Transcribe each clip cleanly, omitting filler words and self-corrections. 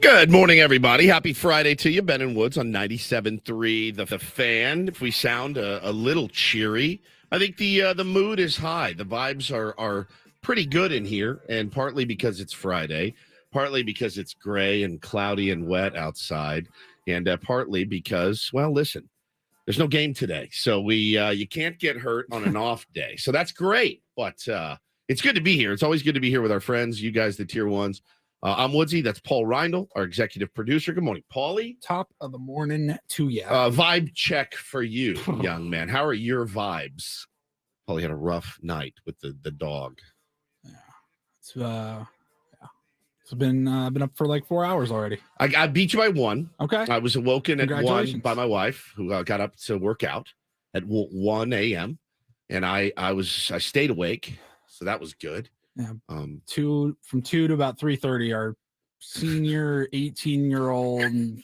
Good morning, everybody. Happy Friday to you. Ben and Woods on 97.3 The Fan. If we sound a little cheery, I think the mood is high. The vibes are pretty good in here, and partly because it's Friday, partly because it's gray and cloudy and wet outside, and partly because, well, listen, there's no game today, so you can't get hurt on an off day. So that's great, but it's good to be here. It's always good to be here with our friends, you guys, the tier ones. I'm Woodsy. That's Paul Reindl, our executive producer. Good morning, Paulie. Top of the morning to you. Vibe check for you, young man. How are your vibes? Paulie had a rough night with the dog. Yeah, it's been up for like 4 hours already. I beat you by one. Okay. I was awoken at 1 by my wife, who got up to work out at 1 a.m. and I stayed awake, so that was good. Yeah. From 2 to about 3:30, our senior 18-year-old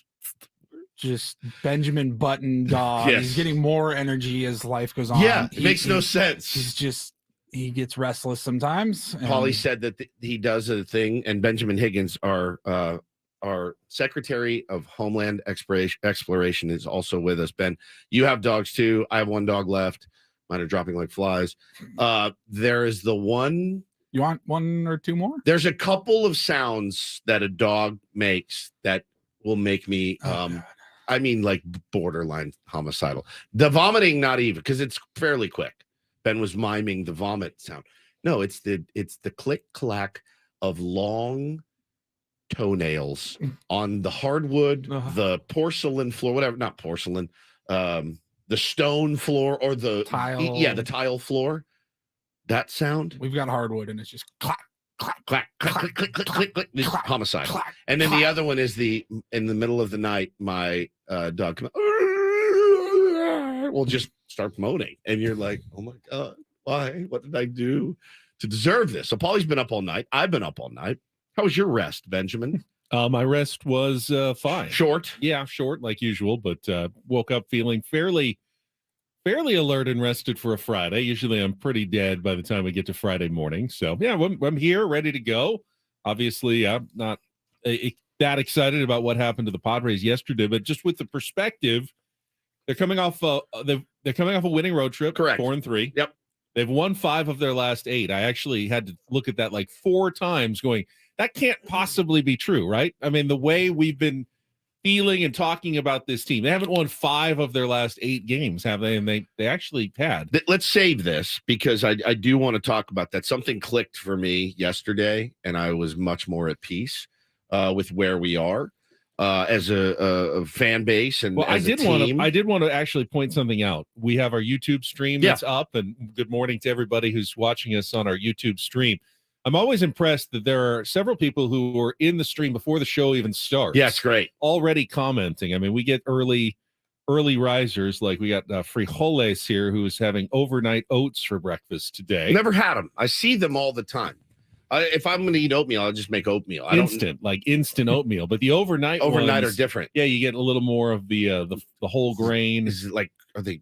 just Benjamin Button dog. Yes. He's getting more energy as life goes on. Yeah, it makes no sense. He gets restless sometimes. Paulie said that he does a thing, and Benjamin Higgins, our Secretary of Homeland Exploration, is also with us. Ben, you have dogs too. I have one dog left. Mine are dropping like flies. There is the one. You want one or two more? There's a couple of sounds that a dog makes that will make me, I mean, like borderline homicidal. The vomiting, not even, because it's fairly quick. Ben was miming the vomit sound. No, it's the click clack of long toenails on the hardwood, the porcelain floor, whatever, not porcelain, the stone floor or the tile. Yeah, the tile floor. That sound. We've got hardwood, and it's just clack, clack, clack, clack, clack, clack, clack, clack, clack, clack, clack, homicide. Clack, and then clack. the other one is in the middle of the night, my dog will just start moaning, and you're like, oh my God, why? What did I do to deserve this? So Paulie's been up all night. I've been up all night. How was your rest, Benjamin? My rest was fine. Short? Yeah, short like usual, but woke up feeling fairly alert and rested for a Friday. Usually I'm pretty dead by the time we get to Friday morning. So, yeah, I'm here, ready to go. Obviously, I'm not that excited about what happened to the Padres yesterday, but just with the perspective, they're coming off a winning road trip. Correct. 4-3. Yep. They've won 5 of their last 8. I actually had to look at that like 4 times going, that can't possibly be true, right? I mean, the way we've been feeling and talking about this team. They haven't won 5 of their last 8 games, have they? And they actually had. Let's save this because I do want to talk about that. Something clicked for me yesterday, and I was much more at peace with where we are as a fan base. And I did want to actually point something out. We have our YouTube stream that's up, and good morning to everybody who's watching us on our YouTube stream. I'm always impressed that there are several people who were in the stream before the show even starts. Yes, great. Already commenting. I mean, we get early risers. Like we got Frijoles here, who is having overnight oats for breakfast today. Never had them. I see them all the time. If I'm going to eat oatmeal, I'll just make oatmeal. Instant oatmeal. But the overnight ones are different. Yeah, you get a little more of the whole grain. Is it like, are they?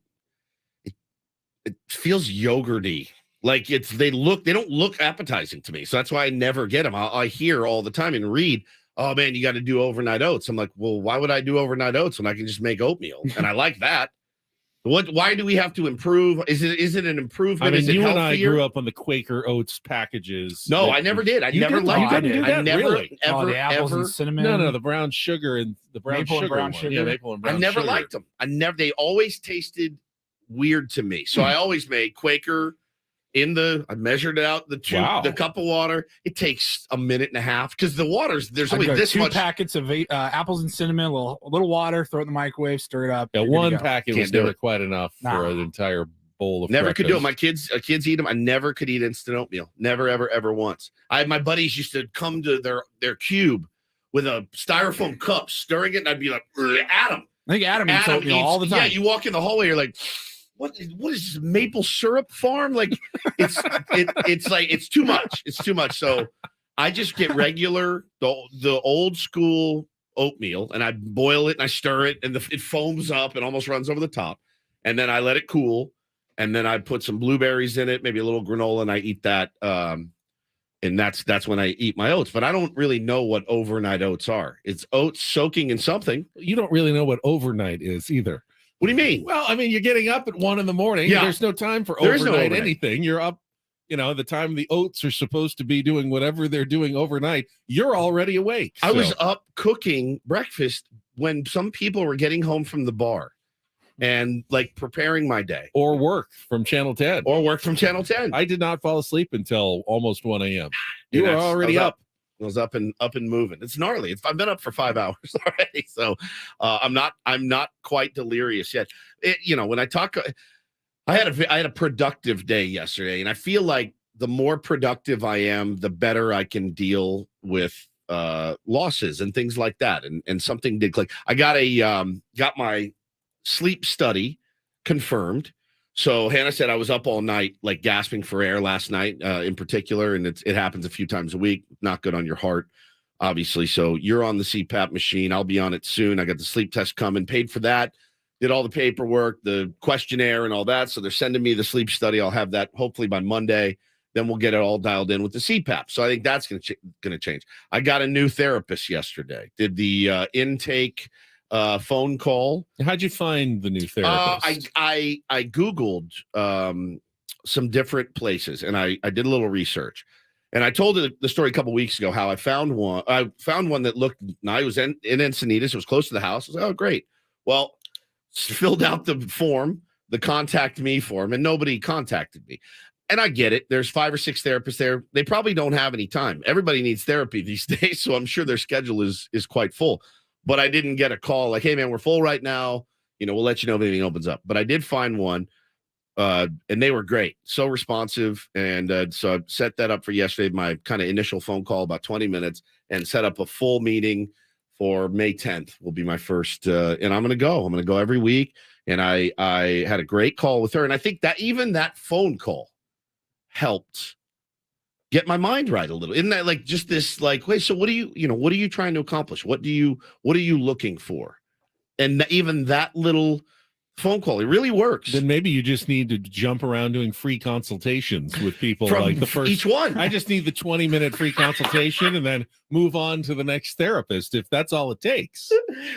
It feels yogurty. Like they don't look appetizing to me. So that's why I never get them. I hear all the time and read, oh man, you got to do overnight oats. I'm like, well, why would I do overnight oats when I can just make oatmeal? And I like that. Why do we have to improve? Is it an improvement? I mean, is it you healthier? and I grew up on the Quaker Oats packages. No, I never did. I never liked it. I never, the apples and cinnamon. No, the brown sugar and the maple and brown sugar. Yeah, maple and brown I never sugar. liked them. They always tasted weird to me. So I always made Quaker. I measured it out, the cup of water. It takes a minute and a half because the water's there's only this 2 much. packets of apples and cinnamon, a little water, throw it in the microwave, stir it up. Yeah, one packet was never quite enough Nah. for an entire bowl of Never breakfast. could do it. My kids eat them. I never could eat instant oatmeal. Never, ever once. My buddies used to come to their cube with a styrofoam cup, stirring it, and I'd be like, Adam. I think Adam eats oatmeal all the time. Yeah, you walk in the hallway, you're like, what is this maple syrup farm? Like it's too much. It's too much. So I just get regular the old school oatmeal and I boil it and I stir it and it foams up and almost runs over the top. And then I let it cool. And then I put some blueberries in it, maybe a little granola, and I eat that and that's when I eat my oats. But I don't really know what overnight oats are. It's oats soaking in something. You don't really know what overnight is either. What do you mean? Well, I mean, you're getting up at 1 a.m. Yeah. There's no time for There is no overnight overnight. anything. You're up, the time the oats are supposed to be doing whatever they're doing overnight. You're already awake. I was up cooking breakfast when some people were getting home from the bar and like preparing my day or work from Channel 10. or work from Channel 10. I did not fall asleep until almost 1 a.m. You And were already up. I was up and moving. It's gnarly. I've been up for 5 hours already, so I'm not quite delirious yet. When I talk, I had a productive day yesterday, and I feel like the more productive I am, the better I can deal with losses and things like that. And something did click. I got my sleep study confirmed. So Hannah said I was up all night, like gasping for air last night, in particular, and it happens a few times a week. Not good on your heart, obviously. So you're on the CPAP machine. I'll be on it soon. I got the sleep test coming, paid for that, did all the paperwork, the questionnaire, and all that. So they're sending me the sleep study. I'll have that hopefully by Monday. Then we'll get it all dialed in with the CPAP. So I think that's going to change. I got a new therapist yesterday. Did the intake phone call. How'd you find the new therapist? I Googled some different places, and I did a little research. And I told the story a couple weeks ago how I found one. I found one that looked nice. It was in Encinitas. It was close to the house. I was like, oh, great. Well, filled out the form, the contact me form, and nobody contacted me. And I get it. There's 5 or 6 therapists there. They probably don't have any time. Everybody needs therapy these days, so I'm sure their schedule is quite full. But I didn't get a call like, hey, man, we're full right now. We'll let you know if anything opens up. But I did find one, and they were great. So responsive. And so I set that up for yesterday, my kind of initial phone call, about 20 minutes, and set up a full meeting for May 10th will be my first. And I'm going to go. I'm going to go every week. And I had a great call with her. And I think that even that phone call helped get my mind right a little. Isn't that like just this, like, wait, so what are you trying to accomplish? What are you looking for? And even that little phone call, it really works. Then maybe you just need to jump around doing free consultations with people From like the first each one. I just need the 20-minute free consultation and then move on to the next therapist if that's all it takes.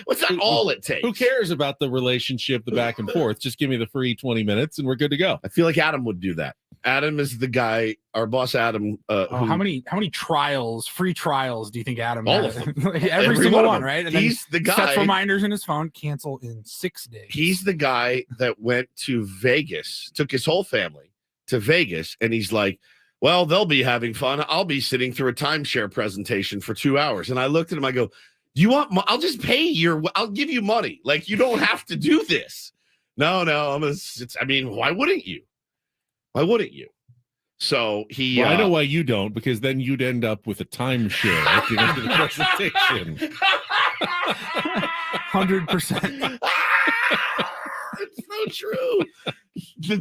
What's not all it takes? Who cares about the relationship, the back and forth? Just give me the free 20 minutes and we're good to go. I feel like Adam would do that. Adam is the guy, our boss Adam. How many free trials do you think Adam All has? of them. Like every single one, right? And He's the guy. Sets reminders in his phone, cancel in 6 days. He's the guy that went to Vegas, took his whole family to Vegas, and he's like, well, they'll be having fun. I'll be sitting through a timeshare presentation for 2 hours. And I looked at him, I go, do you want, I'll just pay I'll give you money. Like, you don't have to do this. No, why wouldn't you? Why wouldn't you? So he. Well, I know why you don't, because then you'd end up with a timeshare at the end of the presentation. 100%. It's so true.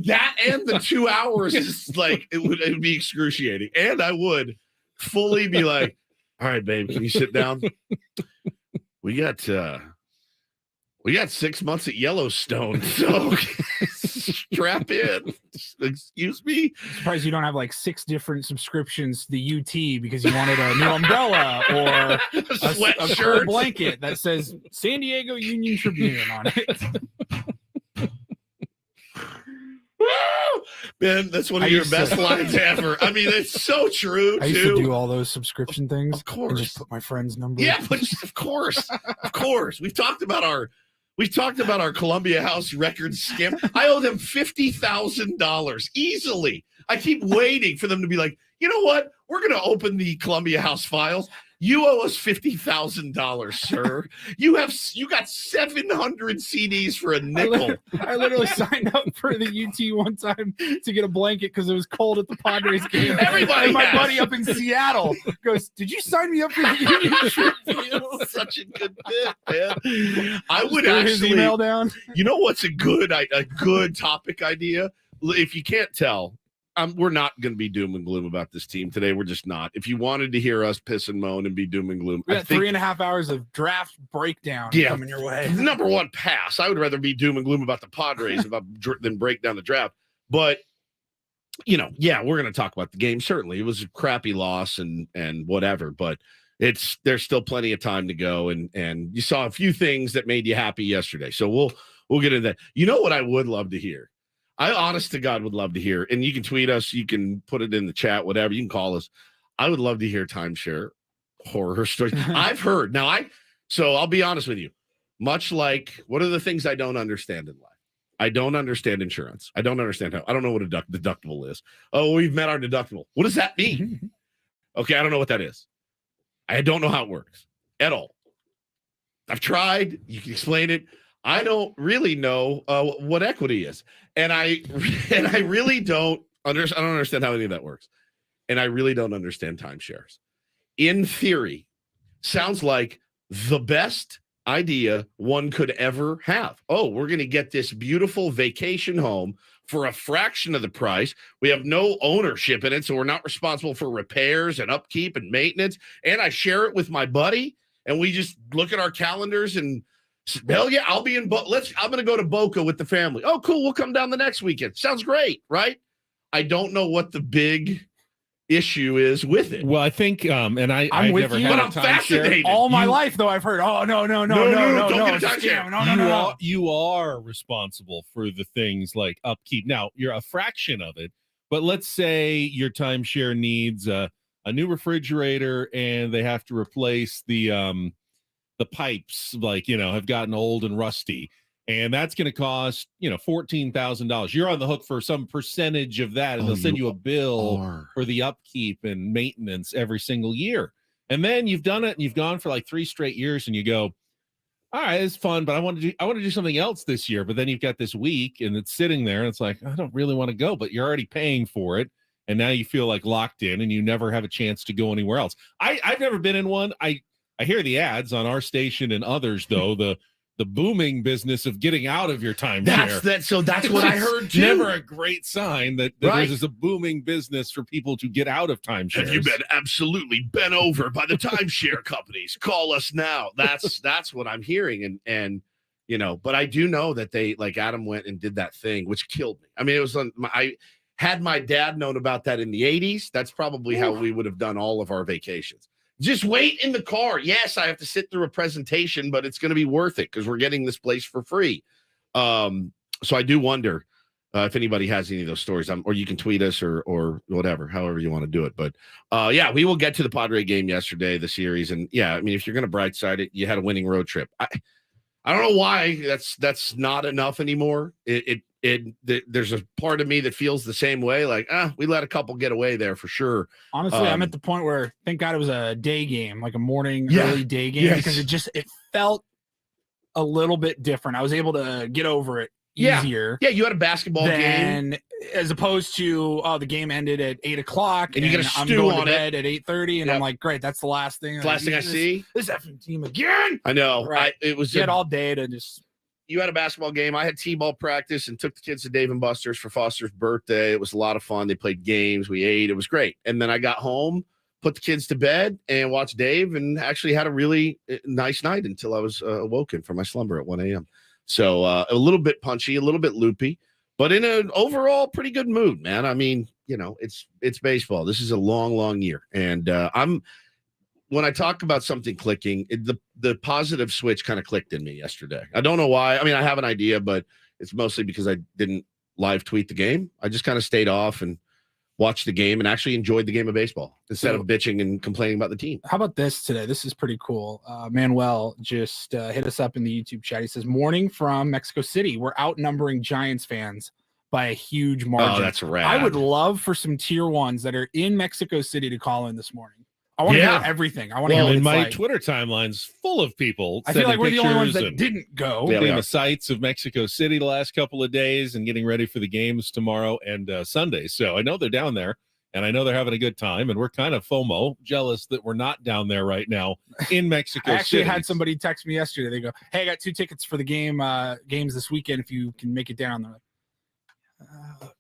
That and the 2 hours is like it would be excruciating, and I would fully be like, "All right, babe, can you sit down? We got 6 months at Yellowstone, so strap in." Excuse me. I'm surprised you don't have like 6 different subscriptions to the UT because you wanted a new umbrella or a Sweatshirt. cool blanket that says San Diego Union Tribune on it. Man, that's one of your best lines ever. I mean, it's so true. I used to do all those subscription things. Of course. And just put my friend's number. Yeah, but of course. We've talked about our Columbia House Records scam. I owe them $50,000 easily. I keep waiting for them to be like, you know what? We're going to open the Columbia House files. You owe us $50,000, sir. You got 700 CDs for a nickel. I literally signed up for the UT one time to get a blanket because it was cold at the Padres game. Everybody and my has. buddy up in Seattle goes, "Did you sign me up for the Union Tribune?" Such a good bit, man. I would Threw his actually email down. You know what's a good topic idea? If you can't tell, we're not going to be doom and gloom about this team today. We're just not. If you wanted to hear us piss and moan and be doom and gloom, We got 3.5 hours of draft breakdown coming your way. Number one, pass. I would rather be doom and gloom about the Padres than break down the draft. But Yeah, we're going to talk about the game. Certainly, it was a crappy loss and whatever, but there's still plenty of time to go. And you saw a few things that made you happy yesterday. So we'll get into that. You know what I would love to hear? I honest to God would love to hear, and you can tweet us, you can put it in the chat, whatever. You can call us. I would love to hear timeshare horror stories. I've heard. So I'll be honest with you. Much like, what are the things I don't understand in life? I don't understand insurance. I don't understand I don't know what a deductible is. Oh, we've met our deductible. What does that mean? Okay, I don't know what that is. I don't know how it works at all. I've tried. You can explain it. I don't really know what equity is, and I really don't understand. I don't understand how any of that works, and I really don't understand timeshares. In theory, sounds like the best idea one could ever have. Oh, we're going to get this beautiful vacation home for a fraction of the price. We have no ownership in it, so we're not responsible for repairs and upkeep and maintenance. And I share it with my buddy, and we just look at our calendars and hell yeah, I'll be in. I'm going to go to Boca with the family. Oh, cool. We'll come down the next weekend. Sounds great, right? I don't know what the big issue is with it. Well, I think, and I've with never you, had but a I'm timeshare. fascinated. All my life, though, I've heard, oh, no, don't get a timeshare. No. You are responsible for the things like upkeep. Now, you're a fraction of it, but let's say your timeshare needs a new refrigerator and they have to replace the pipes, have gotten old and rusty. And that's going to cost, $14,000. You're on the hook for some percentage of that, and they'll send you a bill for the upkeep and maintenance every single year. And then you've done it, and you've gone for like 3 straight years, and you go, all right, it's fun, but I want to do something else this year. But then you've got this week, and it's sitting there, and it's like, I don't really want to go, but you're already paying for it, and now you feel like locked in, and you never have a chance to go anywhere else. I've never been in one. I hear the ads on our station and others, though, the booming business of getting out of your timeshare. So that's what I heard too. Never a great sign that Right. there's a booming business for people to get out of timeshares. Have you been absolutely bent over by the timeshare companies? Call us now. That's what I'm hearing. And but I do know that they, like, Adam went and did that thing, which killed me. I mean, it was had my dad known about that in the 80s, that's probably how we would have done all of our vacations. Just wait in the car. Yes, I have to sit through a presentation, but it's going to be worth it because we're getting this place for free. So I do wonder if anybody has any of those stories, or you can tweet us or whatever, however you want to do it. But we will get to the Padre game yesterday, the series. And yeah, I mean, if you're going to bright side it, you had a winning road trip. I don't know why that's not enough anymore. There's a part of me that feels the same way. Like, we let a couple get away there for sure. Honestly, I'm at the point where thank God it was a day game, like a morning, early day game, because it felt a little bit different. I was able to get over it easier. Yeah, you had a basketball game. As opposed to, the game ended at 8:00 and you got to I'm stew going on to bed at 8:30, and I'm like, great, that's the last thing. It's the last thing I see. This effing team again. I know. Right. It was you had all day to just. You had a basketball game. I had t-ball practice and took the kids to Dave & Buster's for Foster's birthday. It was a lot of fun. They played games. We ate. It was great. And then I got home, put the kids to bed, and watched Dave, and actually had a really nice night until I was awoken from my slumber at 1 a.m. So a little bit punchy, a little bit loopy, but in an overall pretty good mood, man. I mean, it's baseball. This is a long, long year. And when I talk about something clicking, the positive switch kind of clicked in me yesterday. I don't know why. I mean, I have an idea, but it's mostly because I didn't live tweet the game. I just kind of stayed off and watched the game and actually enjoyed the game of baseball instead of bitching and complaining about the team. How about this today? This is pretty cool. Manuel just hit us up in the YouTube chat. He says, morning from Mexico City. We're outnumbering Giants fans by a huge margin. Oh, that's rad. I would love for some tier ones that are in Mexico City to call in this morning. I want to hear everything. I want to hear what it's my like. Twitter timeline's full of people. I feel like we're the only ones that didn't go. Seeing the sights of Mexico City the last couple of days and getting ready for the games tomorrow and Sunday. So I know they're down there, and I know they're having a good time, and we're kind of FOMO, jealous that we're not down there right now in Mexico City. I actually had somebody text me yesterday. They go, hey, I got 2 tickets for the games this weekend if you can make it down. They're like,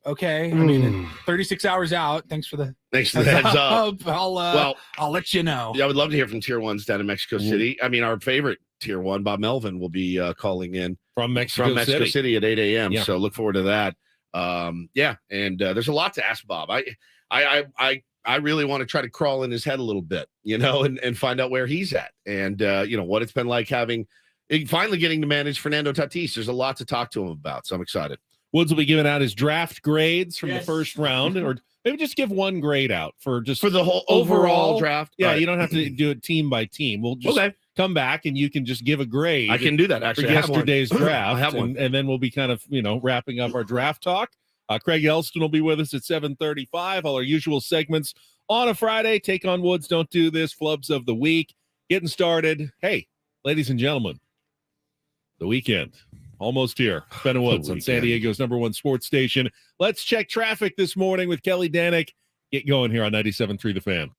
okay. I mean, 36 hours out. Thanks for the heads up. I'll let you know. Yeah, I would love to hear from tier ones down in Mexico City. I mean, our favorite tier one, Bob Melvin, will be calling in from Mexico City at 8 a.m. Yeah. So look forward to that. Yeah, and there's a lot to ask Bob. I really want to try to crawl in his head a little bit, and find out where he's at, and what it's been like finally getting to manage Fernando Tatis. There's a lot to talk to him about, so I'm excited. Woods will be giving out his draft grades from the first round, or maybe just give one grade out for the whole overall draft. Yeah, right. You don't have to do it team by team. We'll just come back and you can just give a grade. I can do that actually. For yesterday's draft. I have one. And then we'll be kind of wrapping up our draft talk. Craig Elston will be with us at 7:35. All our usual segments on a Friday. Take on Woods. Don't do this. Flubs of the week. Getting started. Hey, ladies and gentlemen, the weekend. Almost here. Ben and Woods on San Diego's #1 sports station. Let's check traffic this morning with Kelly Danick. Get going here on 97.3 The Fan.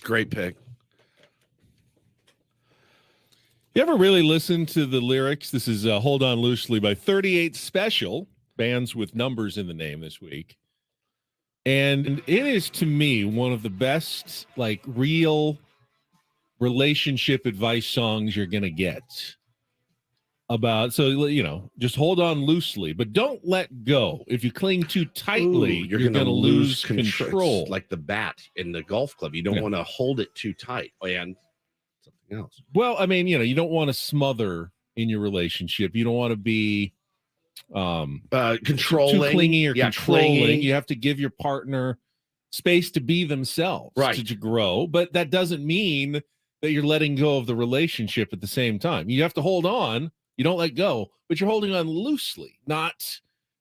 Great pick. You ever really listen to the lyrics? This is Hold On Loosely by 38 Special, bands with numbers in the name this week. And it is, to me, one of the best, like, real relationship advice songs you're going to get. So, just hold on loosely, but don't let go. If you cling too tightly, you're going to lose control. It's like the bat in the golf club. You don't want to hold it too tight. And something else. Well, I mean, you don't want to smother in your relationship. You don't want to be controlling, too clingy or controlling. Clinging. You have to give your partner space to be themselves, right, to grow. But that doesn't mean that you're letting go of the relationship at the same time. You have to hold on. You don't let go, but you're holding on loosely, not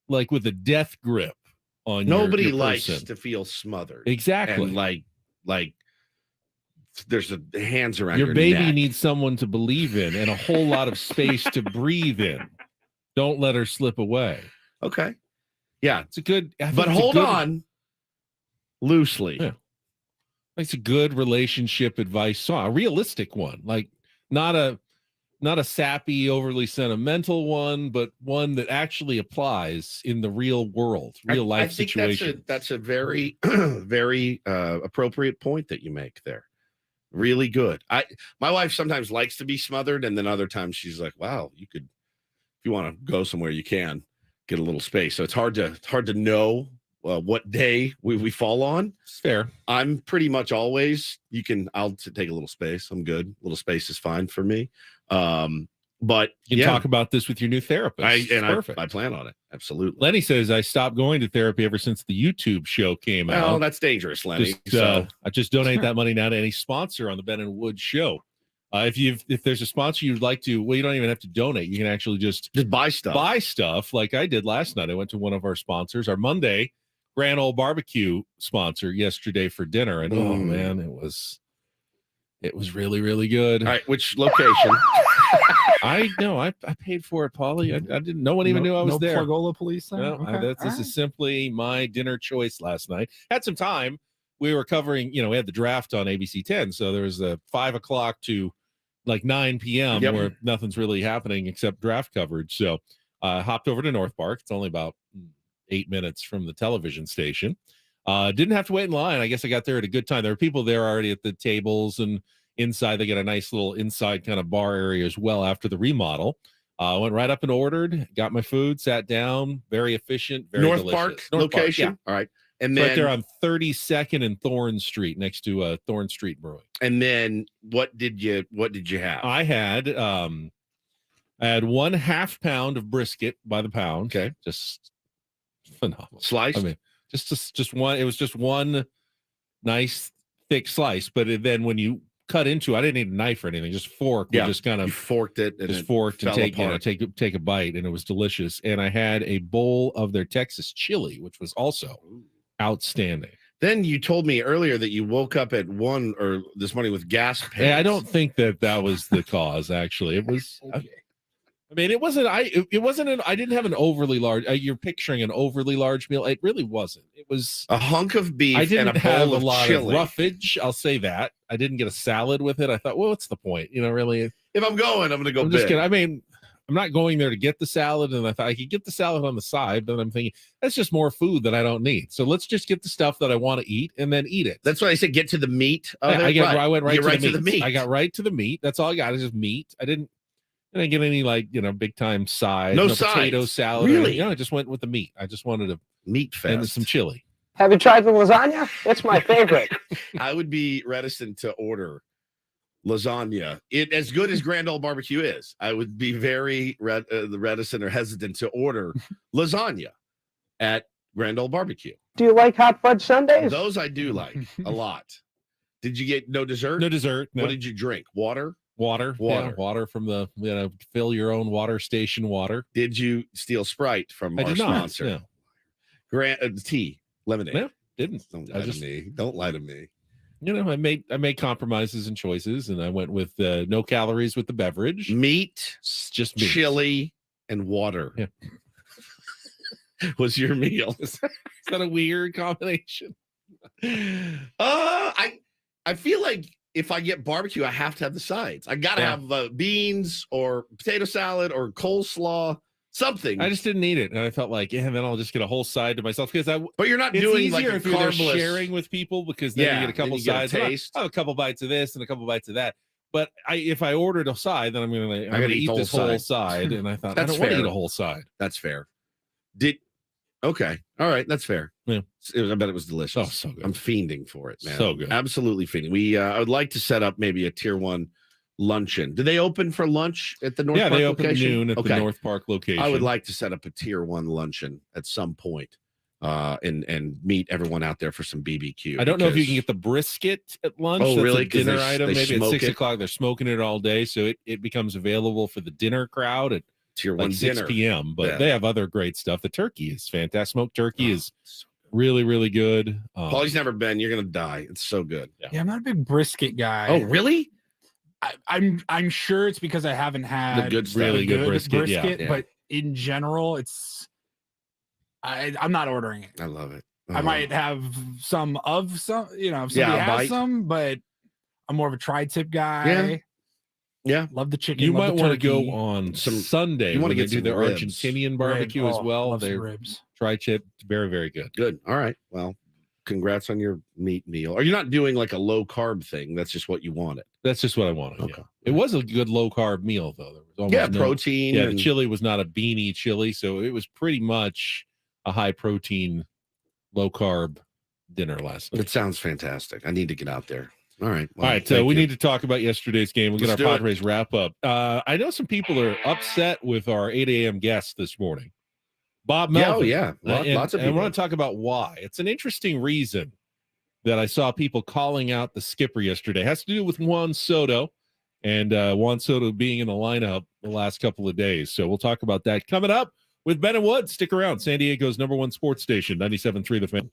like with a death grip on Nobody your likes person. to feel smothered. Exactly. And like there's hands around your baby neck. Needs someone to believe in and a whole lot of space to breathe in. Don't let her slip away. Okay. Yeah. It's a good, but hold on loosely. Yeah. It's a good relationship advice song, a realistic one, like not a sappy, overly sentimental one, but one that actually applies in the real world, real life situation. That's a very, very appropriate point that you make there. Really good. My wife sometimes likes to be smothered, and then other times she's like, "Wow, you could, if you want to go somewhere, you can get a little space." So it's hard to know what day we fall on. It's fair. I'm pretty much always. I'll take a little space. I'm good. A little space is fine for me. But you can talk about this with your new therapist. Perfect. I plan on it. Absolutely. Lenny says, I stopped going to therapy ever since the YouTube show came out. Oh, that's dangerous, Lenny. I just donate that money now to any sponsor on the Ben and Wood show. If there's a sponsor you'd like to, well, you don't even have to donate. You can actually just buy stuff. Buy stuff like I did last night. I went to one of our sponsors, our Monday Grand Ole Barbecue sponsor, yesterday for dinner. And oh man, it was really, really good. All right, which location? I know. I paid for it, Paulie. I didn't. No one even knew I was there. Pergola police. No, okay. This is simply my dinner choice last night. Had some time. We were covering. We had the draft on ABC 10, so there was a 5 o'clock to like 9 p.m. where nothing's really happening except draft coverage. So hopped over to North Park. It's only about 8 minutes from the television station. Didn't have to wait in line. I guess I got there at a good time. There were people there already at the tables, and inside they got a nice little inside kind of bar area as well after the remodel. Went right up and ordered, got my food, sat down. Very efficient, very North delicious. Park location. Park, yeah. All right. And then right there on 32nd and Thorn Street, next to Thorn Street Brewing. And then what did you have? I had 1/2 pound of brisket by the pound. Okay. Just phenomenal. Sliced? I mean, just one. It was just one nice thick slice. But then when you cut into, I didn't need a knife or anything. Just fork. Yeah. Just kind of you forked it. And just forked and take a bite, and it was delicious. And I had a bowl of their Texas chili, which was also outstanding. Then you told me earlier that you woke up at 1 or this morning with gas pants. Hey, I don't think that was the cause. Actually, it was. Okay. I mean, it wasn't. I didn't have an overly large. You're picturing an overly large meal. It really wasn't. It was a hunk of beef. I didn't and a have bowl a lot chili. of roughage. I'll say that. I didn't get a salad with it. I thought, well, what's the point? Really. If I'm going, I'm going to go. I'm just kidding. I mean, I'm not going there to get the salad, and I thought I could get the salad on the side, but I'm thinking that's just more food that I don't need. So let's just get the stuff that I want to eat and then eat it. That's why I said get to the meat. I went right to the meat. I got right to the meat. That's all I got is just meat. I didn't get any big time side. No potato salad. Really? I just went with the meat. I just wanted a meat fest and some chili. Have you tried the lasagna? It's my favorite. I would be reticent to order lasagna. It as good as Grand Ole Barbecue is. I would be very reticent or hesitant to order lasagna at Grand Ole Barbecue. Do you like hot fudge sundaes? Those I do like a lot. Did you get no dessert? No dessert. No. What did you drink? Water. Yeah, water from the fill your own water station water. Did you steal Sprite from our sponsor? No. Tea, lemonade. No, didn't. Don't lie to me. I made compromises and choices, and I went with no calories with the beverage. Meat, just meat. Chili, and water. Yeah. Was your meal? Is that a weird combination? I feel like if I get barbecue, I have to have the sides. I got to have beans or potato salad or coleslaw, something. I just didn't need it, and I felt like, yeah, then I'll just get a whole side to myself because But you're not it's doing easier like if you're there carbless sharing with people because then you get a couple sides. Taste. I have a couple bites of this and a couple bites of that. But if I ordered a side, then I'm going to eat this whole side, and I thought I don't want to eat a whole side. That's fair. Okay. All right. That's fair. Yeah. I bet it was delicious. Oh, so good. I'm fiending for it, man. So good. Absolutely fiending. I would like to set up maybe a tier 1 luncheon. Do they open for lunch at the North Park they location? open at noon at the North Park location. I would like to set up a tier 1 luncheon at some point and meet everyone out there for some BBQ. I don't know if you can get the brisket at lunch. Oh, That's really? a dinner item. Maybe at 6 it? o'clock. They're smoking it all day, so it becomes available for the dinner crowd at tier 1 6 dinner. p.m. But they have other great stuff. The turkey is fantastic. Smoked turkey is really, really good. Paulie's never been. You're gonna die. It's so good. Yeah, I'm not a big brisket guy. Oh, really? I'm sure it's because I haven't had The good stuff. Really good brisket. Yeah. But in general, I'm not ordering it. I love it. I might have some, if somebody has bite. some, but I'm more of a tri-tip guy. Yeah. Love the chicken. You love might the want to turkey. go on Some- Sunday. you wanna when get they do some their ribs. Argentinian barbecue as well. Love some They ribs. tri-tip, very, very good. Good. All right. Well, congrats on your meat meal. Are you not doing like a low carb thing? That's just what you wanted. That's just what I wanted. Okay. Yeah. It was a good low carb meal though. There was almost Protein. Yeah, the chili was not a beanie chili, so it was pretty much a high protein, low carb dinner last night. It sounds fantastic. I need to get out there. All right. All right. So we need to talk about yesterday's game. We'll get Let's our do it. Padres wrap up. I know some people are upset with our 8 a.m. guest this morning, Bob Melvin. Lots of people. And I want to talk about why. It's an interesting reason that I saw people calling out the skipper yesterday. It has to do with Juan Soto and Juan Soto being in the lineup the last couple of days. So we'll talk about that coming up with Ben and Wood. Stick around. San Diego's #1 sports station, 97.3 The Fan.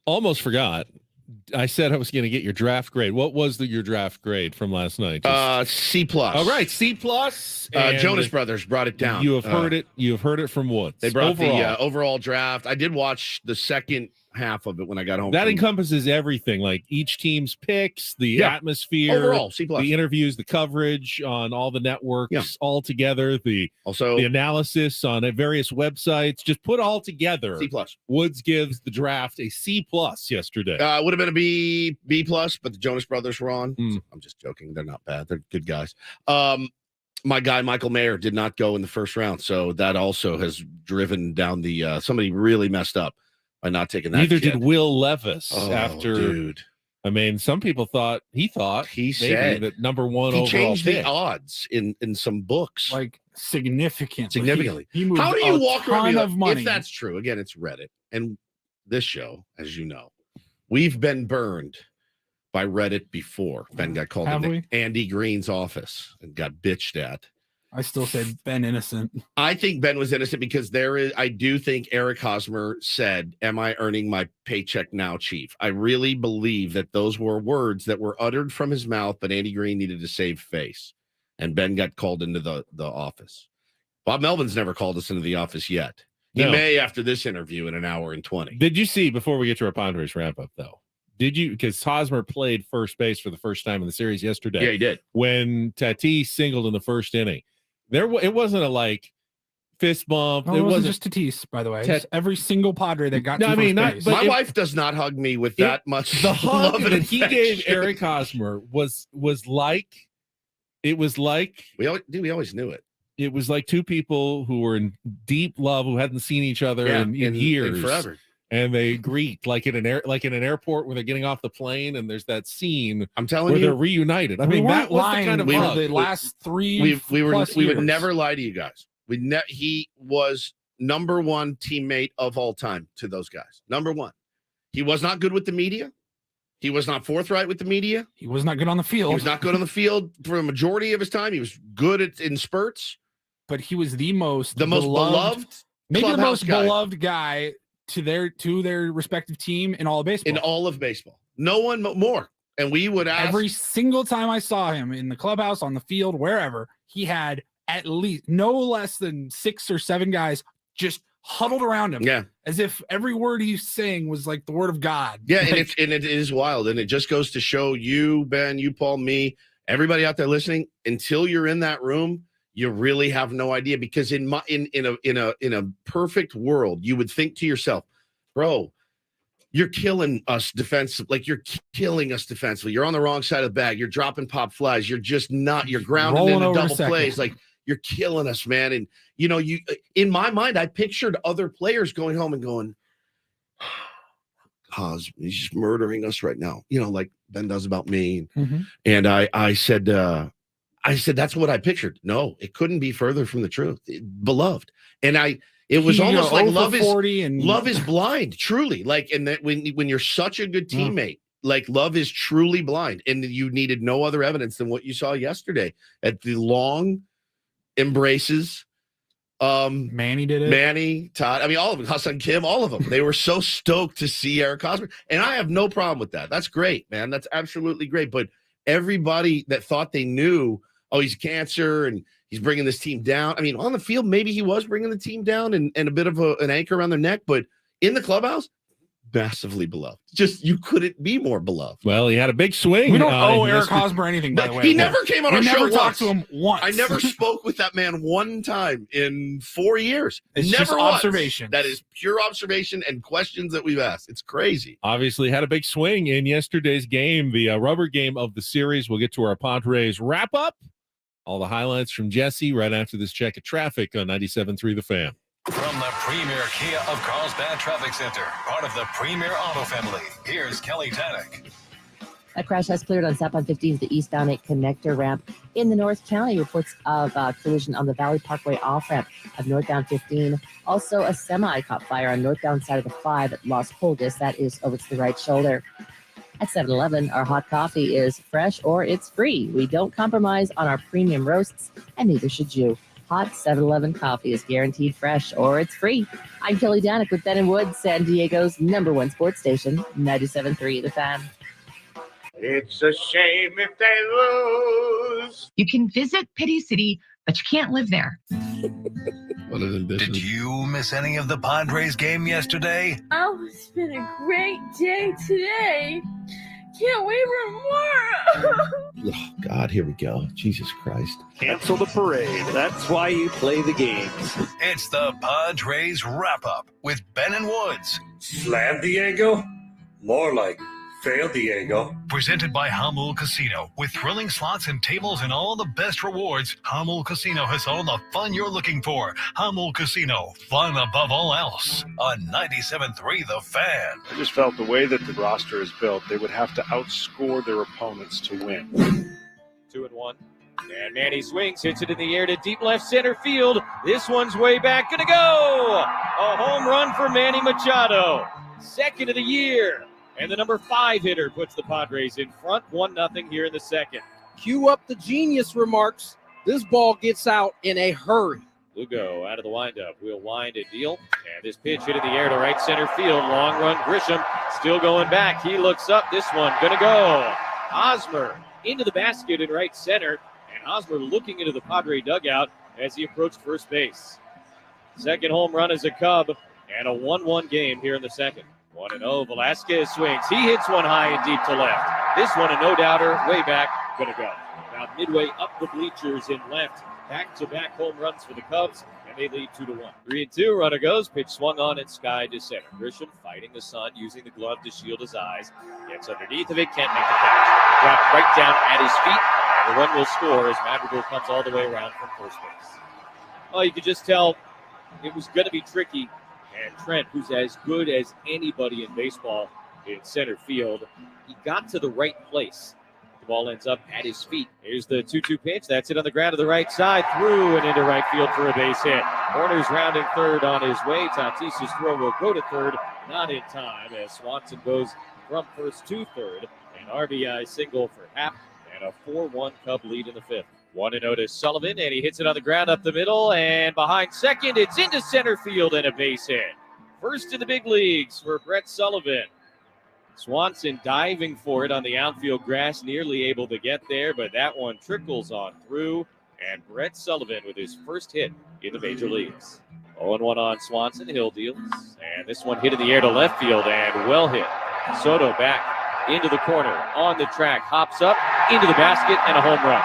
Almost forgot. I said I was going to get your draft grade. What was your draft grade from last night? C+. All right, C+. Jonas Brothers brought it down. You have heard it. You have heard it from Woods. They brought the overall draft. I did watch the second half of it when I got home. That encompasses everything, like each team's picks, the atmosphere, overall C+, the interviews, the coverage on all the networks, all together. The analysis on various websites, just put all together. C+. Woods gives the draft a C+ yesterday. Would have been a B+, but the Jonas Brothers were on. I'm just joking. They're not bad. They're good guys. My guy Michael Mayer did not go in the first round, so that also has driven down the somebody really messed up by not taking that. Neither did Will Levis after. Dude. I mean, some people thought he said that number one he overall changed pick. the odds in some books, like significantly. Significantly. He moved How do you walk around of money? If that's true, again, it's Reddit, and this show, as you know, we've been burned by Reddit before. Ben got called into Andy Green's office and got bitched at. I still say Ben innocent. I think Ben was innocent because I do think Eric Hosmer said, "Am I earning my paycheck now, Chief?" I really believe that those were words that were uttered from his mouth, but Andy Green needed to save face. And Ben got called into the office. Bob Melvin's never called us into the office yet. He may after this interview in an hour and 20. Did you see, before we get to our Padres wrap up, though? Because Hosmer played first base for the first time in the series yesterday. Yeah, he did. When Tatis singled in the first inning. It wasn't a fist bump. No, it wasn't just Tatis, by the way. Every single Padre that got to first base. My wife does not hug me with that much. The hug love that he gave Eric Hosmer was like we always knew it. It was like two people who were in deep love who hadn't seen each other in years, forever. And they greet like in an airport where they're getting off the plane, and there's that scene. I'm telling where you, they're reunited. I mean, that was the kind of hug. The last 3 we would never lie to you guys. He was number one teammate of all time to those guys. Number one. He was not good with the media. He was not forthright with the media. He was not good on the field. He was not good on the field for a majority of his time. He was good in spurts. But he was the most beloved, maybe the most beloved guy to their respective team in all of baseball. In all of baseball. No one more. And we would ask every single time I saw him in the clubhouse, on the field, wherever, he had at least no less than 6 or 7 guys just huddled around him. Yeah. As if every word he's saying was like the word of God. Yeah, and it is wild. And it just goes to show you, Ben, you, Paul, me, everybody out there listening, until you're in that room, you really have no idea, because in a perfect world, you would think to yourself, bro, you're killing us defensively. You're killing us defensively. You're on the wrong side of the bag. You're dropping pop flies. You're just not. You're grounded into double plays. You're killing us, man. And you in my mind, I pictured other players going home and going, "Cos, he's just murdering us right now." Like Ben does about me. Mm-hmm. And I said, that's what I pictured. No, it couldn't be further from the truth. Beloved. And it was almost like love is blind, truly. And that when you're such a good teammate, love is truly blind. And you needed no other evidence than what you saw yesterday at the long embraces. Manny did it. Manny, Todd, all of them, Hassan Kim, all of them. They were so stoked to see Eric Hosmer. And I have no problem with that. That's great, man. That's absolutely great. But everybody that thought they knew, he's cancer and he's bringing this team down. On the field, maybe he was bringing the team down and a bit of an anchor around their neck, but in the clubhouse, massively beloved. Just, you couldn't be more beloved. Well, he had a big swing. We don't owe Eric Hosmer anything, by the way. He never came on our show. We never talked to him once. I never spoke with that man one time in 4 years. It's never just observation. That is pure observation and questions that we've asked. It's crazy. Obviously had a big swing in yesterday's game, the rubber game of the series. We'll get to our Padres wrap up. All the highlights from Jesse right after this check of traffic on 97.3 The Fan. From the premier Kia of Carlsbad Traffic Center, part of the Premier Auto family, here's Kelly Tannick. A crash has cleared on southbound 15 the eastbound 8 connector ramp. In the North County, reports of collision on the Valley Parkway off-ramp of northbound 15. Also, a semi caught fire on northbound side of the 5 at Las Pulgas. That is over to the right shoulder. At 7-Eleven, our hot coffee is fresh or it's free. We don't compromise on our premium roasts, and neither should you. Hot 7-Eleven coffee is guaranteed fresh or it's free. I'm Kelly Danick with Ben and Woods, San Diego's #1 sports station, 97.3 The Fan. It's a shame if they lose. You can visit Pity City, but you can't live there. Did you miss any of the Padres game yesterday? Oh, it's been a great day today. Can't wait for more. Oh, God, here we go. Jesus Christ. Cancel the parade. That's why you play the games. It's the Padres wrap-up with Ben and Woods. Slam Diego? More like fail Diego. Presented by Hamul Casino. With thrilling slots and tables and all the best rewards, Hamul Casino has all the fun you're looking for. Hamul Casino, fun above all else. On 97.3 The Fan. I just felt the way that the roster is built, they would have to outscore their opponents to win. 2-1. And Manny swings, hits it in the air to deep left center field. This one's way back, gonna go! A home run for Manny Machado. Second of the year. And the number 5 hitter puts the Padres in front, 1-0 here in the second. Cue up the genius remarks. This ball gets out in a hurry. Lugo out of the windup. We'll wind and deal. And this pitch hit in the air to right center field. Long run, Grisham still going back. He looks up. This one gonna go. Hosmer into the basket in right center. And Hosmer looking into the Padre dugout as he approached first base. Second home run as a Cub. And a 1-1 game here in the second. 1-0, Velasquez swings. He hits one high and deep to left. This one a no-doubter, way back, gonna go. About midway up the bleachers in left. Back-to-back home runs for the Cubs, and they lead 2-1. 3-2, runner goes, pitch swung on and sky to center. Grisham fighting the sun, using the glove to shield his eyes. Gets underneath of it, can't make the catch. Dropped right down at his feet, and the run will score as Madrigal comes all the way around from first base. Oh, you could just tell it was gonna be tricky. And Trent, who's as good as anybody in baseball in center field, he got to the right place. The ball ends up at his feet. Here's the 2-2 pitch. That's it on the ground to the right side. Through and into right field for a base hit. Horner's rounding third on his way. Tatis's throw will go to third. Not in time as Swanson goes from first to third. An RBI single for Happ and a 4-1 Cub lead in the fifth. 1-0 to Sullivan, and he hits it on the ground up the middle, and behind second, it's into center field and a base hit. First in the big leagues for Brett Sullivan. Swanson diving for it on the outfield grass, nearly able to get there, but that one trickles on through, and Brett Sullivan with his first hit in the major leagues. 0-1 on Swanson, Hill deals, and this one hit in the air to left field, and well hit. Soto back into the corner, on the track, hops up, into the basket, and a home run.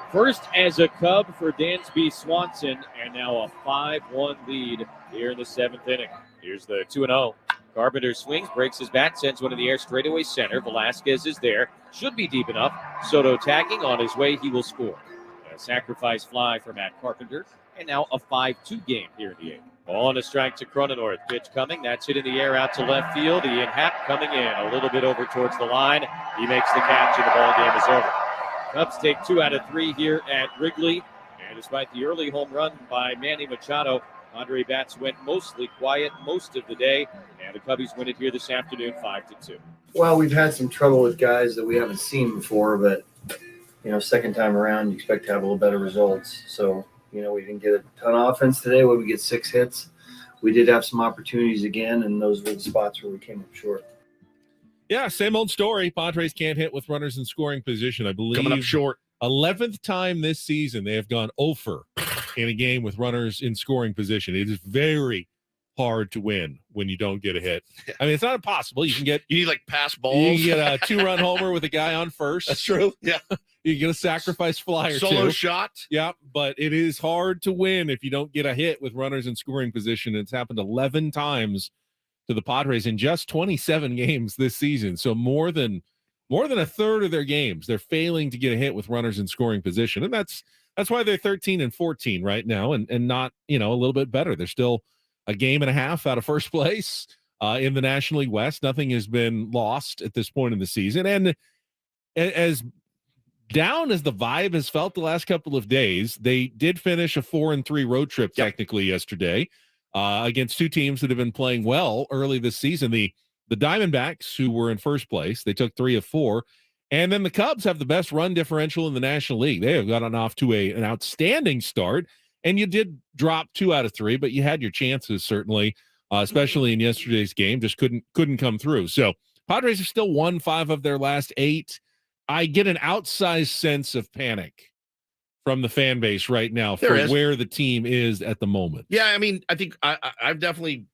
First as a Cub for Dansby Swanson, and now a 5-1 lead here in the seventh inning. Here's the 2-0. Carpenter swings, breaks his bat, sends one in the air straightaway center. Velasquez is there, should be deep enough. Soto tagging, on his way, he will score. A sacrifice fly for Matt Carpenter, and now a 5-2 game here in the eighth. On a strike to Cronenworth, pitch coming, that's hit in the air out to left field. Ian Happ coming in a little bit over towards the line. He makes the catch, and the ball game is over. Cubs take 2 out of 3 here at Wrigley. And despite the early home run by Manny Machado, Padre bats went mostly quiet most of the day. And the Cubbies win it here this afternoon, 5-2. Well, we've had some trouble with guys that we haven't seen before, but, second time around, you expect to have a little better results. So, we didn't get a ton of offense today. We get 6 hits. We did have some opportunities again, and those were the spots where we came up short. Yeah, same old story. Padres can't hit with runners in scoring position. I believe coming up short. 11th time this season they have gone 0 in a game with runners in scoring position. It is very hard to win when you don't get a hit. I mean, it's not impossible. You need like pass balls. You can get a 2-run homer with a guy on first. That's true. Yeah. You can get a sacrifice fly or solo two. shot. Yeah, but it is hard to win if you don't get a hit with runners in scoring position. It's happened 11 times to the Padres in just 27 games this season. So more than a third of their games, they're failing to get a hit with runners in scoring position. And that's why they're 13-14 right now and not, a little bit better. They're still a game and a half out of first place in the National League West. Nothing has been lost at this point in the season. And as down as the vibe has felt the last couple of days, they did finish a 4-3 road trip technically yesterday. Against 2 teams that have been playing well early this season. The Diamondbacks, who were in first place, they took 3 of 4, And then the Cubs have the best run differential in the National League. They have gotten off to an outstanding start, and you did drop 2 out of 3, but you had your chances certainly, especially in yesterday's game. Just couldn't come through. So Padres have still won 5 of their last 8. I get an outsized sense of panic from the fan base right now for where the team is at the moment. Yeah, I mean, I think I've definitely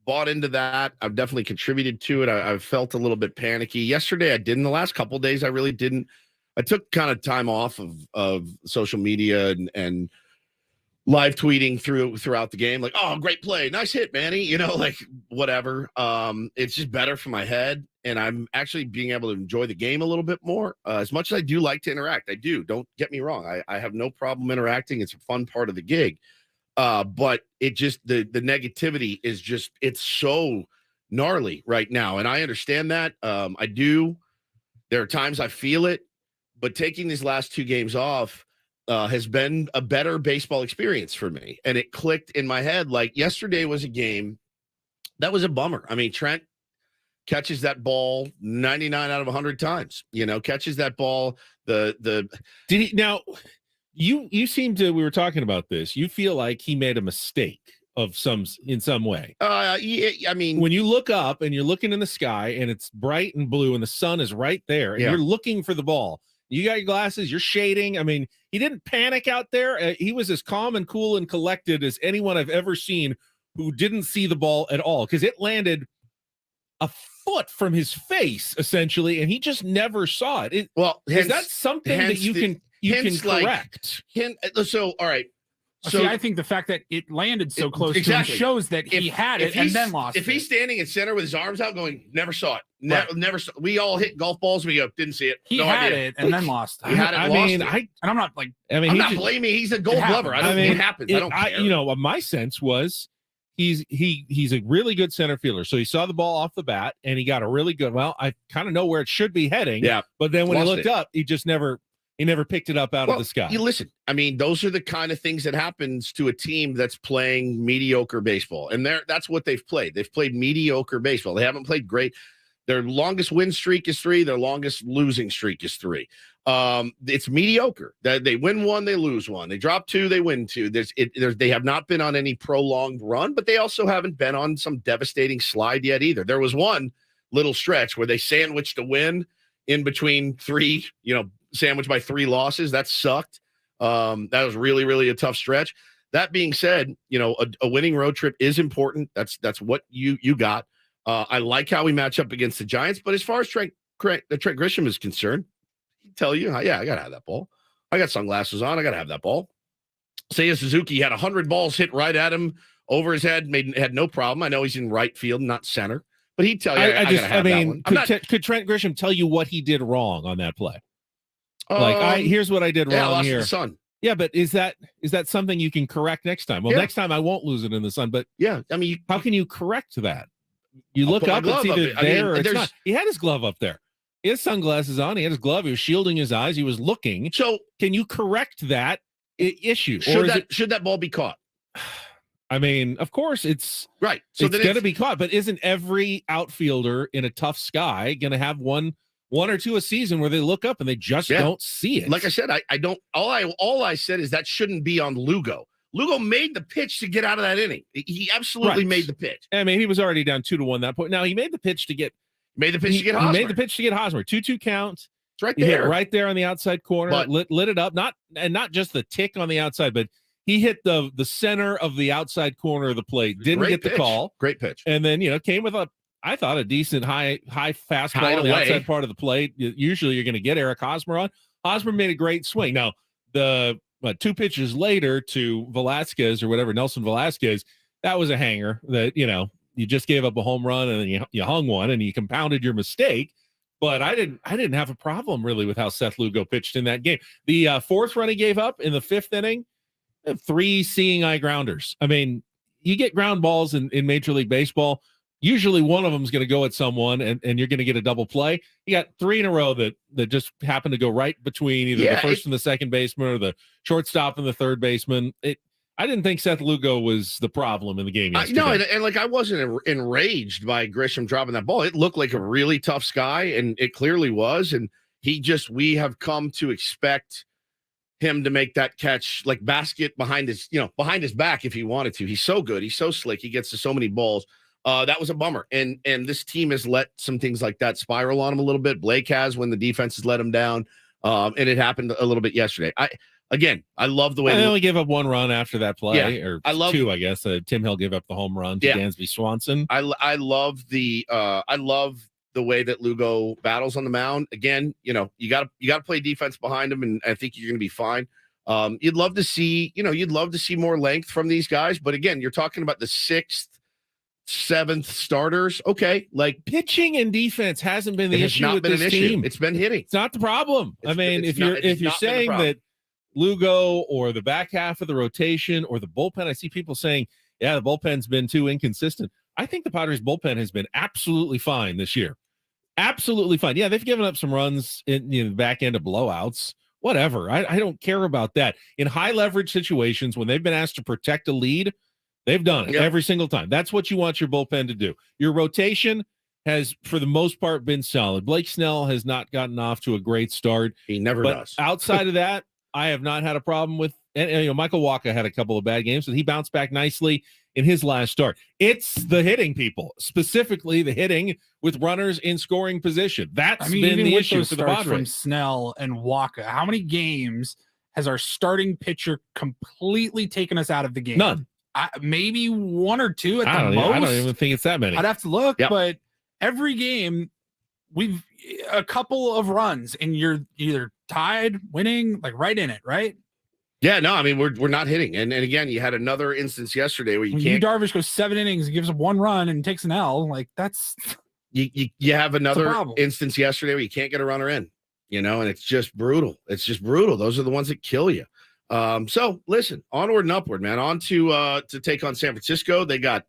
bought into that. I've definitely contributed to it. I've felt a little bit panicky. Yesterday I didn't. The last couple of days I really didn't. I took kind of time off of social media and live tweeting throughout the game, like, oh, great play, nice hit, Manny, you know, like whatever. It's just better for my head, and I'm actually being able to enjoy the game a little bit more. As much as I do like to interact, I do. Don't get me wrong. I have no problem interacting. It's a fun part of the gig. But it just the negativity is just, it's so gnarly right now. And I understand that. I do. There are times I feel it, but taking these last 2 games off has been a better baseball experience for me. And it clicked in my head. Like yesterday was a game that was a bummer. I mean, Trent catches that ball 99 out of 100 times, you know, catches that ball. Did he now? You seem to, we were talking about this, you feel like he made a mistake in some way. Yeah, I mean, when you look up and you're looking in the sky and it's bright and blue and the sun is right there and you're looking for the ball, you got your glasses, you're shading. I mean, he didn't panic out there. He was as calm and cool and collected as anyone I've ever seen who didn't see the ball at all, because it landed a foot from his face essentially, and he just never saw it. Is that something that you can correct? So, all right. So I think the fact that it landed so close to him shows that he had it and then lost it. If he's standing in center with his arms out going, never saw it. Never saw it. We all hit golf balls. We go, didn't see it. He had it and then lost it. He had it, and I'm not like, I'm not blaming. He's a gold glover. It happens. I don't care. You know, my sense was he's a really good center fielder. So he saw the ball off the bat and he got a really good, well, I kind of know where it should be heading. Yeah. But then when he looked up, he just never picked it up out of the sky. You listen, I mean, those are the kind of things that happens to a team that's playing mediocre baseball. And that's what they've played. They've played mediocre baseball. They haven't played great. Their longest win streak is 3. Their longest losing streak is 3. It's mediocre. They win 1, they lose 1. They drop 2, they win 2. They have not been on any prolonged run, but they also haven't been on some devastating slide yet either. There was one little stretch where they sandwiched a win in between 3, sandwiched by 3 losses. That sucked. That was really, really a tough stretch. That being said, a winning road trip is important. That's what you got. I like how we match up against the Giants, but as far as Trent Grisham is concerned, he'd tell you, yeah, I gotta have that ball. I got sunglasses on. I gotta have that ball. Seiya Suzuki had 100 balls hit right at him over his head, had no problem. I know he's in right field, not center, but he'd tell you. Could Trent Grisham tell you what he did wrong on that play? Here's what I did wrong I lost here. In the sun. Yeah, but is that something you can correct next time? Well, next time I won't lose it in the sun, but yeah, I mean, how can you correct that? You look up, it's either there or it's not. He had his glove up there. He had sunglasses on. He had his glove. He was shielding his eyes. He was looking. So can you correct that issue? Should that ball be caught? I mean, of course it's right. So it's going to be caught, but isn't every outfielder in a tough sky going to have one or two a season where they look up and they just don't see it? Like I said, I don't. All I said is that shouldn't be on Lugo. Lugo made the pitch to get out of that inning. He absolutely made the pitch. I mean, he was already down 2-1 that point. Now he made the pitch to get Hosmer. He made the pitch to get Hosmer. 2-2 count. It's right there. Right there on the outside corner. But lit it up. Not just the tick on the outside, but he hit the center of the outside corner of the plate. Didn't get the call. Great pitch. And then came with I thought a decent high fastball on the outside part of the plate. Usually you're going to get Eric Hosmer on. Hosmer made a great swing. Now the 2 pitches later to Velasquez or whatever, Nelson Velasquez, that was a hanger that, you just gave up a home run and then you hung one and you compounded your mistake. But I didn't have a problem really with how Seth Lugo pitched in that game. The 4th run he gave up in the 5th inning, 3 seeing eye grounders. I mean, you get ground balls in Major League Baseball. Usually one of them is going to go at someone and you're going to get a double play. You got 3 in a row that just happened to go right between either the first and the second baseman or the shortstop and the third baseman. I didn't think Seth Lugo was the problem in the game yesterday. No, and I wasn't enraged by Grisham dropping that ball. It looked like a really tough sky, and it clearly was. And we have come to expect him to make that catch, like basket behind his back if he wanted to. He's so good. He's so slick. He gets to so many balls. That was a bummer. And this team has let some things like that spiral on him a little bit. Blake has, when the defense has let him down. And it happened a little bit yesterday. I love the way they only gave up one run after that play, or I love two, I guess. Tim Hill gave up the home run to Dansby Swanson. I love the way that Lugo battles on the mound. Again, you got to play defense behind him, and I think you're going to be fine. You'd love to see more length from these guys, but again, you're talking about the 6th, 7th starters. Okay, like pitching and defense hasn't been the issue with this team. It's been hitting. It's not the problem. If you're saying that Lugo or the back half of the rotation or the bullpen, I see people saying, yeah, the bullpen's been too inconsistent. I think the Padres bullpen has been absolutely fine this year. Absolutely fine. Yeah, they've given up some runs in the back end of blowouts. Whatever. I don't care about that. In high leverage situations, when they've been asked to protect a lead, they've done it every single time. That's what you want your bullpen to do. Your rotation has, for the most part, been solid. Blake Snell has not gotten off to a great start. He never does. Outside of that, I have not had a problem with. And Michael Wacha had a couple of bad games, but he bounced back nicely in his last start. It's the hitting, people, specifically the hitting with runners in scoring position. That's been the issue for the Padres. From Snell and Wacha, how many games has our starting pitcher completely taken us out of the game? None. Maybe one or two at the most. I don't even think it's that many. I'd have to look, but every game we've a couple of runs, and you're either tied, winning, like right in it, right? Yeah, no, I mean we're not hitting, and again, you had another instance yesterday where when Darvish goes 7 innings and gives up 1 run and takes an L, like that's you have another instance yesterday where you can't get a runner in, and it's just brutal. It's just brutal. Those are the ones that kill you. So listen, onward and upward, man. On to take on San Francisco. They got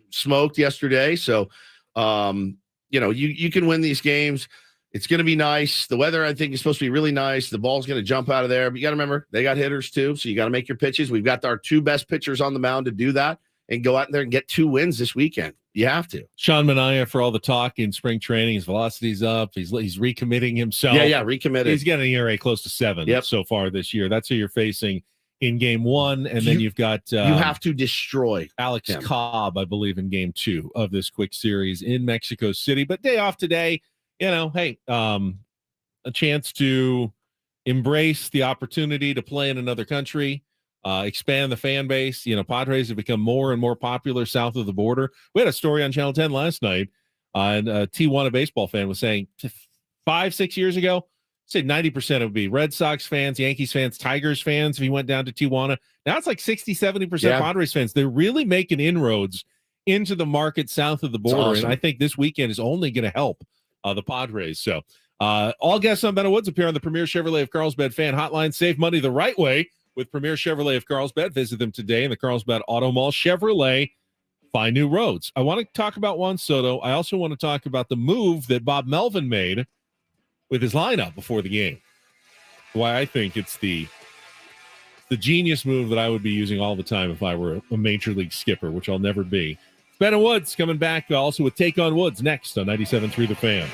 smoked yesterday, so you can win these games. It's going to be nice. The weather, I think, is supposed to be really nice. The ball's going to jump out of there. But you got to remember, they got hitters too. So you got to make your pitches. We've got our 2 best pitchers on the mound to do that and go out there and get 2 wins this weekend. You have to. Sean Manaea, for all the talk in spring training, his velocity's up. He's recommitting himself. Yeah, recommitted. He's getting an ERA close to 7 so far this year. That's who you're facing in game 1. And then you've got you have to destroy Alex Cobb, I believe, in game 2 of this quick series in Mexico City. But day off today. Hey, a chance to embrace the opportunity to play in another country, expand the fan base. Padres have become more and more popular south of the border. We had a story on Channel 10 last night, and a Tijuana baseball fan was saying 5-6 years ago, say 90% would be Red Sox fans, Yankees fans, Tigers fans if he went down to Tijuana. Now it's like 60-70% Padres fans. They're really making inroads into the market south of the border, and I think this weekend is only going to help the Padres. So all guests on Ben and Woods appear on the Premier Chevrolet of Carlsbad fan hotline. Save money the right way with Premier Chevrolet of Carlsbad. Visit them today in the Carlsbad Auto Mall. Chevrolet, find new roads. I want to talk about Juan Soto. I also want to talk about the move that Bob Melvin made with his lineup before the game. Why I think it's the genius move that I would be using all the time if I were a major league skipper, which I'll never be. Ben and Woods coming back also with Take on Woods next on 97.3 The Fan.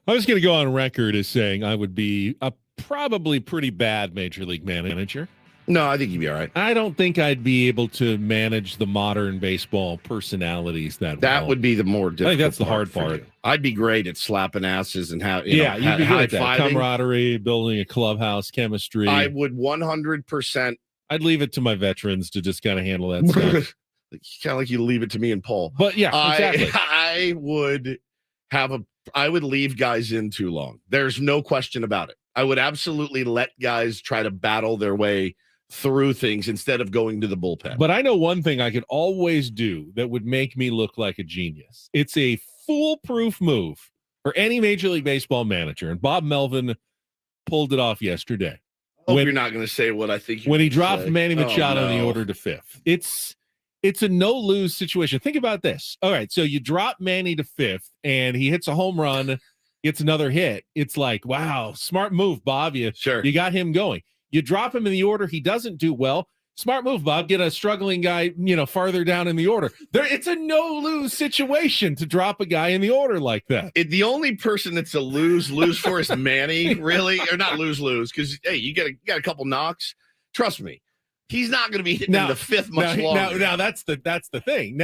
I was going to go on record as saying I would be a probably pretty bad major league manager. No, I think you'd be all right. I don't think I'd be able to manage the modern baseball personalities that well. Would be the more difficult. I think that's the hard part. I'd be great at slapping asses and you'd be good at that. Camaraderie, building a clubhouse, chemistry. I would 100%. I'd leave it to my veterans to just kind of handle that stuff. Kind of like you leave it to me and Paul. But yeah, exactly. I would leave guys in too long. There's no question about it. I would absolutely let guys try to battle their way through things instead of going to the bullpen. But I know one thing I could always do that would make me look like a genius. It's a foolproof move for any Major League Baseball manager, and Bob Melvin pulled it off yesterday. You're not going to say what I think. When he dropped Manny Machado in the order to fifth, it's a no-lose situation. Think about this. All right, so you drop Manny to fifth, and he hits a home run, gets another hit. It's like, wow, smart move, Bob. You got him going. You drop him in the order. He doesn't do well. Smart move, Bob. Get a struggling guy, farther down in the order. It's a no-lose situation to drop a guy in the order like that. The only person that's a lose for is Manny, really, or not lose because hey, you got a couple knocks. Trust me, he's not going to be hitting the fifth much longer. Now that's the thing.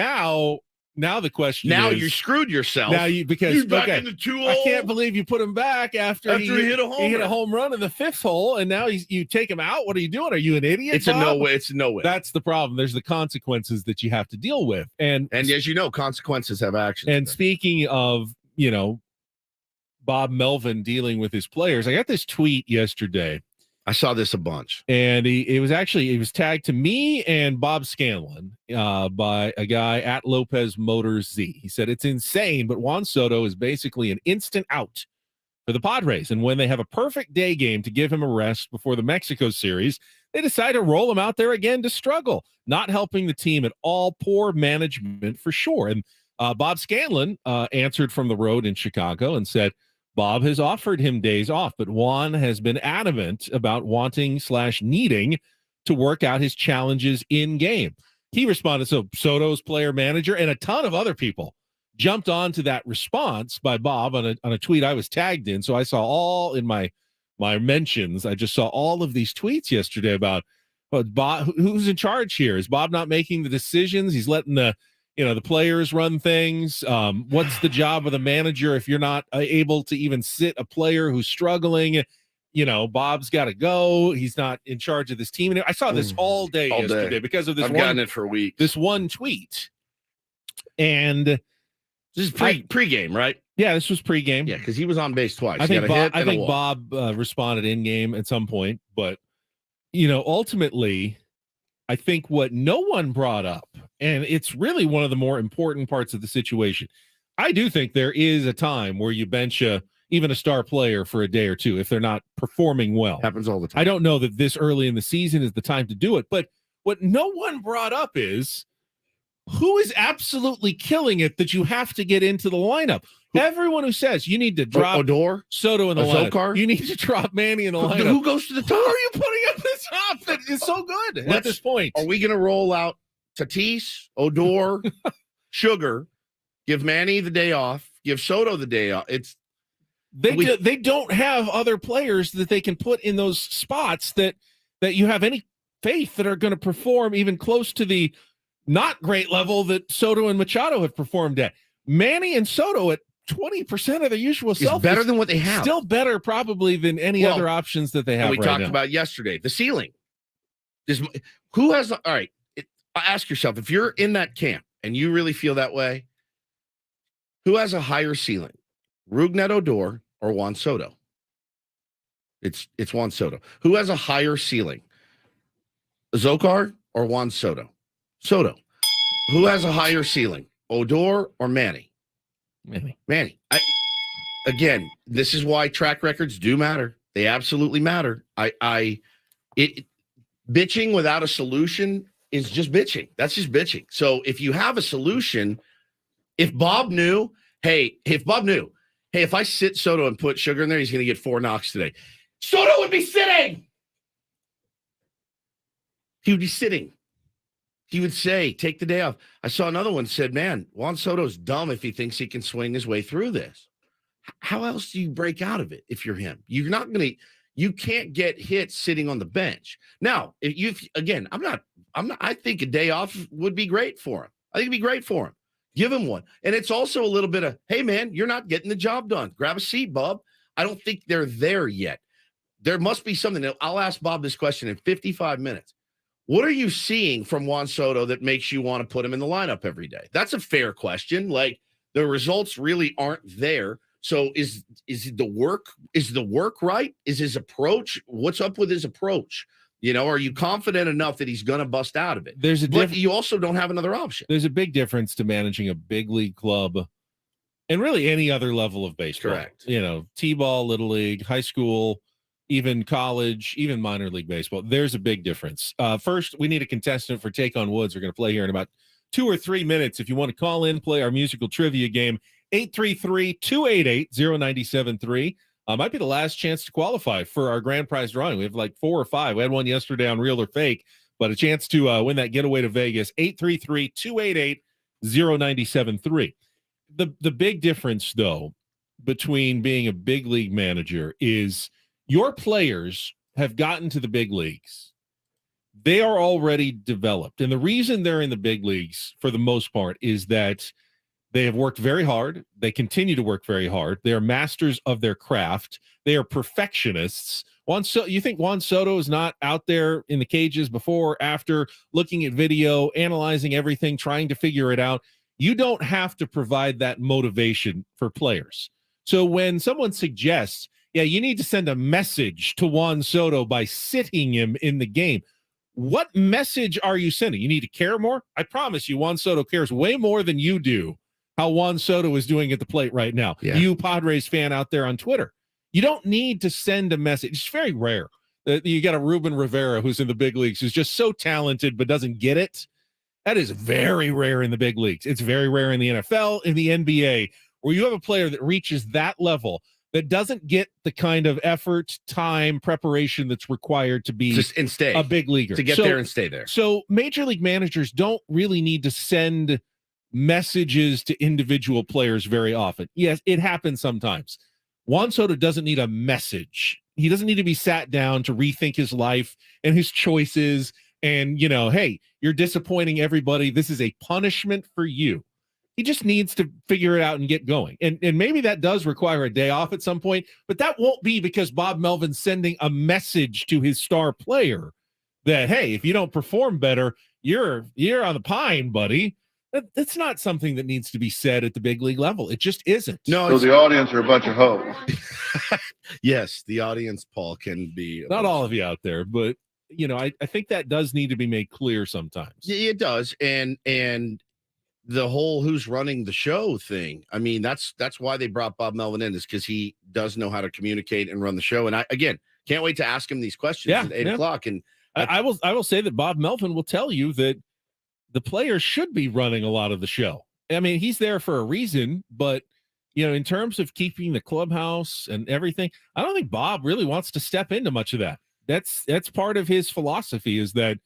Now the question is, you screwed yourself. Now because he's back in the 2-0. I can't believe you put him back after he hit a home run in the fifth hole, and now you take him out. What are you doing? Are you an idiot? It's Bob? It's a no way. That's the problem. There's the consequences that you have to deal with, and as you know, consequences have action. And speaking of Bob Melvin dealing with his players, I got this tweet yesterday. I saw this a bunch, and it was tagged to me and Bob Scanlon by a guy at Lopez Motors Z. He said it's insane, but Juan Soto is basically an instant out for the Padres, and when they have a perfect day game to give him a rest before the Mexico series, they decide to roll him out there again to struggle, not helping the team at all. Poor management for sure. And Bob Scanlon answered from the road in Chicago and said, Bob has offered him days off, but Juan has been adamant about wanting/needing to work out his challenges in game. He responded, so Soto's player manager and a ton of other people jumped on to that response by Bob on a tweet I was tagged in. So I saw all in my mentions. I just saw all of these tweets yesterday about Bob, who's in charge here? Is Bob not making the decisions? He's letting the players run things. What's the job of the manager if you're not able to even sit a player who's struggling? Bob's got to go. He's not in charge of this team. And I saw this all day yesterday because of this. I've gotten it for weeks. This one tweet, and this is pregame, right? Yeah, this was pregame. Yeah, because he was on base twice. I think Bob responded in game at some point, but ultimately, I think what no one brought up, and it's really one of the more important parts of the situation. I do think there is a time where you bench even a star player for a day or two if they're not performing well. Happens all the time. I don't know that this early in the season is the time to do it, but what no one brought up is who is absolutely killing it that you have to get into the lineup. Everyone who says you need to drop Odor, Soto in the lineup, you need to drop Manny in the lineup. Who goes to the top? Who are you putting up the top that is so good at this point? Are we going to roll out Tatis, Odor, Sugar, give Manny the day off, give Soto the day off? They don't have other players that they can put in those spots that you have any faith that are going to perform even close to the not great level that Soto and Machado have performed at. Manny and Soto at 20% of their usual self. Better than what they have. Still better probably than any other options that they have. We talked about yesterday, the ceiling. Who has, all right, ask yourself, if you're in that camp and you really feel that way, who has a higher ceiling? Rougned Odor or Juan Soto? It's Juan Soto. Who has a higher ceiling? Zokar or Juan Soto? Soto. Who has a higher ceiling? Odor or Manny? Manny. Again, this is why track records do matter. They absolutely matter. Bitching without a solution is just bitching. That's just bitching. So if you have a solution, if Bob knew, if I sit Soto and put Sugar in there, he's going to get 4 knocks today. Soto would be sitting. He would be sitting. He would say, take the day off. I saw another one said, man, Juan Soto's dumb if he thinks he can swing his way through this. how else do you break out of it if you're him? You can't get hits sitting on the bench. Now, I think a day off would be great for him. I think it'd be great for him. Give him one. And it's also a little bit of, hey, man, you're not getting the job done. Grab a seat, Bob. I don't think they're there yet. There must be something. I'll ask Bob this question in 55 minutes. What are you seeing from Juan Soto that makes you want to put him in the lineup every day? That's a fair question. Like, the results really aren't there. So is the work right? Is his approach? What's up with his approach? Are you confident enough that he's going to bust out of it? But you also don't have another option. There's a big difference to managing a big league club and really any other level of baseball. Correct. T-ball, little league, high school, even college, even minor league baseball. There's a big difference. First, we need a contestant for Take on Woods. We're going to play here in about 2 or 3 minutes. If you want to call in, play our musical trivia game, 833-288-0973. Might be the last chance to qualify for our grand prize drawing. We have like 4 or 5. We had one yesterday on Real or Fake, but a chance to win that getaway to Vegas, 833-288-0973. The big difference, though, between being a big league manager is your players have gotten to the big leagues. They are already developed. And the reason they're in the big leagues, for the most part, is that they have worked very hard. They continue to work very hard. They are masters of their craft. They are perfectionists. You think Juan Soto is not out there in the cages before, after, looking at video, analyzing everything, trying to figure it out? You don't have to provide that motivation for players. So when someone suggests, you need to send a message to Juan Soto by sitting him in the game, what message are you sending? You need to care more? I promise you, Juan Soto cares way more than you do how Juan Soto is doing at the plate right now. Yeah. You Padres fan out there on Twitter, you don't need to send a message. It's very rare that you got a Ruben Rivera who's in the big leagues, who's just so talented but doesn't get it. That is very rare in the big leagues. It's very rare in the NFL, in the NBA, where you have a player that reaches that level that doesn't get the kind of effort, time, preparation that's required to be a big leaguer. To get there and stay there. So major league managers don't really need to send messages to individual players very often. Yes, it happens sometimes. Juan Soto doesn't need a message. He doesn't need to be sat down to rethink his life and his choices. And, hey, you're disappointing everybody. This is a punishment for you. He just needs to figure it out and get going. And maybe that does require a day off at some point, but that won't be because Bob Melvin's sending a message to his star player that, hey, if you don't perform better, you're on the pine, buddy. That's not something that needs to be said at the big league level. It just isn't. No, so the audience are a bunch of hoes. Yes, the audience, Paul, can be. Not all of you out there, but, I think that does need to be made clear sometimes. Yeah, it does. And the whole who's running the show thing, I mean, that's why they brought Bob Melvin in, is because he does know how to communicate and run the show. And I, again, can't wait to ask him these questions at 8 o'clock. And I will say that Bob Melvin will tell you that the players should be running a lot of the show. I mean, he's there for a reason, but, in terms of keeping the clubhouse and everything, I don't think Bob really wants to step into much of that. That's part of his philosophy, is that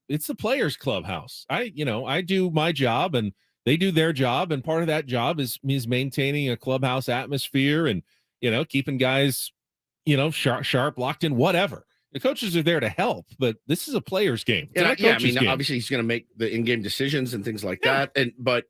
it's the players' clubhouse. I do my job and they do their job. And part of that job is maintaining a clubhouse atmosphere and, keeping guys, sharp, locked in, whatever. The coaches are there to help, but this is a player's game. Game. Obviously he's going to make the in-game decisions and things like that. But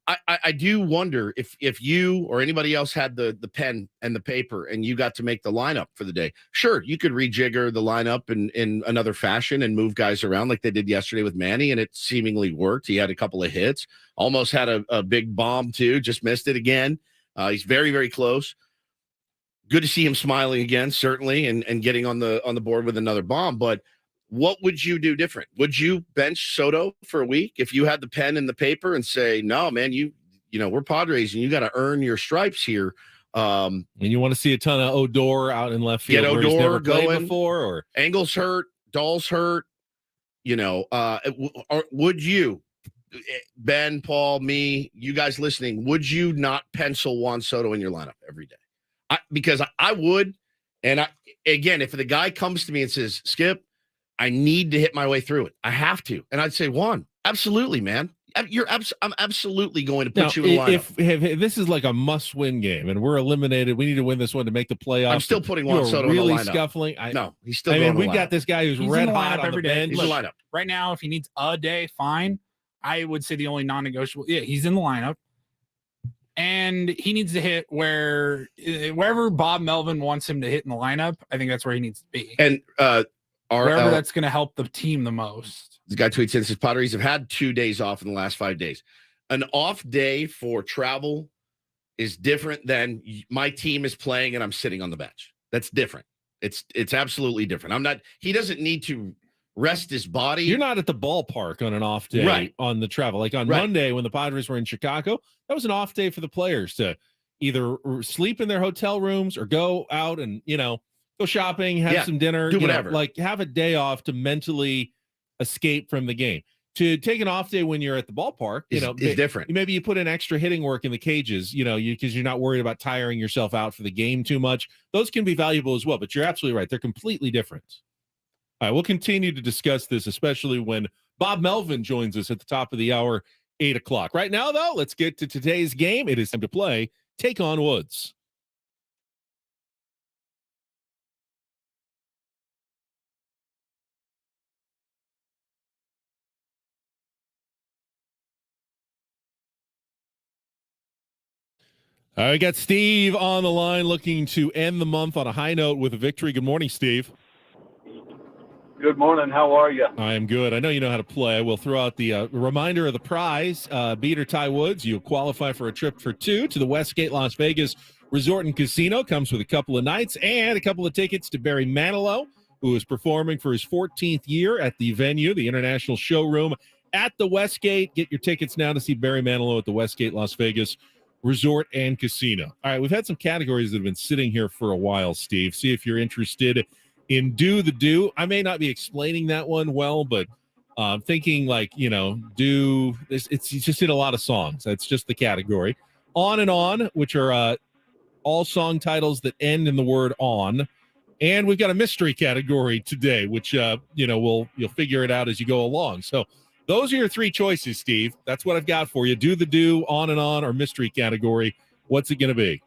I do wonder if you or anybody else had the pen and the paper and you got to make the lineup for the day. Sure, you could rejigger the lineup in another fashion and move guys around like they did yesterday with Manny, and it seemingly worked. He had a couple of hits, almost had a big bomb too, just missed it again. He's very, very close. Good to see him smiling again, certainly, and getting on the board with another bomb. But what would you do different? Would you bench Soto for a week if you had the pen and the paper and say, no, man, we're Padres and you got to earn your stripes here. And you want to see a ton of Odor out in left field, get where he's never Odor played going before, or Engel's hurt, Dahl's hurt. Would you, Ben, Paul, me, you guys listening, would you not pencil Juan Soto in your lineup every day? Because I would. And again, if the guy comes to me and says, Skip, I need to hit my way through it, I have to. And I'd say, Juan, absolutely, man. I'm absolutely going to put you in the lineup. If this is like a must-win game and we're eliminated, we need to win this one to make the playoffs. I'm still putting Juan Soto really in the lineup. Scuffling. No, he's still. We've got this guy who's red hot on the bench. He's in the lineup right now. If he needs a day, fine. I would say the only non-negotiable. Yeah, he's in the lineup, and he needs to hit wherever Bob Melvin wants him to hit in the lineup. I think that's where he needs to be, and wherever that's going to help the team the most. This guy tweets in, says Padres have had 2 days off in the last 5 days. An off day for travel is different than my team is playing and I'm sitting on the bench. That's different. It's absolutely different. He doesn't need to rest his body. You're not at the ballpark on an off day on the travel. Like on Monday when the Padres were in Chicago, that was an off day for the players to either sleep in their hotel rooms or go out and, go shopping, have some dinner, do whatever. Like have a day off to mentally escape from the game. To take an off day when you're at the ballpark, is different. Maybe you put in extra hitting work in the cages, because you're not worried about tiring yourself out for the game too much. Those can be valuable as well, but you're absolutely right. They're completely different. All right, we'll continue to discuss this, especially when Bob Melvin joins us at the top of the hour, 8 o'clock. Right now, though, let's get to today's game. It is time to play Take on Woods. All right, we got Steve on the line looking to end the month on a high note with a victory. Good morning, Steve. Good morning. How are you? I am good. I know you know how to play. We'll throw out the reminder of the prize. Beat or tie Woods, you qualify for a trip for 2 to the Westgate Las Vegas Resort and Casino. Comes with a couple of nights and a couple of tickets to Barry Manilow, who is performing for his 14th year at the venue, the International Showroom at the Westgate. Get your tickets now to see Barry Manilow at the Westgate Las Vegas Resort and Casino. All right, we've had some categories that have been sitting here for a while, Steve. See if you're interested in Do the Do. I may not be explaining that one well, but I'm thinking do this. It's just in a lot of songs. That's just the category. On and On, which are all song titles that end in the word on. And we've got a mystery category today, which you'll figure it out as you go along. So those are your 3 choices, Steve. That's what I've got for you. Do the Do, On and On, or mystery category. What's it going to be?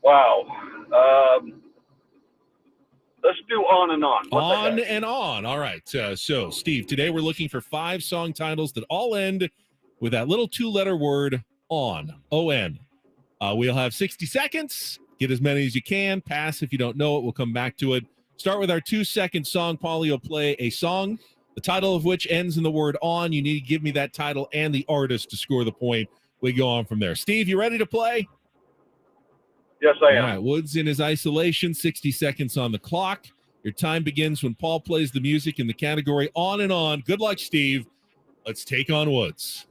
Wow. Let's do On and On. On and On. All right. So, Steve, today we're looking for 5 song titles that all end with that little 2-letter word on, O-N. We'll have 60 seconds. Get as many as you can. Pass if you don't know it. We'll come back to it. Start with our 2-second song. Paulie will play a song, the title of which ends in the word on. You need to give me that title and the artist to score the point. We go on from there. Steve, you ready to play? Yes, I am. All right, Woods in his isolation, 60 seconds on the clock. Your time begins when Paul plays the music in the category On and On. Good luck, Steve. Let's take on Woods.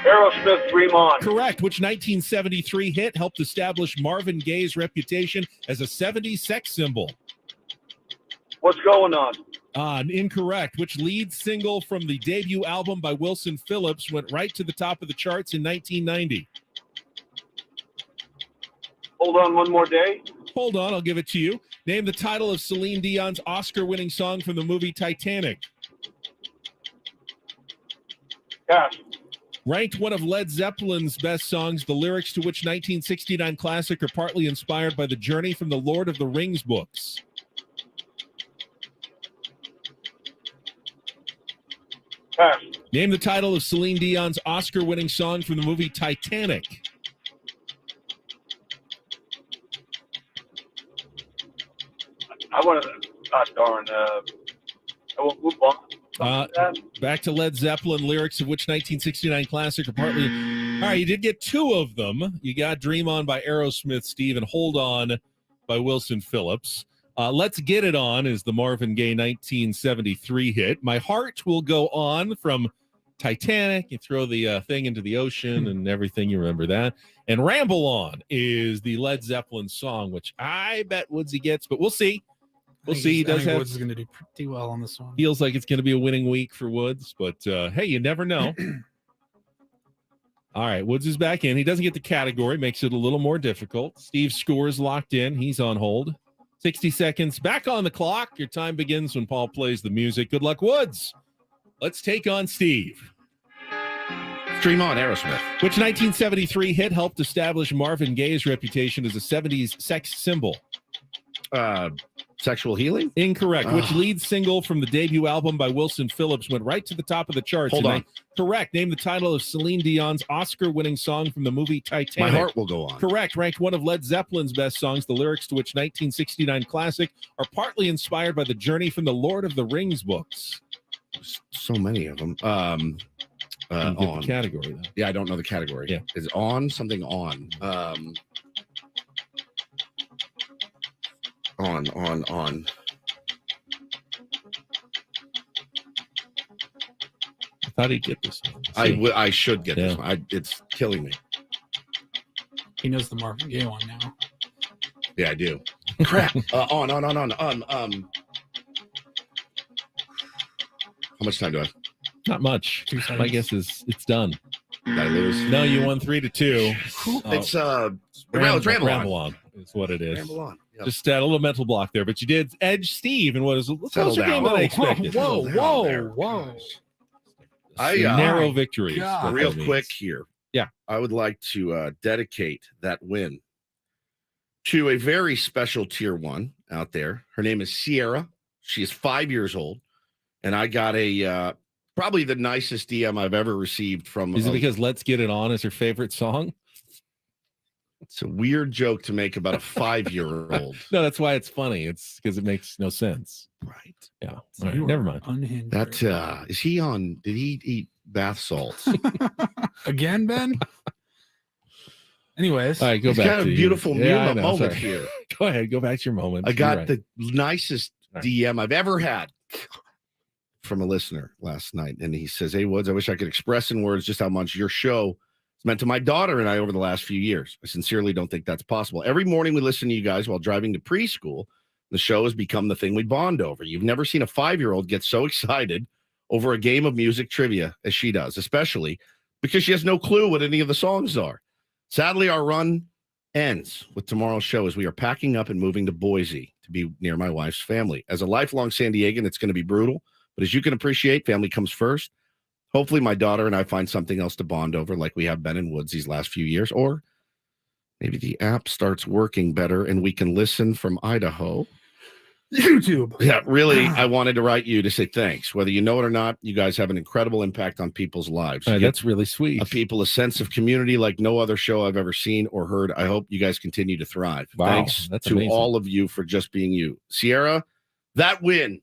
Aerosmith, Dream On. Correct. Which 1973 hit helped establish Marvin Gaye's reputation as a 70s sex symbol? What's Going On? Incorrect. Which lead single from the debut album by Wilson Phillips went right to the top of the charts in 1990? Hold On One More Day. Hold on, I'll give it to you. Name the title of Celine Dion's Oscar-winning song from the movie Titanic. Pass. Ranked one of Led Zeppelin's best songs, the lyrics to which 1969 classic are partly inspired by the journey from the Lord of the Rings books. Pass. Name the title of Celine Dion's Oscar-winning song from the movie Titanic. I want to. Darn. I won't move on. Back to Led Zeppelin, lyrics of which 1969 classic are partly. All right, you did get 2 of them. You got Dream On by Aerosmith, Steve, and Hold On by Wilson Phillips. Let's Get It On is the Marvin Gaye 1973 hit. My Heart Will Go On from Titanic. You throw the thing into the ocean and everything. You remember that. And Ramble On is the Led Zeppelin song, which I bet Woodsy gets, but we'll see. We'll see. He does have. Woods is going to do pretty well on this one. Feels like it's going to be a winning week for Woods, but hey, you never know. All right, Woods is back in. He doesn't get the category, makes it a little more difficult. Steve's score is locked in. He's on hold. 60 seconds back on the clock. Your time begins when Paul plays the music. Good luck, Woods. Let's take on Steve. Stream on Aerosmith. Which 1973 hit helped establish Marvin Gaye's reputation as a 70s sex symbol? Sexual Healing? Incorrect. Which lead single from the debut album by Wilson Phillips went right to the top of the charts? Hold on. Correct. Name the title of Celine Dion's Oscar-winning song from the movie Titanic. My Heart Will Go On. Correct. Ranked one of Led Zeppelin's best songs, the lyrics to which 1969 classic are partly inspired by the journey from the Lord of the Rings books. So many of them. On. The category, though. Yeah, I don't know the category. Yeah. Is on something on. On. I thought he'd get this one. I should get this one. It's killing me. He knows the Marvin Gaye one now. Yeah, I do. Crap. On. How much time do I have? Not much. My guess is it's done. Did I lose? No, you won 3-2. It's Ramble on is what it is. Ramble on. Yep. Just a little mental block there, but you did edge Steve and what is a closer down. game than I expected. Whoa. Narrow victory. Real quick here. Yeah. I would like to dedicate that win to a very special tier 1 out there. Her name is Sierra. She is 5 years old. And I got a probably the nicest DM I've ever received from. Is it because Let's Get It On is her favorite song? It's a weird joke to make about a 5-year-old. No, that's why it's funny. It's because it makes no sense. Right. Yeah. All right, never mind. Unhinged. That is he on? Did he eat bath salts? Again, Ben? Anyways. All right, go It's back got a to beautiful moment sorry. here. Go ahead. Go back to your moment. I got You're right. the nicest DM I've ever had from a listener last night. And he says, "Hey, Woods, I wish I could express in words just how much your show has meant to my daughter and I over the last few years. I sincerely don't think that's possible. Every morning we listen to you guys while driving to preschool. The show has become the thing we bond over. You've never seen a 5-year-old get so excited over a game of music trivia as she does, especially because she has no clue what any of the songs are. Sadly, our run ends with tomorrow's show as we are packing up and moving to Boise to be near my wife's family. As a lifelong San Diegan, it's going to be brutal. But as you can appreciate, family comes first. Hopefully my daughter and I find something else to bond over like we have been in Woods these last few years. Or maybe the app starts working better and we can listen from Idaho. YouTube. Yeah, really, I wanted to write you to say thanks. Whether you know it or not, you guys have an incredible impact on people's lives. You That's really sweet. give people a sense of community like no other show I've ever seen or heard. I hope you guys continue to thrive. Wow, Thanks that's to amazing. all of you for just being you. Sierra, that win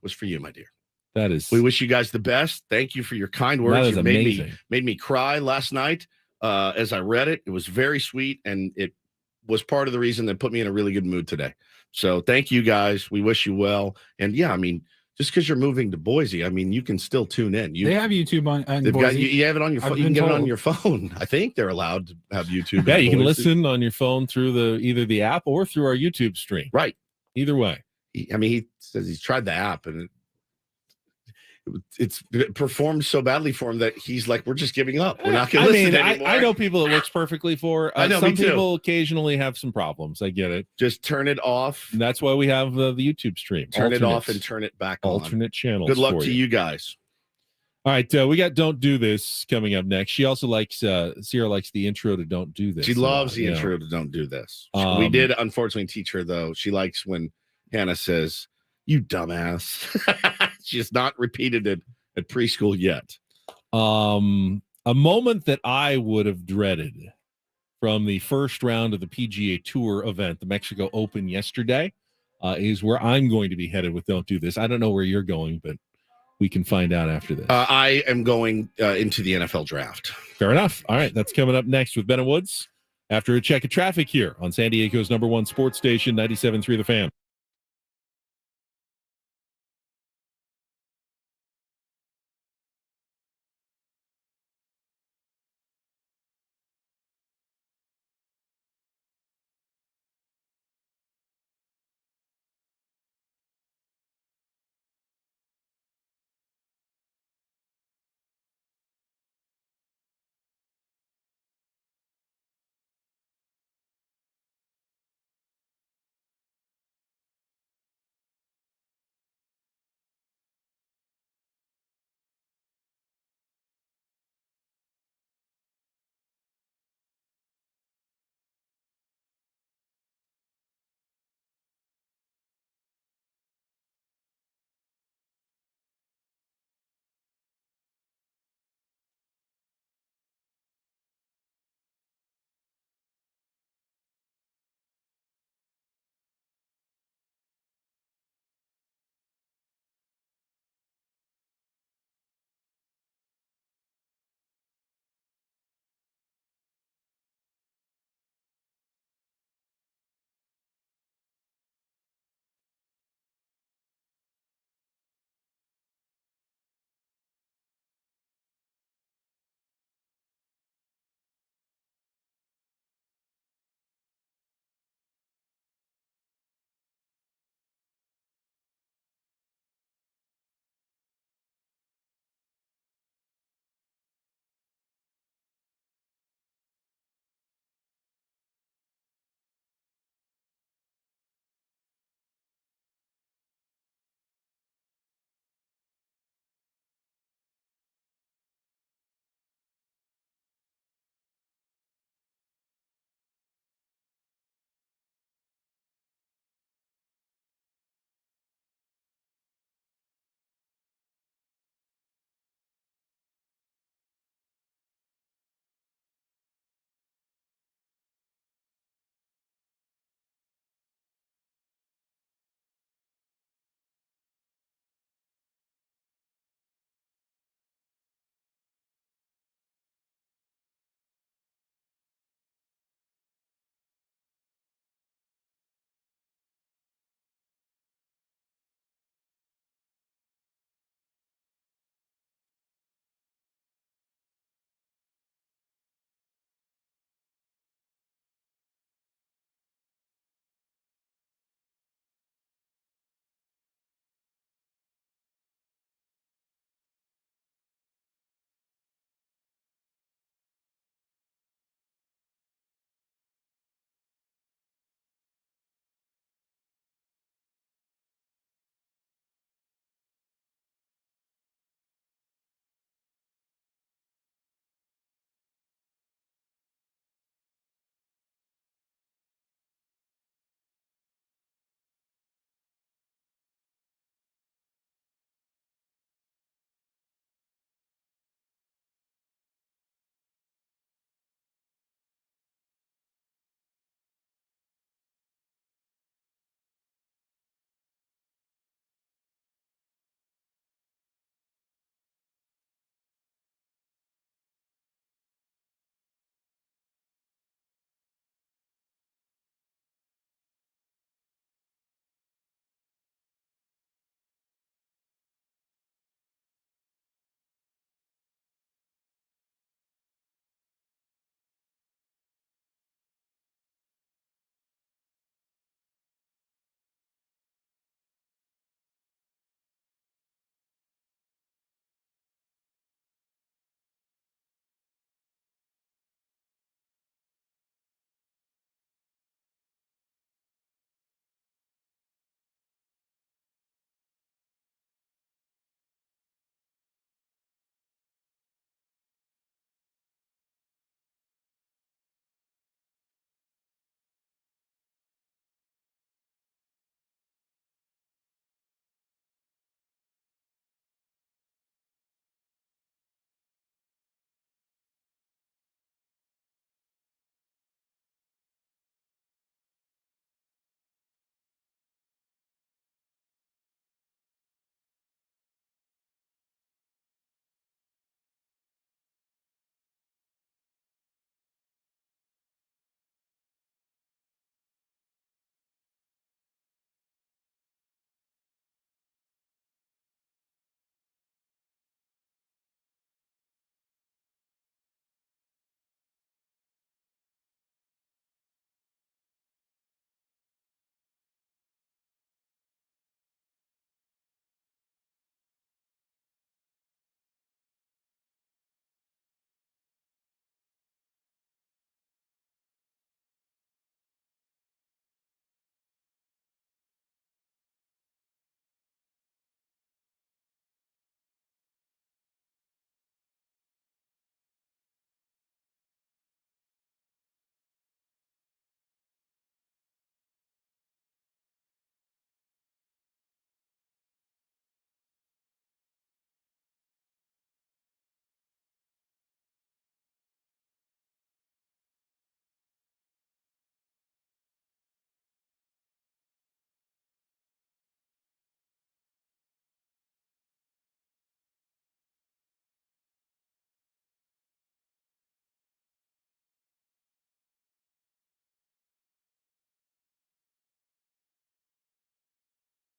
was for you, my dear. That is. We wish you guys the best. Thank you for your kind That words. is You amazing. made me cry last night as I read it. It was very sweet, and it was part of the reason that put me in a really good mood today. So thank you guys. We wish you well. And yeah, I mean, just because you're moving to Boise, I mean, you can still tune in. They have YouTube on They've got Boise. you have it on your I've phone. You can been get it on told. your phone. I think they're allowed to have YouTube. Yeah, in you can Boise. listen on your phone through either the app or through our YouTube stream. Right. Either way. He says he's tried the app and it performed so badly for him that he's like, we're just giving up. We're not going to listen anymore. I know people it works perfectly for. I know, some me too. people occasionally have some problems. I get it. Just turn it off. And that's why we have the YouTube stream. Turn it off Alternates. and turn it back on. Alternate channels. Good luck for to you guys. All right, we got Don't Do This coming up next. She also likes, Sierra likes the intro to Don't Do This. She loves the you know. intro to Don't Do This. We did unfortunately teach her, though. She likes when Hannah says, "You dumbass." She has not repeated it at preschool yet. A moment that I would have dreaded from the first round of the PGA Tour event, the Mexico Open yesterday, is where I'm going to be headed with Don't Do This. I don't know where you're going, but we can find out after this. I am going into the NFL draft. Fair enough. All right, that's coming up next with Ben and Woods after a check of traffic here on San Diego's #1 sports station, 97.3 The Fan.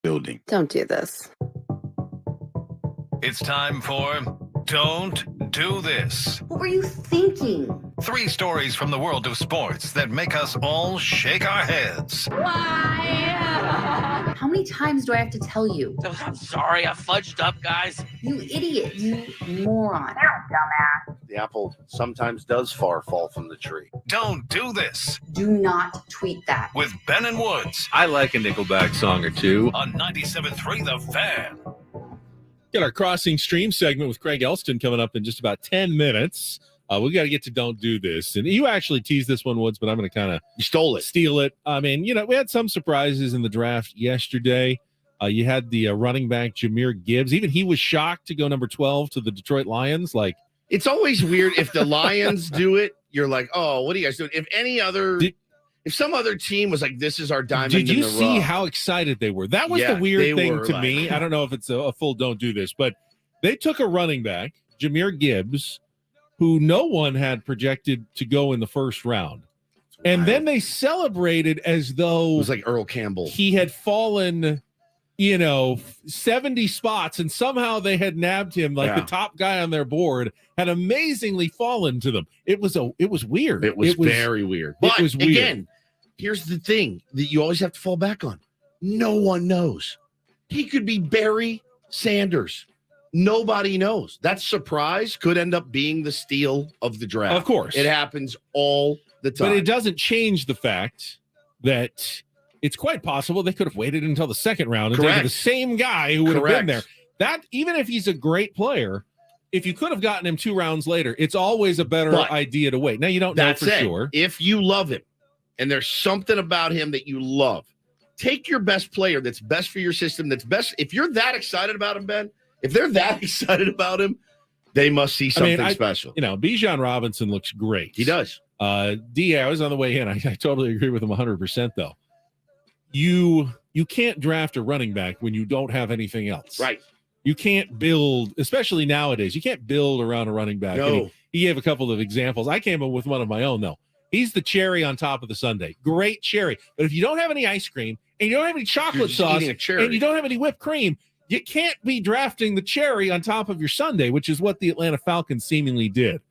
building. Don't do this. It's time for Don't Do This. What were you thinking? 3 stories from the world of sports that make us all shake our heads. Why? How many times do I have to tell you? I'm sorry, I fudged up, guys. You idiot. You moron. Dumbass. The apple sometimes does fall from the tree. Don't Do This Do not tweet that. with Ben and Woods I like a Nickelback song or two. on 97.3 The Fan. Got our Crossing Stream segment with Craig Elston coming up in just about 10 minutes. We got to get to Don't Do This. And you actually teased this one, Woods, but I'm going to kind of steal it. I mean, we had some surprises in the draft yesterday. You had the running back, Jahmyr Gibbs. Even he was shocked to go number 12 to the Detroit Lions. Like, it's always weird if the Lions do it. You're like, oh, what are you guys doing? If some other team was like, this is our diamond did you in the see rough. how excited they were? That was Yeah, the weird they thing were to like- me. I don't know if it's a full Don't Do This, but they took a running back, Jahmyr Gibbs, who no one had projected to go in the first round. And then they celebrated as though It was like Earl Campbell. he had fallen, 70 spots, and somehow they had nabbed him like Yeah. the top guy on their board had amazingly fallen to them. It was weird. It was very weird. it But was weird. again, here's the thing that you always have to fall back on. No one knows. He could be Barry Sanders. Nobody knows. That surprise could end up being the steal of the draft. Of course. It happens all the time. But it doesn't change the fact that it's quite possible they could have waited until the second round and taken Correct. the same guy who would have been Correct. there. That, even if he's a great player, if you could have gotten him 2 rounds later, it's always a better But idea to wait. Now, you don't know That's for it. sure. If you love him and there's something about him that you love, take your best player that's best for your system, that's best. If you're that excited about him, Ben, if they're that excited about him, they must see something special. Bijan Robinson looks great. He does. DA, I was on the way in. I totally agree with him 100%, though. You can't draft a running back when you don't have anything else. Right. You can't build, especially nowadays, you can't build around a running back. No. And he gave a couple of examples. I came up with one of my own, though. He's the cherry on top of the sundae. Great cherry. But if you don't have any ice cream and you don't have any chocolate just sauce eating a cherry. and you don't have any whipped cream, you can't be drafting the cherry on top of your sundae, which is what the Atlanta Falcons seemingly did.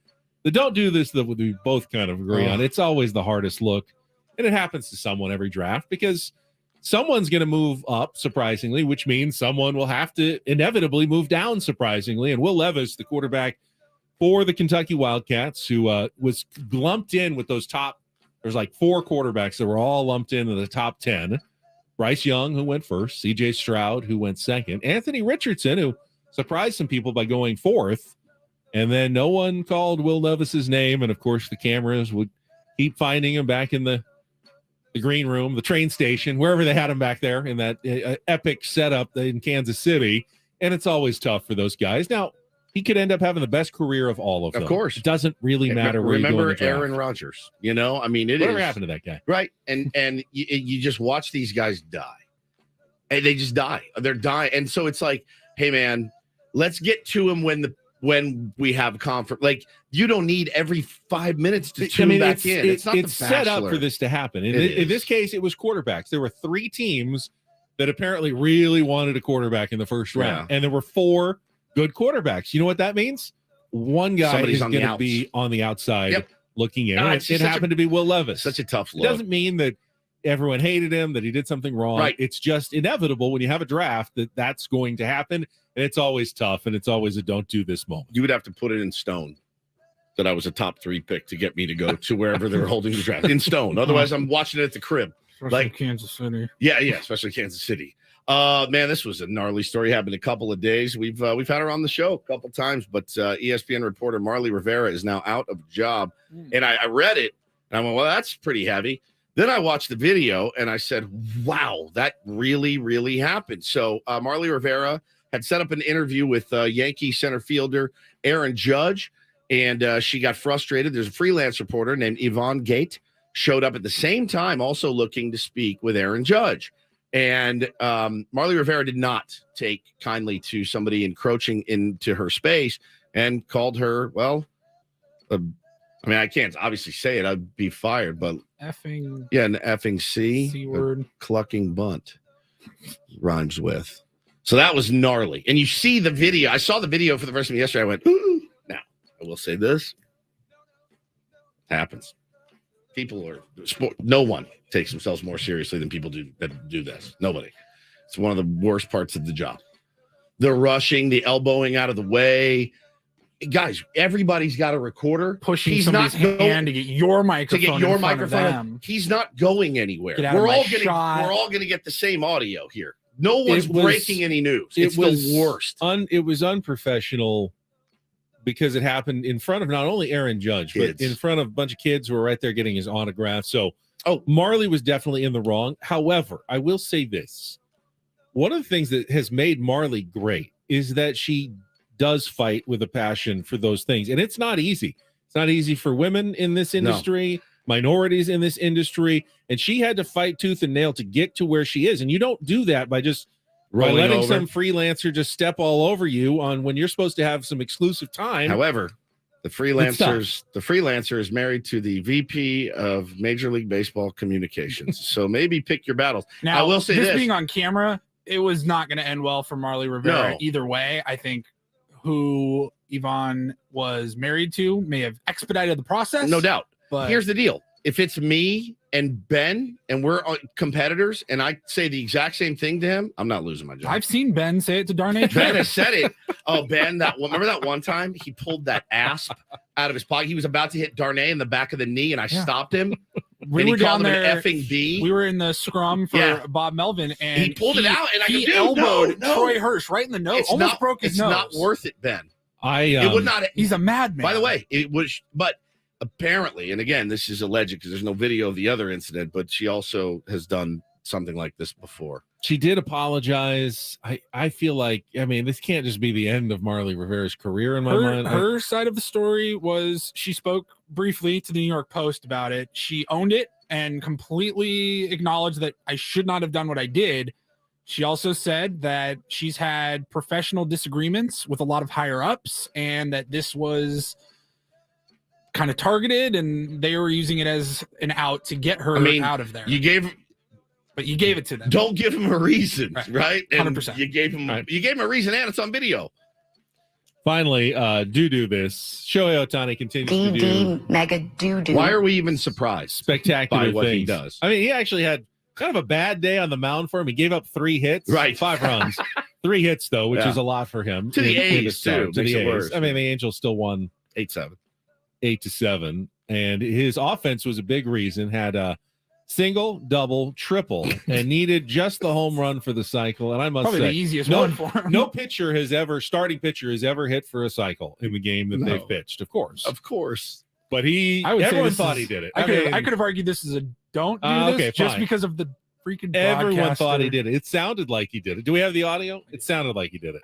The Don't Do This that we both kind of agree on. It's always the hardest look. And it happens to someone every draft because someone's going to move up, surprisingly, which means someone will have to inevitably move down, surprisingly. And Will Levis, the quarterback for the Kentucky Wildcats, who was lumped in with those top, there's like 4 quarterbacks that were all lumped into the top 10. Bryce Young, who went first, CJ Stroud, who went second, Anthony Richardson, who surprised some people by going 4th. And then no one called Will Levis's name. And of course, the cameras would keep finding him back in the green room, the train station, wherever they had him back there in that epic setup in Kansas City. And it's always tough for those guys. Now, he could end up having the best career of all of them. Of course. It doesn't really matter where you go in Remember the draft. Aaron Rodgers. It Whatever is. happened to that guy? Right. And you just watch these guys die. And they just die. They're dying. And so it's like, hey, man, let's get to him when we have comfort. Like, you don't need every 5 minutes to tune back in. It's not it's set up for this to happen. In this case, it was quarterbacks. There were 3 teams that apparently really wanted a quarterback in the first round. And there were 4 good quarterbacks. You know what that means? One guy Somebody's is on the going to outs. be on the outside looking in. No, And it's it just such happened to be Will Levis. Such a tough It look. doesn't mean that everyone hated him, that he did something wrong. Right. It's just inevitable when you have a draft that that's going to happen. And it's always tough. And it's always a don't do this moment. You would have to put it in stone that I was a top 3 pick to get me to go to wherever they're holding the draft. In stone. Otherwise, I'm watching it at the crib. Especially Kansas City. Yeah, especially Kansas City. Man, this was a gnarly story. Happened a couple of days. We've had her on the show a couple times, but ESPN reporter Marly Rivera is now out of job. And I read it, and I went, well, that's pretty heavy. Then I watched the video, and I said, wow, that really, really happened. So Marly Rivera had set up an interview with Yankee center fielder Aaron Judge, and she got frustrated. There's a freelance reporter named Yvonne Gate showed up at the same time, also looking to speak with Aaron Judge. And Marly Rivera did not take kindly to somebody encroaching into her space and called her, well, I can't obviously say it. I'd be fired, but Effing. yeah, an effing C word. clucking bunt. rhymes with. So that was gnarly. And you see the video. I saw the video for the first time yesterday. I went, ooh. Now, I will say this. Happens. People are, no one takes themselves more seriously than people that do this. Nobody. It's one of the worst parts of the job. The rushing, the elbowing out of the way. Guys, everybody's got a recorder. Pushing somebody's hand to get your microphone in front of them. He's not going anywhere. Get out We're of my all shot. we're all gonna get the same audio here. No one's breaking any news. It's the worst. It was unprofessional because it happened in front of not only Aaron Judge, but in front of a bunch of kids who were right there getting his autograph. So, Marley was definitely in the wrong. However, I will say this. One of the things that has made Marley great is that she does fight with a passion for those things. And it's not easy. It's not easy for women in this industry, minorities in this industry. And she had to fight tooth and nail to get to where she is. And you don't do that by just letting some freelancer just step all over you on when you're supposed to have some exclusive time. However, the freelancer is married to the VP of Major League Baseball communications. So maybe pick your battles. Now, I will say this being on camera, it was not going to end well for Marley Rivera either way. I think who Yvonne was married to may have expedited the process. No doubt. But here's the deal. If it's me and Ben and we're competitors and I say the exact same thing to him, I'm not losing my job. I've seen Ben say it to Darnay. Ben has said it. Oh, Ben, remember that one time he pulled that asp out of his pocket? He was about to hit Darnay in the back of the knee and I stopped him. We were down there. An effing B. We were in the scrum for Bob Melvin, and he pulled it out, and he elbowed Troy Hirsch right in the nose. Almost broke his nose. It's not worth it, Ben. It would not. He's a madman. By the way, it was, but apparently, and again, this is alleged because there's no video of the other incident, but she also has done something like this before. She did apologize. I feel like, I mean, this can't just be the end of Marley Rivera's career in my mind. Her side of the story was she spoke briefly to the New York Post about it. She owned it and completely acknowledged that I should not have done what I did. She also said that she's had professional disagreements with a lot of higher ups and that this was kind of targeted and they were using it as an out to get her out of there. But you gave it to them. Don't give him a reason, right? And 100%. You gave him a reason, and it's on video. Finally, do this. Shohei Ohtani continues to do mega doo-doo. Why are we even surprised? Spectacular by what things he does. I mean, he actually had kind of a bad day on the mound for him. He gave up 3 hits, 5 runs, 3 hits though, which is a lot for him. To the A's too. To the A's. I mean, the Angels still won 8-7, and his offense was a big reason. Had a single, double, triple, and needed just the home run for the cycle. And I must probably say, the easiest one for him. No starting pitcher has ever hit for a cycle in the game that they've pitched. Of course. But everyone thought he did it. I could have argued this is a don't do this just because of the freaking everyone thought he did it. It sounded like he did it. Do we have the audio? It sounded like he did it.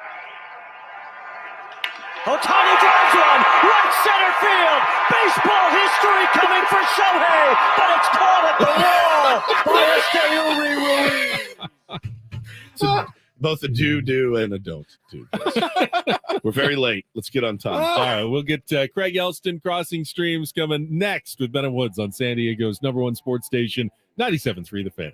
Ohtani drives one, right center field. Baseball history coming for Shohei, but it's caught at the wall by Esteury Ruiz. So both a do and a don't do. We're very late. Let's get on time. All right, we'll get Craig Elston Crossing Streams coming next with Ben and Woods on San Diego's #1 sports station, 97.3 The Fan.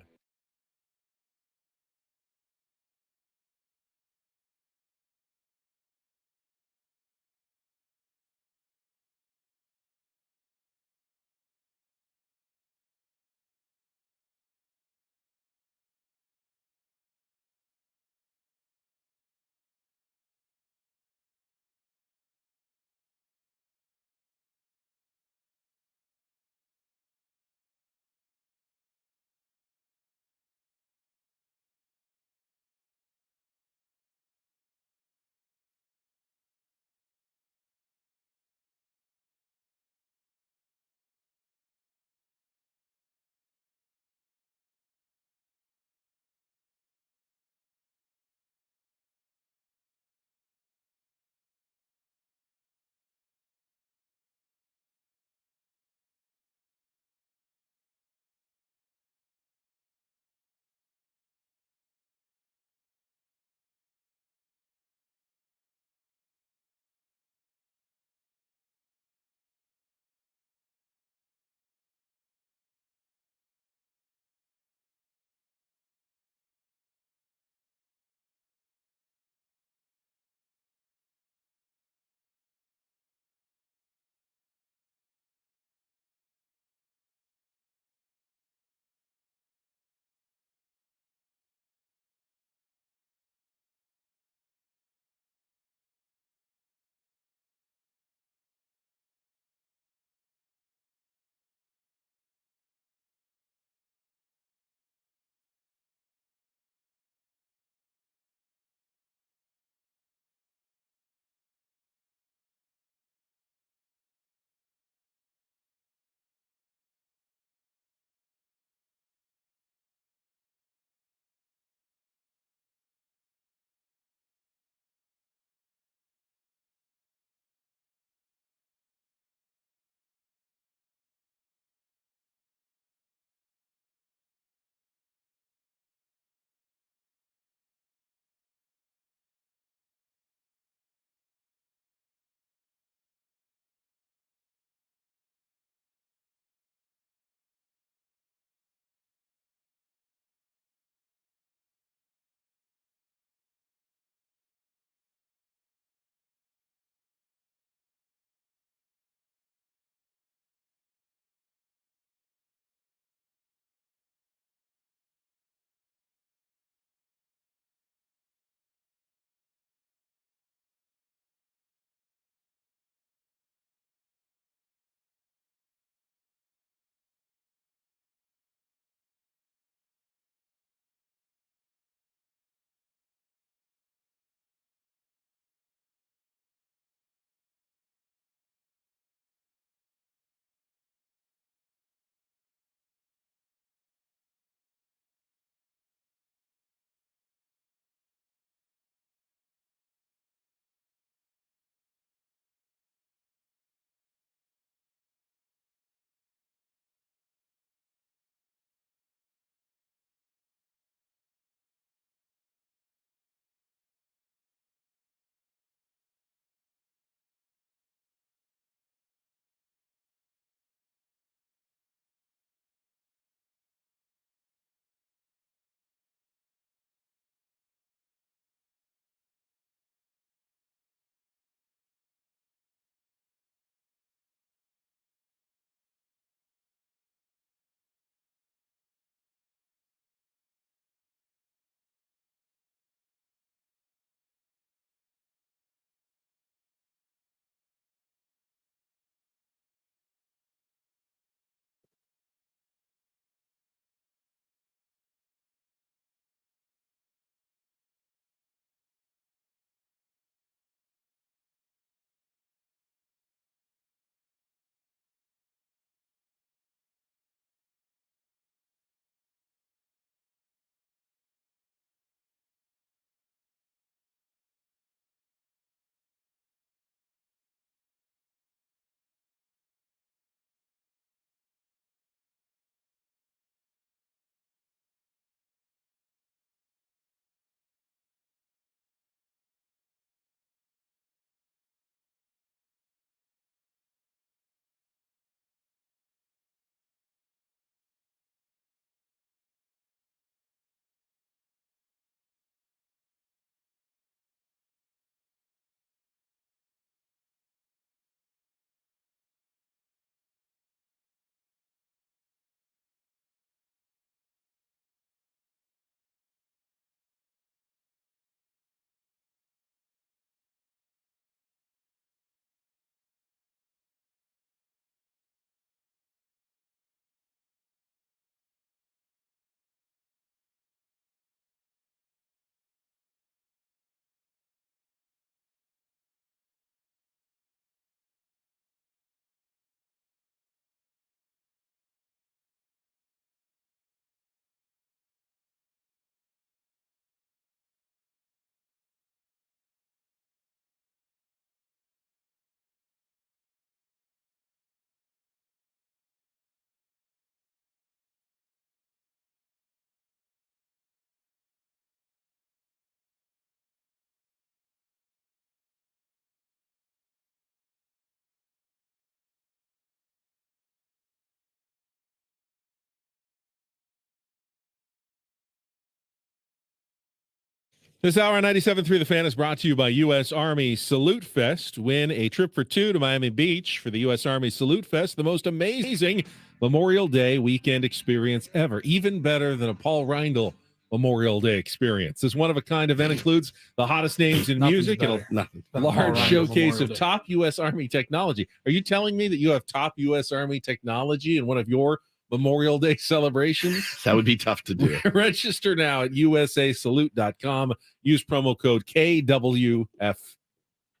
This hour on 97.3 The Fan is brought to you by U.S. Army Salute Fest. Win a trip for two to Miami Beach for the U.S. Army Salute Fest, the most amazing Memorial Day weekend experience ever. Even better than a Paul Reindl Memorial Day experience. This one-of-a-kind event includes the hottest names in music and a large showcase of top U.S. Army technology. Are you telling me that you have top U.S. Army technology in one of your Memorial Day celebrations? That would be tough to do. Register now at usasalute.com. Use promo code KWFN.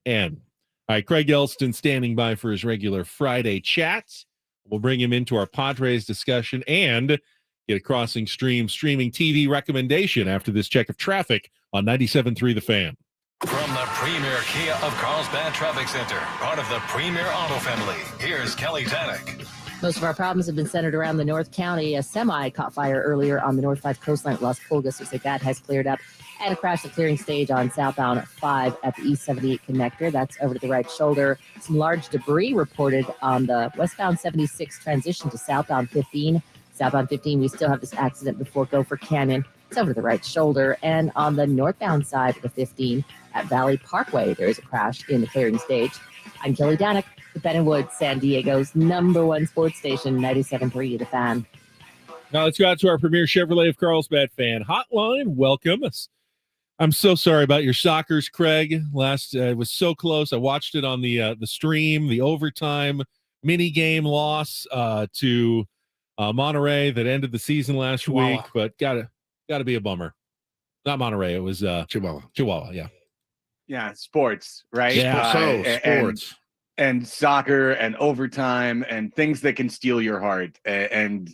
All right, Craig Elston standing by for his regular Friday chats. We'll bring him into our Padres discussion and get a Crossing Stream streaming TV recommendation after this check of traffic on 97.3 The Fan. From the premier Kia of Carlsbad Traffic Center, part of the premier auto family, here's Kelly Tannick. Most of our problems have been centered around the North County. A semi caught fire earlier on the North 5 coastline at Las Pulgas. Looks like that has cleared up. And a crash at clearing stage on southbound 5 at the East 78 connector. That's over to the right shoulder. Some large debris reported on the westbound 76 transition to southbound 15. Southbound 15, we still have this accident before Gopher Canyon. It's over to the right shoulder. And on the northbound side of the 15 at Valley Parkway, there is a crash in the clearing stage. I'm Kelly Danek. The Ben and Woods, San Diego's #1 sports station, 97.3 The Fan. Now let's go out to our premier Chevrolet of Carlsbad fan hotline. Welcome. I'm so sorry about your Sockers, Craig. It was so close. I watched it on the stream, the overtime mini game loss to Monterey that ended the season last week, but gotta be a bummer. Not Monterey, it was Chihuahua, yeah. Yeah, sports, right? Yeah, sports. And soccer and overtime and things that can steal your heart and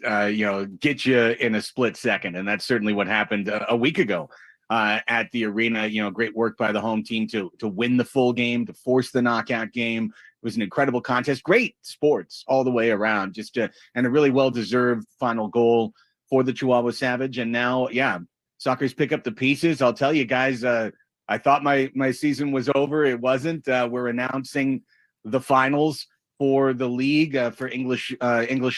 get you in a split second. And that's certainly what happened a week ago at the arena. Great work by the home team to win the full game, to force the knockout game. It was an incredible contest. Great sports all the way around. And a really well-deserved final goal for the Chihuahua Savage. And now, Sockers pick up the pieces. I'll tell you guys, I thought my season was over. It wasn't. We're announcing the finals for the league for English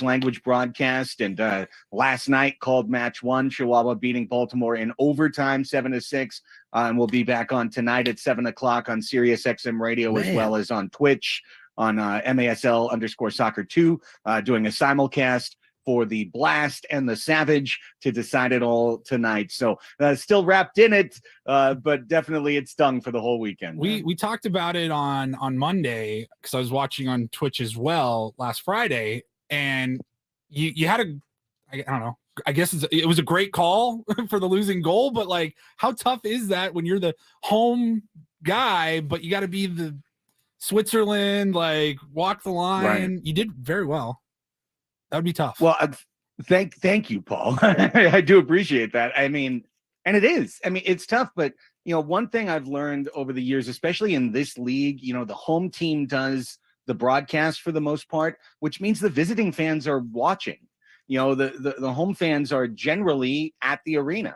language broadcast, and last night called match 1, Chihuahua beating Baltimore in overtime 7-6, and we'll be back on tonight at 7:00 on Sirius XM Radio, as well as on Twitch on MASL_soccer2, doing a simulcast for the Blast and the Savage to decide it all tonight. So still wrapped in it, but definitely it stung for the whole weekend. We talked about it on Monday because I was watching on Twitch as well last Friday, and you had I don't know. I guess it was a great call for the losing goal, but like, how tough is that when you're the home guy, but you got to be the Switzerland, like walk the line. Right. You did very well. That would be tough. Well, thank you, Paul. I do appreciate that. I mean, and it is. I mean, it's tough, but one thing I've learned over the years, especially in this league, the home team does the broadcast for the most part, which means the visiting fans are watching. The home fans are generally at the arena.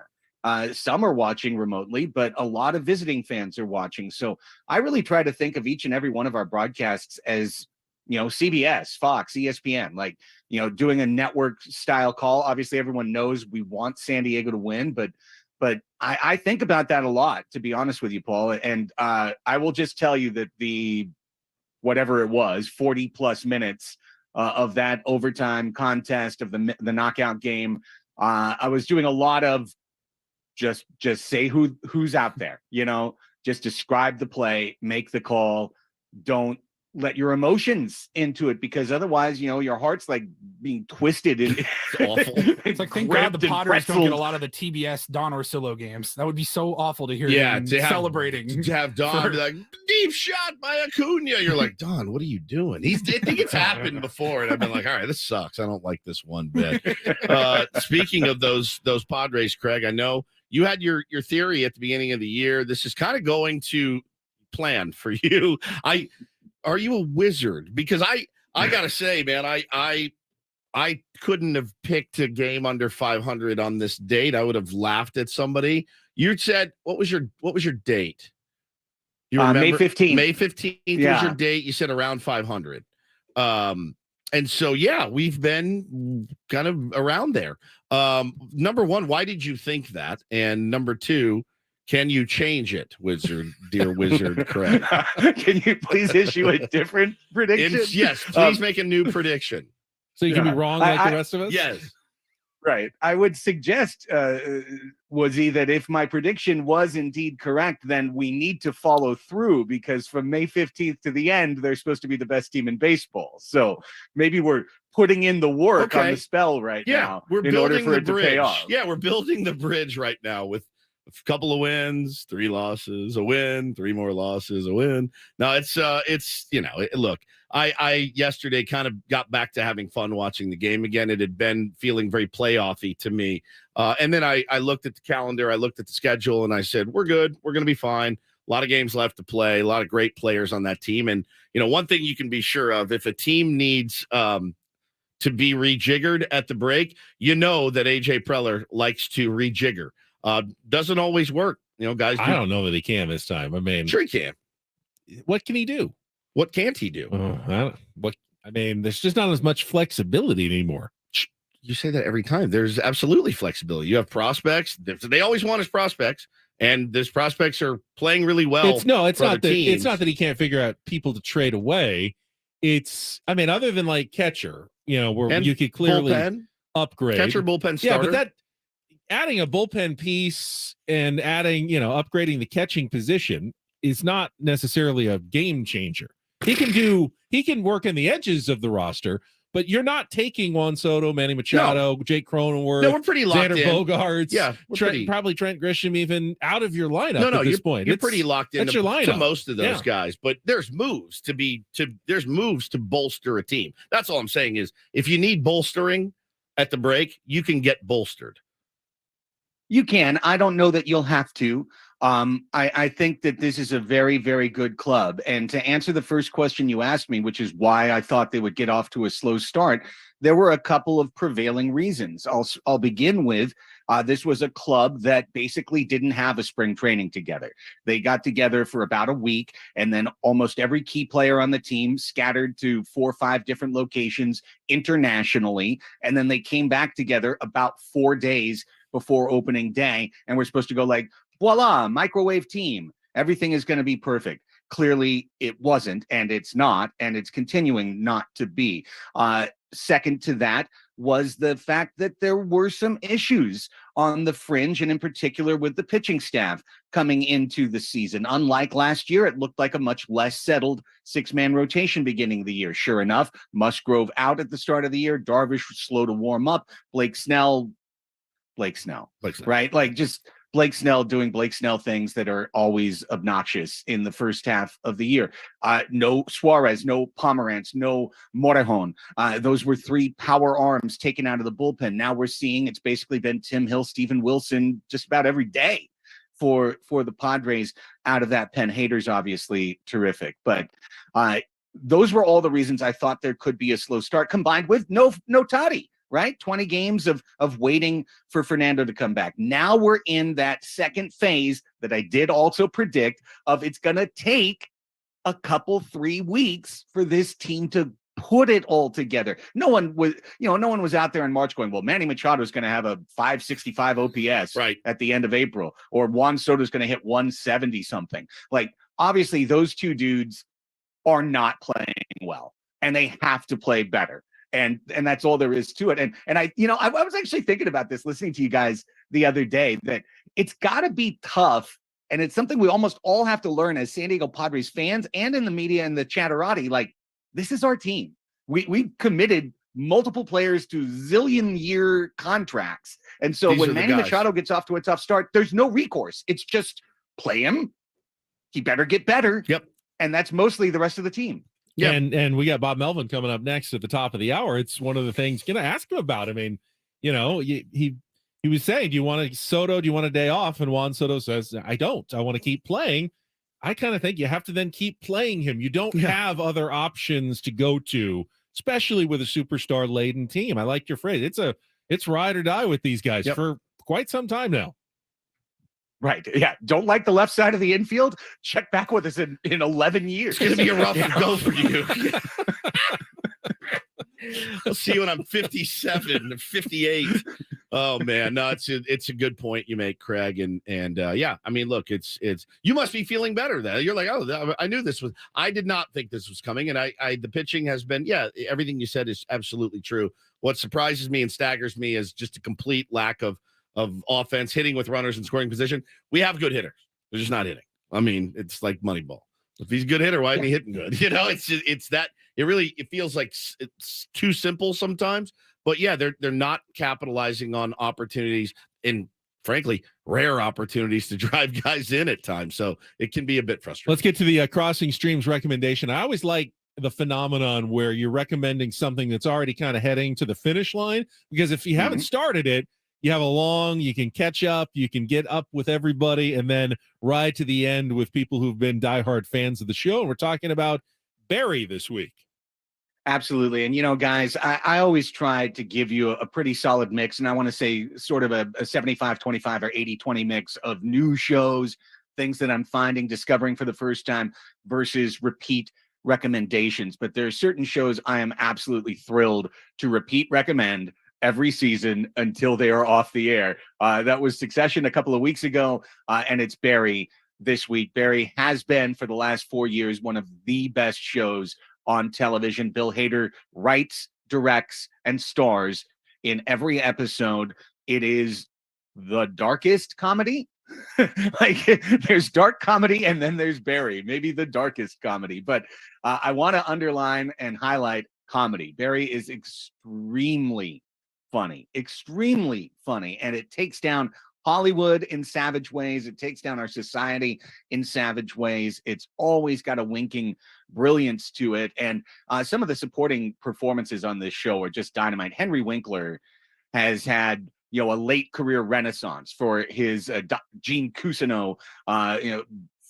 Some are watching remotely, but a lot of visiting fans are watching. So I really try to think of each and every one of our broadcasts as CBS, Fox, ESPN, like, doing a network style call. Obviously, everyone knows we want San Diego to win, but I think about that a lot, to be honest with you, Paul. And I will just tell you that whatever it was, 40 plus minutes of that overtime contest of the knockout game, I was doing a lot of just say who's out there, just describe the play, make the call, don't let your emotions into it, because otherwise, your heart's like being twisted. It's awful. It's like, thank God the Potters don't get a lot of the TBS Don Orsillo games. That would be so awful to hear him celebrating. To have Don be like, deep shot by Acuna. You're like, Don, what are you doing? I think it's happened before, and I've been like, all right, this sucks. I don't like this one bit. Speaking of those Padres, Craig, I know you had your theory at the beginning of the year. This is kind of going to plan for you. Are you a wizard? Because I gotta say, man, I couldn't have picked a game under 500 on this date. I would have laughed at somebody. You said, what was your date? You remember? May 15th. May 15th was your date. You said around 500. And so, we've been kind of around there. Number one, why did you think that? And number two, Can you change it, Wizard, dear Wizard Craig? Can you please issue a different prediction? Yes, please make a new prediction. So you can be wrong like the rest of us? Yes. Right. I would suggest, Woodsy, that if my prediction was indeed correct, then we need to follow through, because from May 15th to the end, they're supposed to be the best team in baseball. So maybe we're putting in the work on the spell right now we're in order building for the it to bridge. pay off. Yeah, we're building the bridge right now with a couple of wins, 3 losses, a win, 3 more losses, a win. No, it's look, I yesterday kind of got back to having fun watching the game again. It had been feeling very playoffy to me. And then I looked at the calendar, I looked at the schedule, and I said, we're good. We're going to be fine. A lot of games left to play, a lot of great players on that team. And, one thing you can be sure of, if a team needs to be rejiggered at the break, that AJ Preller likes to rejigger. Doesn't always work. Guys. I don't know that he can this time. I mean, sure he can. What can he do? What can't he do? There's just not as much flexibility anymore. You say that every time. There's absolutely flexibility. You have prospects. They always want his prospects, and those prospects are playing really well. It's not that he can't figure out people to trade away. Other than like catcher, where And you could clearly bullpen. upgrade Catcher, bullpen, starter. Yeah, but that adding a bullpen piece and adding, upgrading the catching position is not necessarily a game changer. He can work in the edges of the roster, but you're not taking Juan Soto, Manny Machado, Jake Cronenworth, No, we're pretty locked Xander in. Bogaerts, Yeah, probably Trent Grisham even out of your lineup at this point. You're pretty locked in that's your to lineup. most of those guys, but there's moves to bolster a team. That's all I'm saying is if you need bolstering at the break, you can get bolstered. You can. I don't know that you'll have to. I think that this is a very, very good club. And to answer the first question you asked me, which is why I thought they would get off to a slow start, there were a couple of prevailing reasons. I'll begin with this was a club that basically didn't have a spring training together. They got together for about a week, and then almost every key player on the team scattered to 4 or 5 different locations internationally. And then they came back together about 4 days before opening day, and we're supposed to go like, voila, microwave team. Everything is going to be perfect. Clearly, it wasn't, and it's not, and it's continuing not to be. Second to that was the fact that there were some issues on the fringe, and in particular with the pitching staff coming into the season. Unlike last year, it looked like a much less settled 6-man rotation beginning of the year. Sure enough, Musgrove out at the start of the year. Darvish was slow to warm up. Blake Snell, right? Like just Blake Snell doing Blake Snell things that are always obnoxious in the first half of the year. No Suarez, no Pomerantz, no Morejon. Those were 3 power arms taken out of the bullpen. Now we're seeing it's basically been Tim Hill, Steven Wilson just about every day for the Padres out of that pen. Hader's obviously terrific, but those were all the reasons I thought there could be a slow start, combined with no Toddy. Right? 20 games of waiting for Fernando to come back. Now we're in that second phase that I did also predict of it's going to take a couple 3 weeks for this team to put it all together. No one was out there in March going, well, Manny Machado is going to have a 565 OPS at the end of April, or Juan Soto is going to hit 170 something. Like, obviously those 2 dudes are not playing well, and they have to play better. And that's all there is to it. And I was actually thinking about this, listening to you guys the other day, that it's got to be tough. And it's something we almost all have to learn as San Diego Padres fans and in the media and the chatterati. Like, this is our team. We committed multiple players to zillion-year contracts. And so when Manny Machado gets off to a tough start, there's no recourse. It's just play him. He better get better. Yep. And that's mostly the rest of the team. Yeah, and we got Bob Melvin coming up next at the top of the hour. It's one of the things going to ask him about. I mean, he was saying, do you want a day off? And Juan Soto says, I don't. I want to keep playing. I kind of think you have to then keep playing him. You don't have other options to go to, especially with a superstar laden team. I like your phrase. It's ride or die with these guys for quite some time now. Right. Yeah. Don't like the left side of the infield? Check back with us in 11 years. It's going to be a rough go for you. I'll see you when I'm 57 or 58. Oh man, no, it's a good point you make, Craig, and yeah, I mean, look, it's you must be feeling better. That you're like, oh, I knew this was. I did not think this was coming, and the pitching has been, yeah, everything you said is absolutely true. What surprises me and staggers me is just a complete lack of offense, hitting with runners in scoring position. We have good hitters, they're just not hitting. I mean, it's like Moneyball. If he's a good hitter, why isn't he hitting good? You know, it's that. It feels like it's too simple sometimes. But yeah, they're not capitalizing on opportunities and frankly, rare opportunities to drive guys in at times. So it can be a bit frustrating. Let's get to the Crossing Streams recommendation. I always like the phenomenon where you're recommending something that's already kind of heading to the finish line, because if you haven't started it, you have you can catch up, you can get up with everybody and then ride to the end with people who've been diehard fans of the show. And we're talking about Barry this week. Absolutely. And, guys, I always try to give you a pretty solid mix. And I want to say sort of a 75-25 or 80-20 mix of new shows, things that I'm finding, discovering for the first time versus repeat recommendations. But there are certain shows I am absolutely thrilled to repeat recommend every season until they are off the air. That was Succession a couple of weeks ago, and it's Barry this week. Barry has been, for the last 4 years, one of the best shows on television. Bill Hader writes, directs, and stars in every episode. It is the darkest comedy. Like, there's dark comedy and then there's Barry, maybe the darkest comedy. But I want to underline and highlight comedy. Barry is extremely funny, and it takes down Hollywood in savage ways. It takes down our society in savage ways. It's always got a winking brilliance to it. And some of the supporting performances on this show are just dynamite. Henry Winkler has had, a late career renaissance for his Gene Cousineau,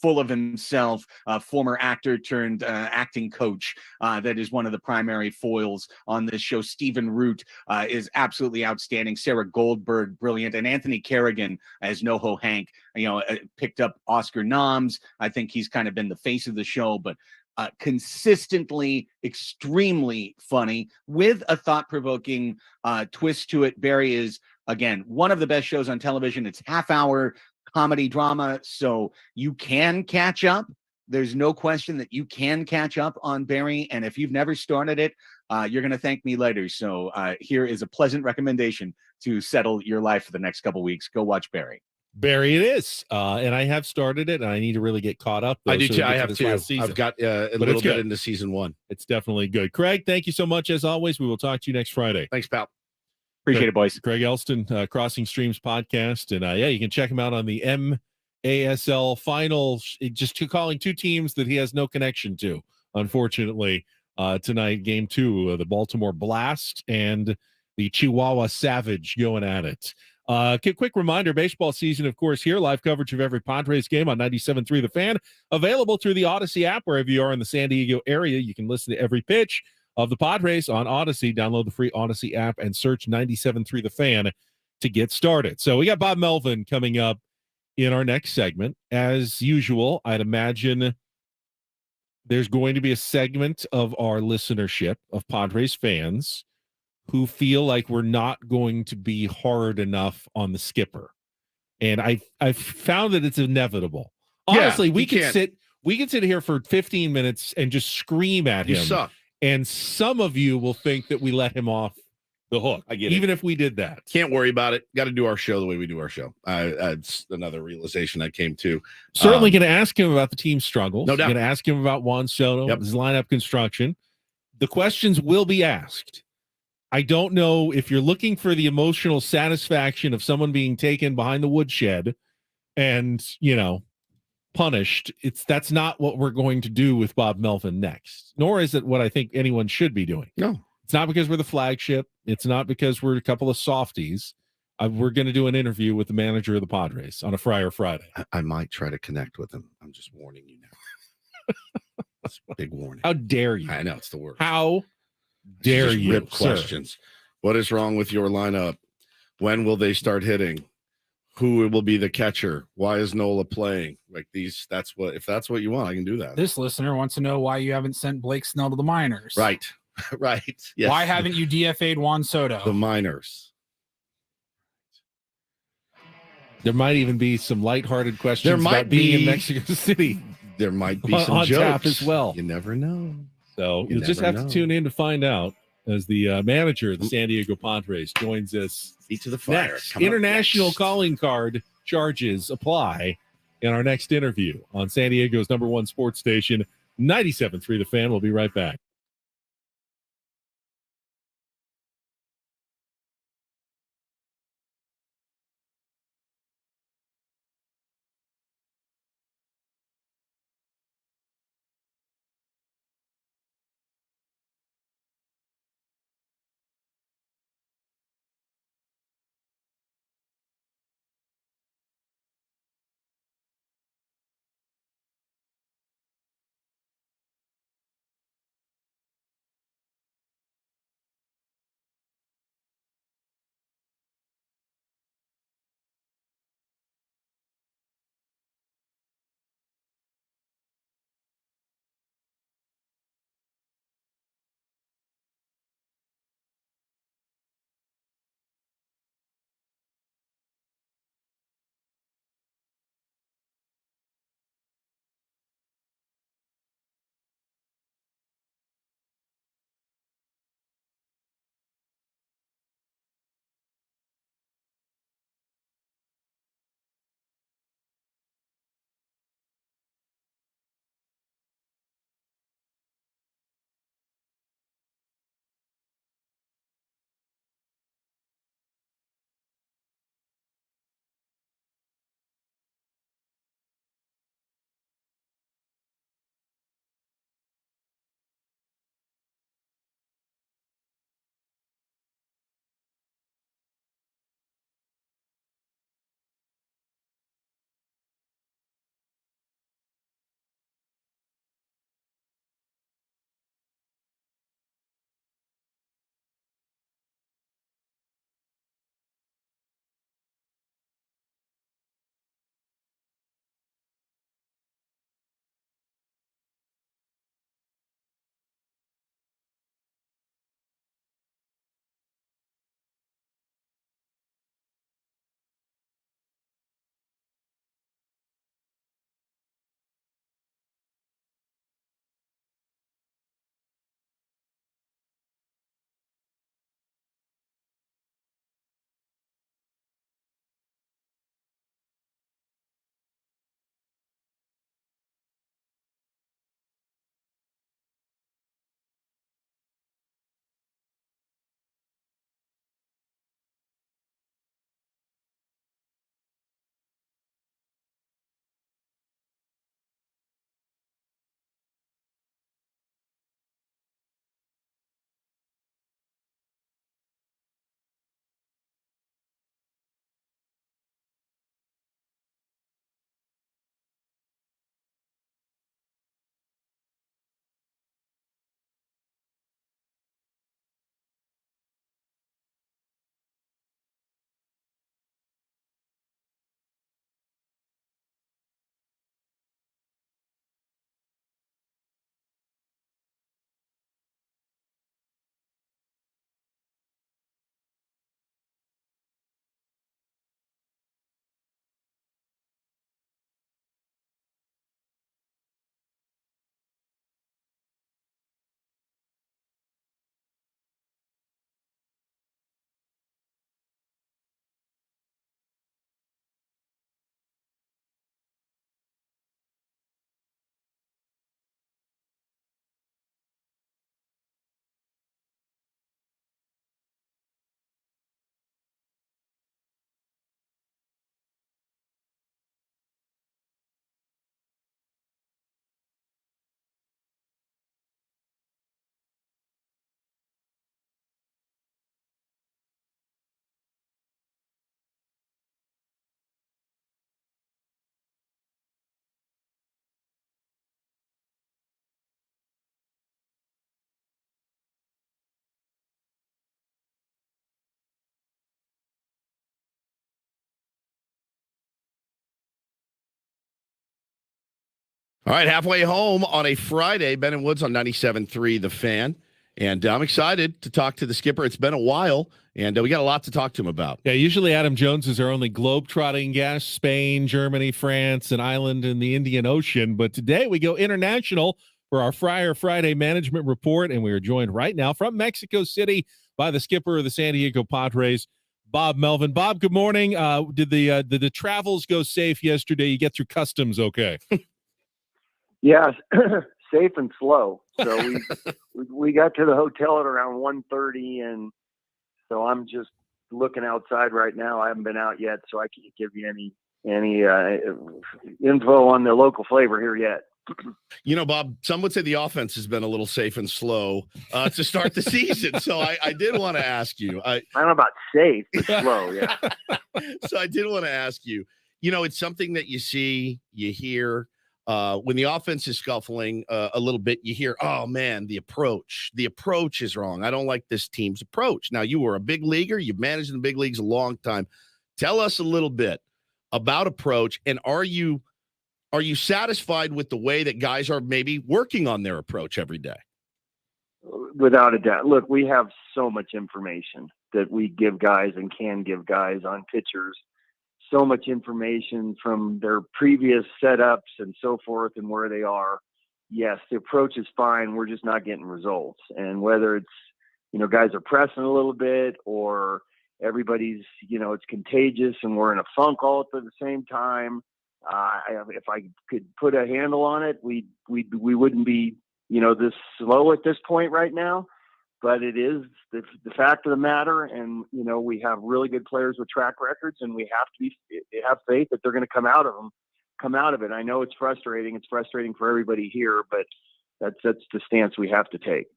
full of himself, former actor turned acting coach that is one of the primary foils on this show. Stephen Root is absolutely outstanding. Sarah Goldberg, brilliant. And Anthony Carrigan as NoHo Hank, picked up Oscar noms. I think he's kind of been the face of the show, but consistently extremely funny with a thought-provoking twist to it. Barry is, again, one of the best shows on television. It's half-hour comedy drama, so you can catch up. There's no question that you can catch up on Barry, and if you've never started it, you're going to thank me later. So here is a pleasant recommendation to settle your life for the next couple weeks. Go watch Barry. Barry it is, and I have started it, and I need to really get caught up. Though, I do so too. I have too. I've got a little bit into season 1. It's definitely good. Craig, thank you so much as always. We will talk to you next Friday. Thanks, pal. Appreciate it, boys. Craig Elston, Crossing Streams podcast. And you can check him out on the MASL finals. Just calling two teams that he has no connection to, unfortunately, tonight. Game 2, the Baltimore Blast and the Chihuahua Savage going at it. Quick reminder, baseball season, of course, here. Live coverage of every Padres game on 97.3 The Fan. Available through the Odyssey app wherever you are in the San Diego area. You can listen to every pitch of the Padres on Odyssey. Download the free Odyssey app and search 97.3 The Fan to get started. So we got Bob Melvin coming up in our next segment. As usual, I'd imagine there's going to be a segment of our listenership of Padres fans who feel like we're not going to be hard enough on the skipper. And I've found that it's inevitable. Honestly, we can sit here for 15 minutes and just scream at him. You suck. And some of you will think that we let him off the hook. I get even it. If we did that. Can't worry about it. Got to do our show the way we do our show. It's another realization I came to. Certainly going to ask him about the team struggles. No doubt. Going to ask him about Juan Soto, his lineup construction. The questions will be asked. I don't know if you're looking for the emotional satisfaction of someone being taken behind the woodshed and, punished. That's not what we're going to do with Bob Melvin next, nor is it what I think anyone should be doing. No, it's not because we're the flagship. It's not because we're a couple of softies. We're going to do an interview with the manager of the Padres on a Friar Friday. I might try to connect with him. I'm just warning you now. That's a big warning. How dare you? I know, it's the worst. How dare you? Rip questions. What is wrong with your lineup? When will they start hitting? Who will be the catcher? Why is Nola playing? Like these, if that's what you want, I can do that. This listener wants to know why you haven't sent Blake Snell to the minors. Right. Right. Yes. Why haven't you DFA'd Juan Soto? The minors. There might even be some lighthearted questions There might about being in be. Mexico City There might be on, some on tap jokes as well. You never know. So You you'll just never have know. to tune in to find out as the manager of the San Diego Padres joins us. Feet to the fire. Next, Coming up international next. calling card charges apply in our next interview on San Diego's #1 sports station, 97.3 The Fan. We'll be right back. All right, halfway home on a Friday. Ben and Woods on 97.3 The Fan. And I'm excited to talk to the skipper. It's been a while, and we got a lot to talk to him about. Yeah, usually Adam Jones is our only globe-trotting guest, Spain, Germany, France, an island in the Indian Ocean. But today we go international for our Friar Friday management report, and we are joined right now from Mexico City by the skipper of the San Diego Padres, Bob Melvin. Bob, good morning. Did the travels go safe yesterday? You get through customs okay? Yeah, safe and slow. So we got to the hotel at around 1:30, and so I'm just looking outside right now. I haven't been out yet, so I can't give you any info on the local flavor here yet. You know, Bob, some would say the offense has been a little safe and slow to start the season. So I did want to ask you. I don't know about safe, but slow, yeah. So I did want to ask you, it's something that you see, you hear. When the offense is scuffling a little bit, you hear, oh, man, the approach is wrong. I don't like this team's approach. Now, you were a big leaguer. You've managed in the big leagues a long time. Tell us a little bit about approach, and are you satisfied with the way that guys are maybe working on their approach every day? Without a doubt. Look, we have so much information that we give guys and can give guys on pitchers. So much information from their previous setups and so forth and where they are. Yes, the approach is fine. We're just not getting results. And whether it's, guys are pressing a little bit or everybody's, it's contagious and we're in a funk all at the same time. If I could put a handle on it, we wouldn't be, this slow at this point right now. But it is the fact of the matter, and we have really good players with track records, and we have to have faith that they're going to come out of it. I know it's frustrating. It's frustrating for everybody here, but that's the stance we have to take.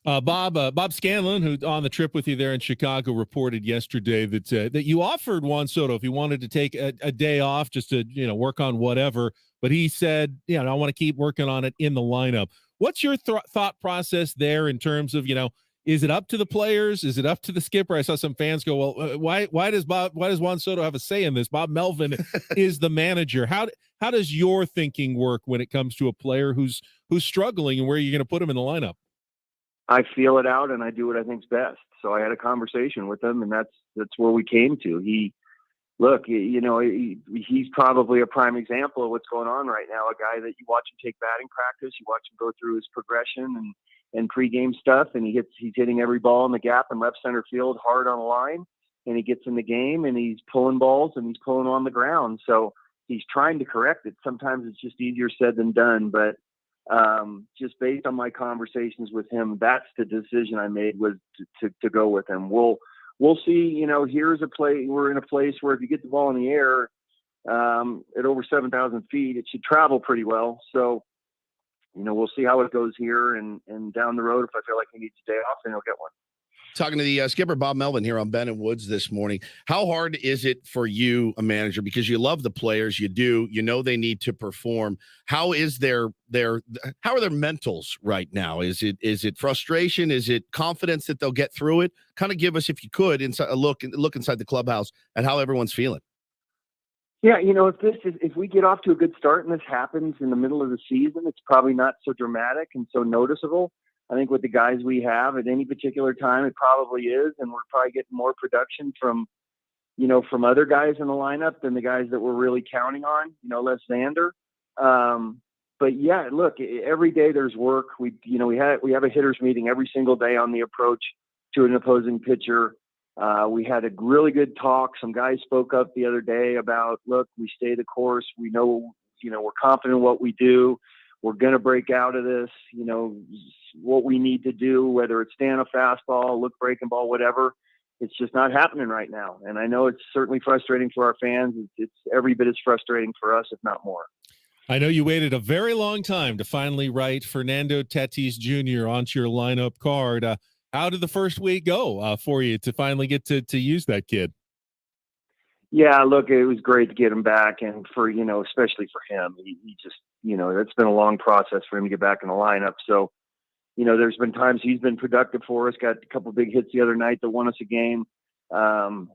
Bob Scanlon, who on the trip with you there in Chicago, reported yesterday that you offered Juan Soto if he wanted to take a day off just to work on whatever, but he said, I want to keep working on it in the lineup. What's your thought process there in terms of is it up to the players? Is it up to the skipper? I saw some fans go, well, why does Juan Soto have a say in this? Bob Melvin is the manager. How does your thinking work when it comes to a player who's struggling and where you're going to put him in the lineup? I feel it out and I do what I think's best. So I had a conversation with him, and that's where we came to. He's probably a prime example of what's going on right now. A guy that you watch him take batting practice, you watch him go through his progression and pregame stuff, and he's hitting every ball in the gap in left center field hard on the line, and he gets in the game and he's pulling balls and he's pulling on the ground. So he's trying to correct it. Sometimes it's just easier said than done, but just based on my conversations with him, that's the decision I made, was to go with him. We'll see, here's a play. We're in a place where if you get the ball in the air at over 7,000 feet, it should travel pretty well. So, we'll see how it goes here and down the road. If I feel like he needs a day off, then he'll get one. Talking to the skipper, Bob Melvin, here on Ben and Woods this morning. How hard is it for you, a manager, because you love the players, you they need to perform. How is how are their mentals right now? Is it frustration? Is it confidence that they'll get through it? Kind of give us, if you could, a look inside the clubhouse at how everyone's feeling. Yeah, if we get off to a good start and this happens in the middle of the season, it's probably not so dramatic and so noticeable. I think with the guys we have at any particular time, it probably is, and we're probably getting more production from other guys in the lineup than the guys that we're really counting on, Les Xander. But yeah, look, every day there's work. We have a hitters meeting every single day on the approach to an opposing pitcher. We had a really good talk. Some guys spoke up the other day about, look, we stay the course. We know, we're confident in what we do. We're going to break out of this, what we need to do, whether it's stand a fastball, look breaking ball, whatever. It's just not happening right now. And I know it's certainly frustrating for our fans. It's every bit as frustrating for us, if not more. I know you waited a very long time to finally write Fernando Tatis Jr. onto your lineup card. How did the first week go for you to finally get to use that kid? Yeah, look, it was great to get him back, and for especially for him, he just it's been a long process for him to get back in the lineup. So, there's been times he's been productive for us. Got a couple big hits the other night that won us a game.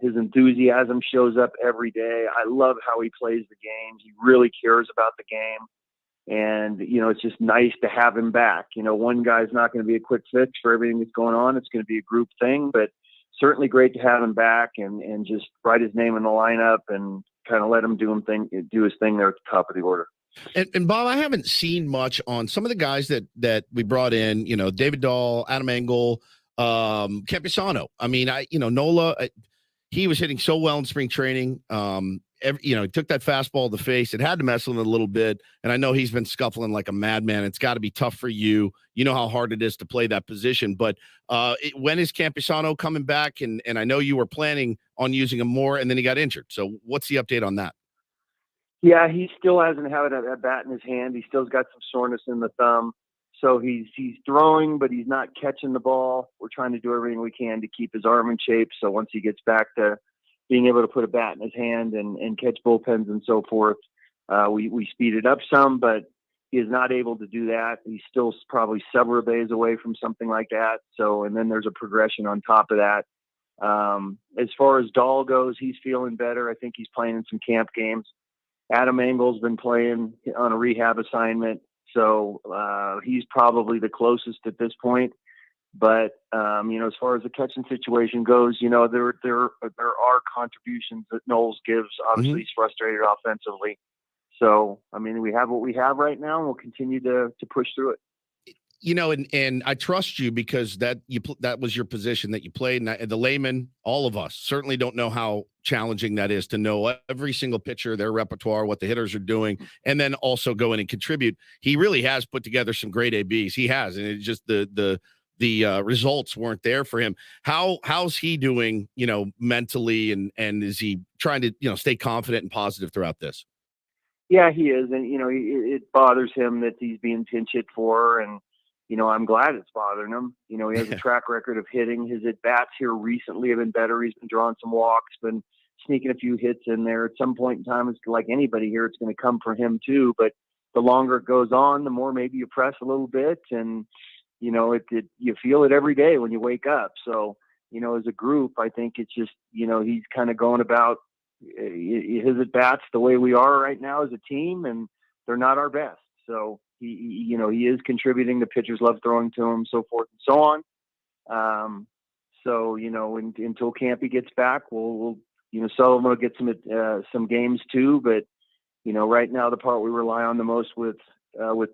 His enthusiasm shows up every day. I love how he plays the game. He really cares about the game. And, it's just nice to have him back. One guy's not going to be a quick fix for everything that's going on. It's going to be a group thing, but certainly great to have him back and just write his name in the lineup and kind of let him do his thing there at the top of the order. And Bob, I haven't seen much on some of the guys that we brought in, David Dahl, Adam Engel, Campusano. I mean, Nola, he was hitting so well in spring training. He took that fastball to the face. It had to mess with him a little bit. And I know he's been scuffling like a madman. It's got to be tough for you. You know how hard it is to play that position. But when is Campusano coming back? And I know you were planning on using him more, and then he got injured. So what's the update on that? Yeah, he still hasn't had a bat in his hand. He still's got some soreness in the thumb. So he's throwing, but he's not catching the ball. We're trying to do everything we can to keep his arm in shape. So once he gets back to being able to put a bat in his hand and catch bullpens and so forth, we speed it up some, but he is not able to do that. He's still probably several days away from something like that. So, and then there's a progression on top of that. As far as Dahl goes, he's feeling better. I think he's playing in some camp games. Adam Engel's been playing on a rehab assignment. So he's probably the closest at this point. But, as far as the catching situation goes, there are contributions that Knowles gives. Obviously, he's frustrated offensively. So, we have what we have right now, and we'll continue to push through it. And I trust you because that was your position that you played. And the layman, all of us, certainly don't know how challenging that is to know every single pitcher, their repertoire, what the hitters are doing, and then also go in and contribute. He really has put together some great ABs. He has, and it's just the results weren't there for him. How's he doing, mentally, and is he trying to, stay confident and positive throughout this? Yeah, he is. And, it bothers him that he's being pinch hit for, and, I'm glad it's bothering him. He has a track record of hitting. His at-bats here recently have been better. He's been drawing some walks, been sneaking a few hits in there. At some point in time, it's like anybody here, it's going to come for him too. But the longer it goes on, the more maybe you press a little bit, and, you feel it every day when you wake up. So, as a group, I think it's just, he's kind of going about his at-bats the way we are right now as a team, and they're not our best. So he is contributing. The pitchers love throwing to him, so forth and so on. Until Campy gets back, we'll Sullivan will get some games too. But, right now the part we rely on the most with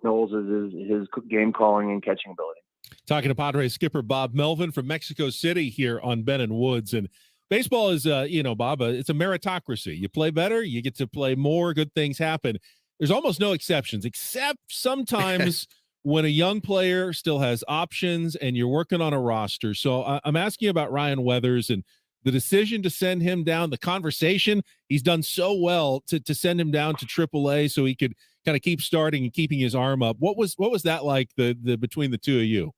Knowles is his game calling and catching ability. Talking to Padres skipper Bob Melvin from Mexico City here on Ben and Woods. And baseball is, Bob, it's a meritocracy. You play better, you get to play more, good things happen. There's almost no exceptions, except sometimes when a young player still has options and you're working on a roster. So I'm asking you about Ryan Weathers and the decision to send him down, the conversation. He's done so well to send him down to AAA so he could kind of keep starting and keeping his arm up. What was that like the between the two of you?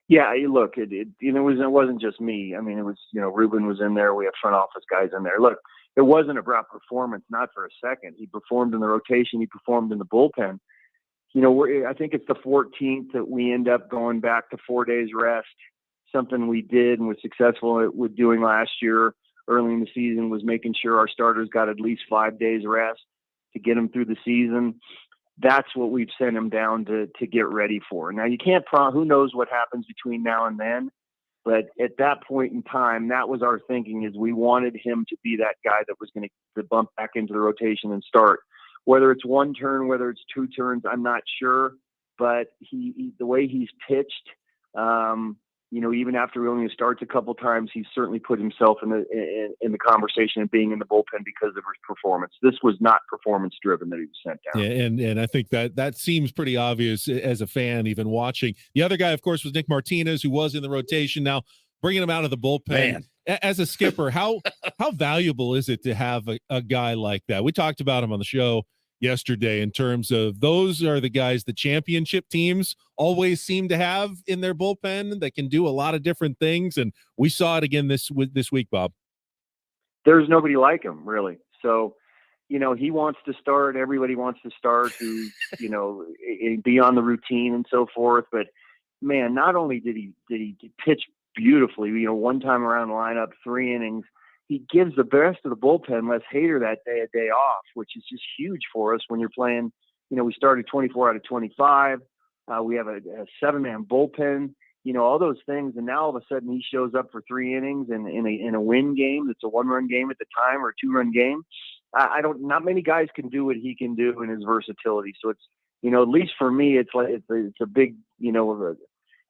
Yeah, look, it wasn't just me. It was, Ruben was in there. We had front office guys in there. Look, it wasn't about performance, not for a second. He performed in the rotation. He performed in the bullpen. I think it's the 14th that we end up going back to 4 days rest. Something we did and was successful with doing last year early in the season was making sure our starters got at least 5 days rest to get them through the season. That's what we've sent him down to get ready for. Now, you can't who knows what happens between now and then, but at that point in time, that was our thinking, is we wanted him to be that guy that was going to bump back into the rotation and start. Whether it's one turn, whether it's two turns, I'm not sure, but he the way he's pitched, even after he only starts a couple times, he's certainly put himself in the conversation of being in the bullpen because of his performance. This was not performance driven that he was sent down. Yeah, and I think that seems pretty obvious as a fan, even watching. The other guy, of course, was Nick Martinez, who was in the rotation. Now bringing him out of the bullpen. Man. As a skipper, how valuable is it to have a guy like that? We talked about him on the show yesterday in terms of those are the guys the championship teams always seem to have in their bullpen that can do a lot of different things. And we saw it again this week, Bob. There's nobody like him, really. So, he wants to start. Everybody wants to start who, be on the routine and so forth. But, man, not only did he pitch beautifully, one time around the lineup, 3 innings, he gives the best of the bullpen Les Hader that day a day off, which is just huge for us when you're playing, we started 24 out of 25. We have a 7-man bullpen, all those things. And now all of a sudden he shows up for 3 innings in a win game. It's a 1-run game at the time or a 2-run game. Not many guys can do what he can do in his versatility. So it's, at least for me, it's a big, a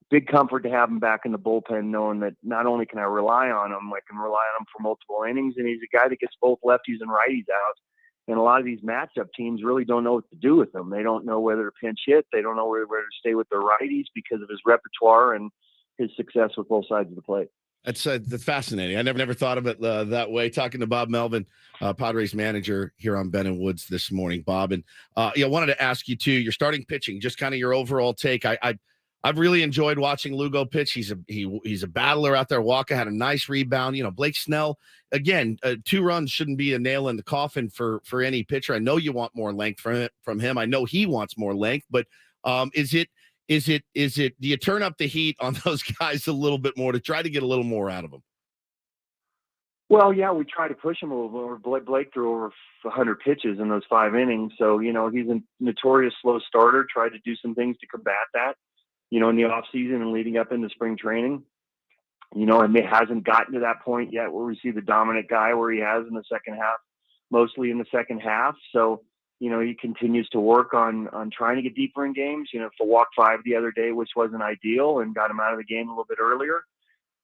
big comfort to have him back in the bullpen, knowing that not only can I rely on him, I can rely on him for multiple innings. And he's a guy that gets both lefties and righties out. And a lot of these matchup teams really don't know what to do with him. They don't know whether to pinch hit. They don't know where to stay with their righties because of his repertoire and his success with both sides of the plate. That's fascinating. I never thought of it that way. Talking to Bob Melvin, Padres manager here on Ben and Woods this morning, Bob. And I wanted to ask you too, your starting pitching, just kind of your overall take. I've really enjoyed watching Lugo pitch. He's a battler out there. Walker had a nice rebound. Blake Snell, again, 2 runs shouldn't be a nail in the coffin for any pitcher. I know you want more length from him. I know he wants more length, but is it do you turn up the heat on those guys a little bit more to try to get a little more out of them? Well, yeah, we try to push him a little more. Blake threw over 100 pitches in those 5 innings. So, he's a notorious slow starter. Tried to do some things to combat that, in the off season and leading up into spring training, and it hasn't gotten to that point yet where we see the dominant guy where he has in the second half, mostly in the second half. So, he continues to work on trying to get deeper in games, for walk 5 the other day, which wasn't ideal and got him out of the game a little bit earlier.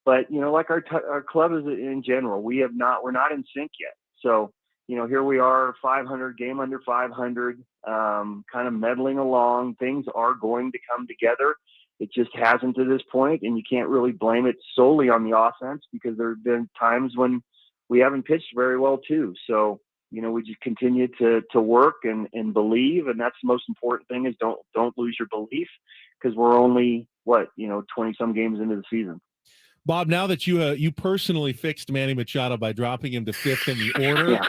But, like our club is in general, we're not in sync yet. So, here we are, 500, game under 500, kind of meddling along. Things are going to come together. It just hasn't to this point, and you can't really blame it solely on the offense because there have been times when we haven't pitched very well too. So, we just continue to work and believe, and that's the most important thing is don't lose your belief because we're only 20-some games into the season. Bob, now that you personally fixed Manny Machado by dropping him to 5th in the order,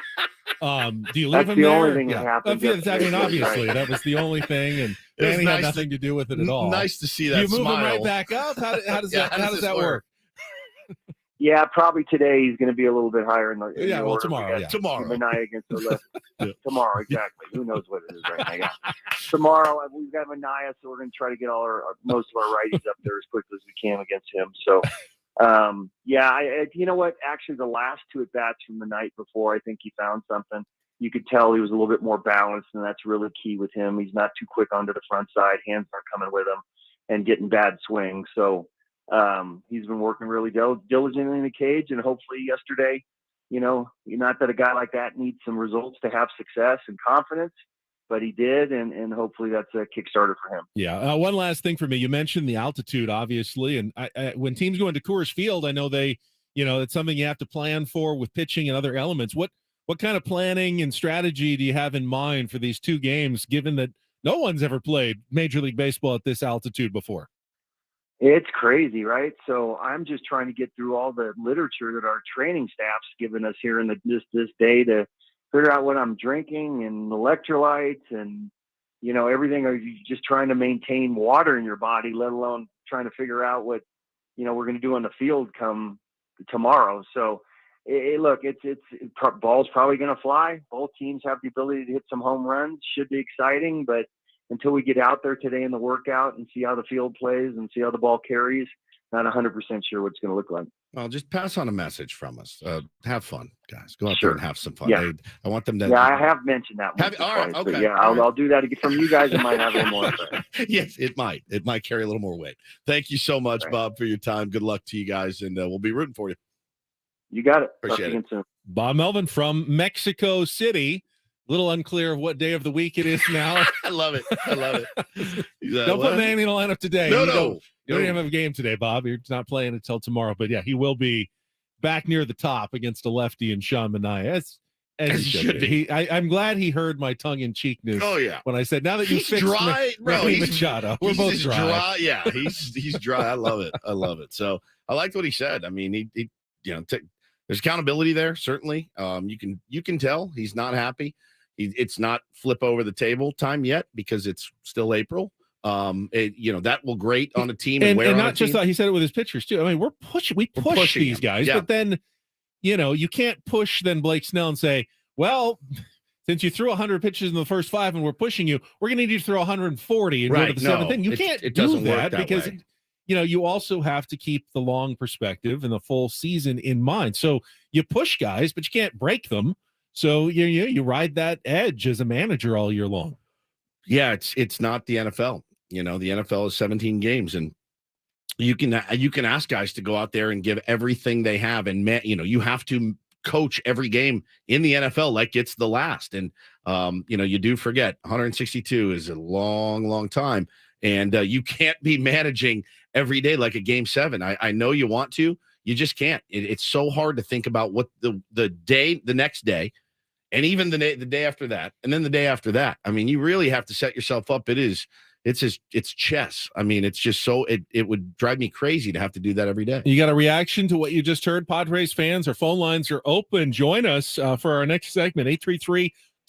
do you leave him there? That's the only thing that happened. Obviously, that was the only thing, and Manny had nothing to do with it at all. Nice to see that. Do you move smile. him right back up? How does that work? Yeah, probably today he's going to be a little bit higher in the order. Tomorrow. Manaya against the left. Tomorrow, exactly. Who knows what it is right now? Tomorrow we've got Manaya, so we're going to try to get most of our righties up there as quickly as we can against him. So, you know what? Actually, the last 2 at bats from the night before, I think he found something. You could tell he was a little bit more balanced, and that's really key with him. He's not too quick onto the front side. Hands aren't coming with him and getting bad swings. So. He's been working really diligently in the cage, and hopefully yesterday, not that a guy like that needs some results to have success and confidence, but he did, and hopefully that's a Kickstarter for him. Yeah. One last thing for me. You mentioned the altitude, obviously, and when teams go into Coors Field, I know it's something you have to plan for with pitching and other elements. What kind of planning and strategy do you have in mind for these 2 games, given that no one's ever played Major League Baseball at this altitude before? It's crazy, right? So I'm just trying to get through all the literature that our training staff's given us here in this day to figure out what I'm drinking and electrolytes and, everything. Are you just trying to maintain water in your body, let alone trying to figure out what, we're going to do on the field come tomorrow. So look, ball's probably going to fly. Both teams have the ability to hit some home runs. Should be exciting, but until we get out there today in the workout and see how the field plays and see how the ball carries, not 100% sure what it's going to look like. Well, just pass on a message from us. Have fun, guys. Go out Sure. there and have some fun. Yeah. I want them to. Yeah, I have mentioned that one. All right, okay. Yeah, All right. I'll do that again. From you guys, it might have a little more. Yes, it might. It might carry a little more weight. Thank you so much, Bob, for your time. Good luck to you guys, and we'll be rooting for you. You got it. Appreciate it. Soon. Bob Melvin from Mexico City. A little unclear of what day of the week it is now. I love it. Don't put Manny in the lineup today. No, You no. don't even have a game today, Bob. You're not playing until tomorrow. But yeah, he will be back near the top against a lefty and Sean Manaea. As he should be. I'm glad he heard my tongue-in-cheekness. Oh yeah. When I said, now that you He's fixed dry, bro. Manny Machado, we're He's both just dry. Yeah, he's dry. I love it. So I liked what he said. I mean, he there's accountability there. Certainly, you can tell he's not happy. It's not flip over the table time yet because it's still April. That will grate on a team and not just that. He said it with his pitchers too. I mean, we push these guys, yeah. but then you can't push then Blake Snell and say, well, since you threw 100 pitches in the first 5 and we're pushing you, we're going to need you to throw 140 and go Right, to the 7th no, inning. You it- can't it do doesn't work that that because way. you also have to keep the long perspective and the full season in mind. So you push guys, but you can't break them. So you ride that edge as a manager all year long. Yeah, it's not the NFL. The NFL is 17 games, and you can ask guys to go out there and give everything they have, and you have to coach every game in the NFL like it's the last. And you do forget 162 is a long time, and you can't be managing every day like a game 7. I know you want to, you just can't. It's so hard to think about what the next day, and even the day after that, and then the day after that. I mean, you really have to set yourself up. It's chess. I mean, it's just so it would drive me crazy to have to do that every day. You got a reaction to what you just heard, Padres fans? Our phone lines are open. Join us for our next segment,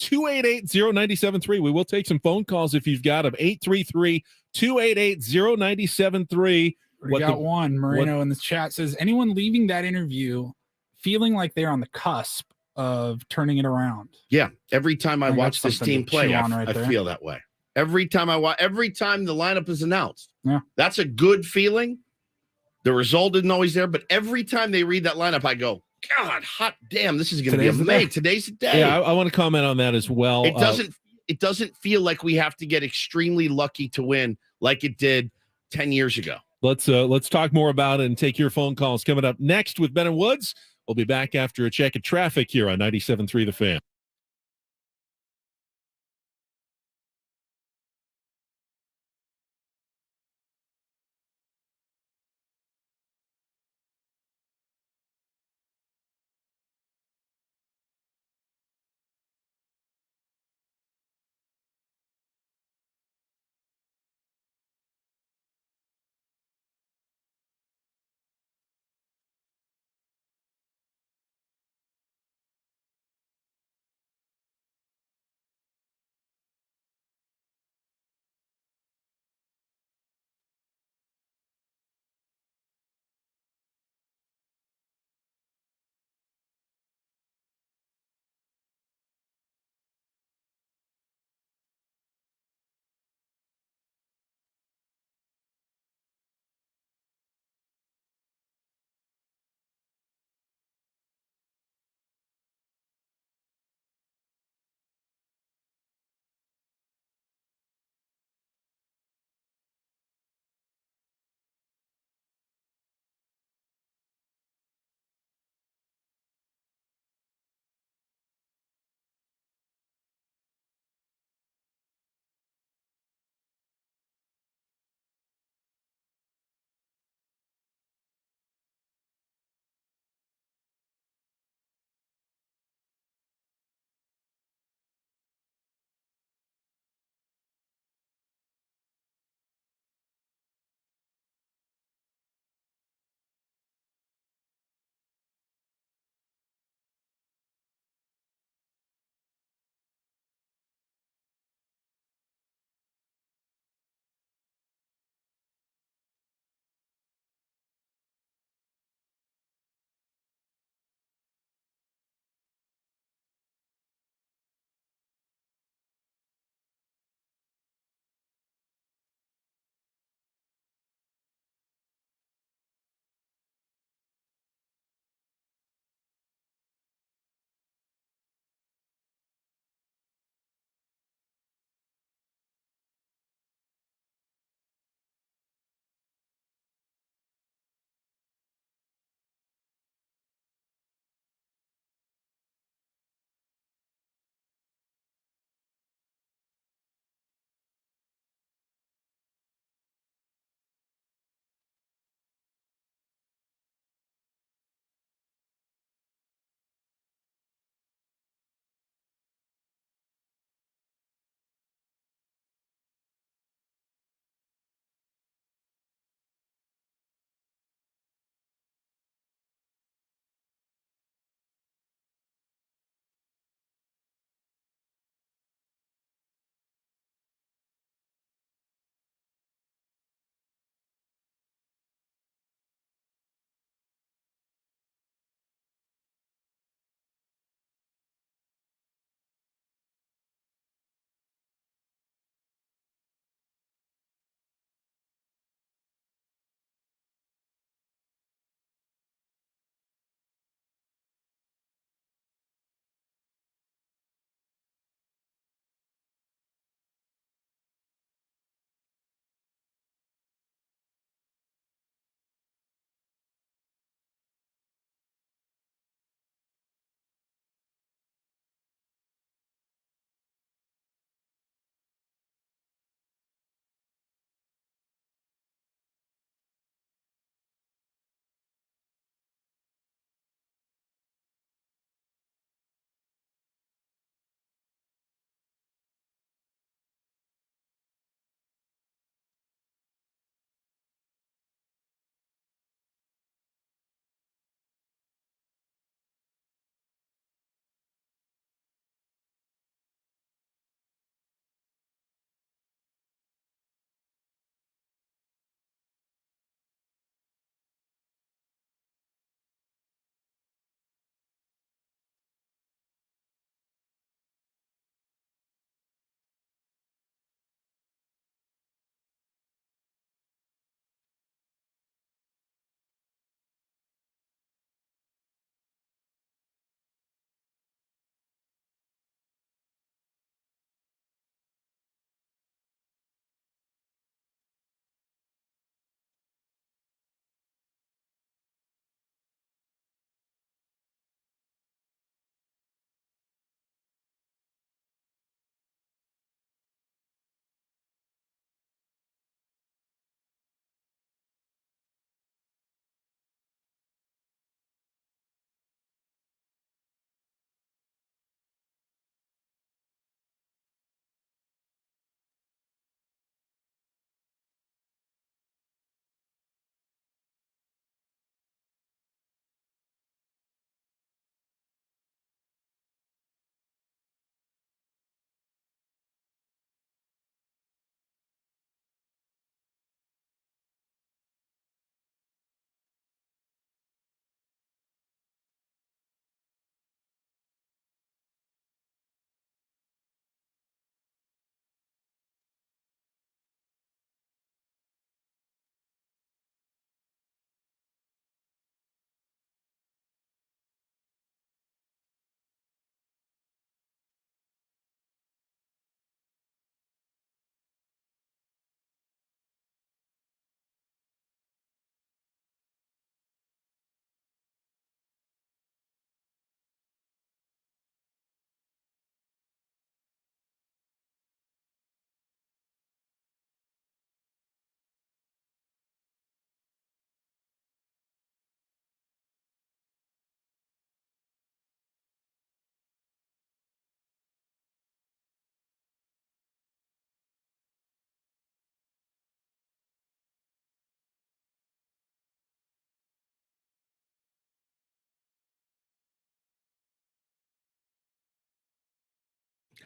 833-288-0973. We will take some phone calls if you've got them. 833-288-0973. We got one. Moreno in the chat says, anyone leaving that interview feeling like they're on the cusp of turning it around? Yeah, every time I watch this team play, I there. feel that way. Every time every time the lineup is announced, yeah, that's a good feeling. The result isn't always there, but every time they read that lineup, I go, God, hot damn, this is going to be amazing. Today's the day. Yeah, I want to comment on that as well. It doesn't feel like we have to get extremely lucky to win like it did 10 years ago. Let's talk more about it and take your phone calls coming up next with Ben and Woods. We'll be back after a check of traffic here on 97.3 The Fan.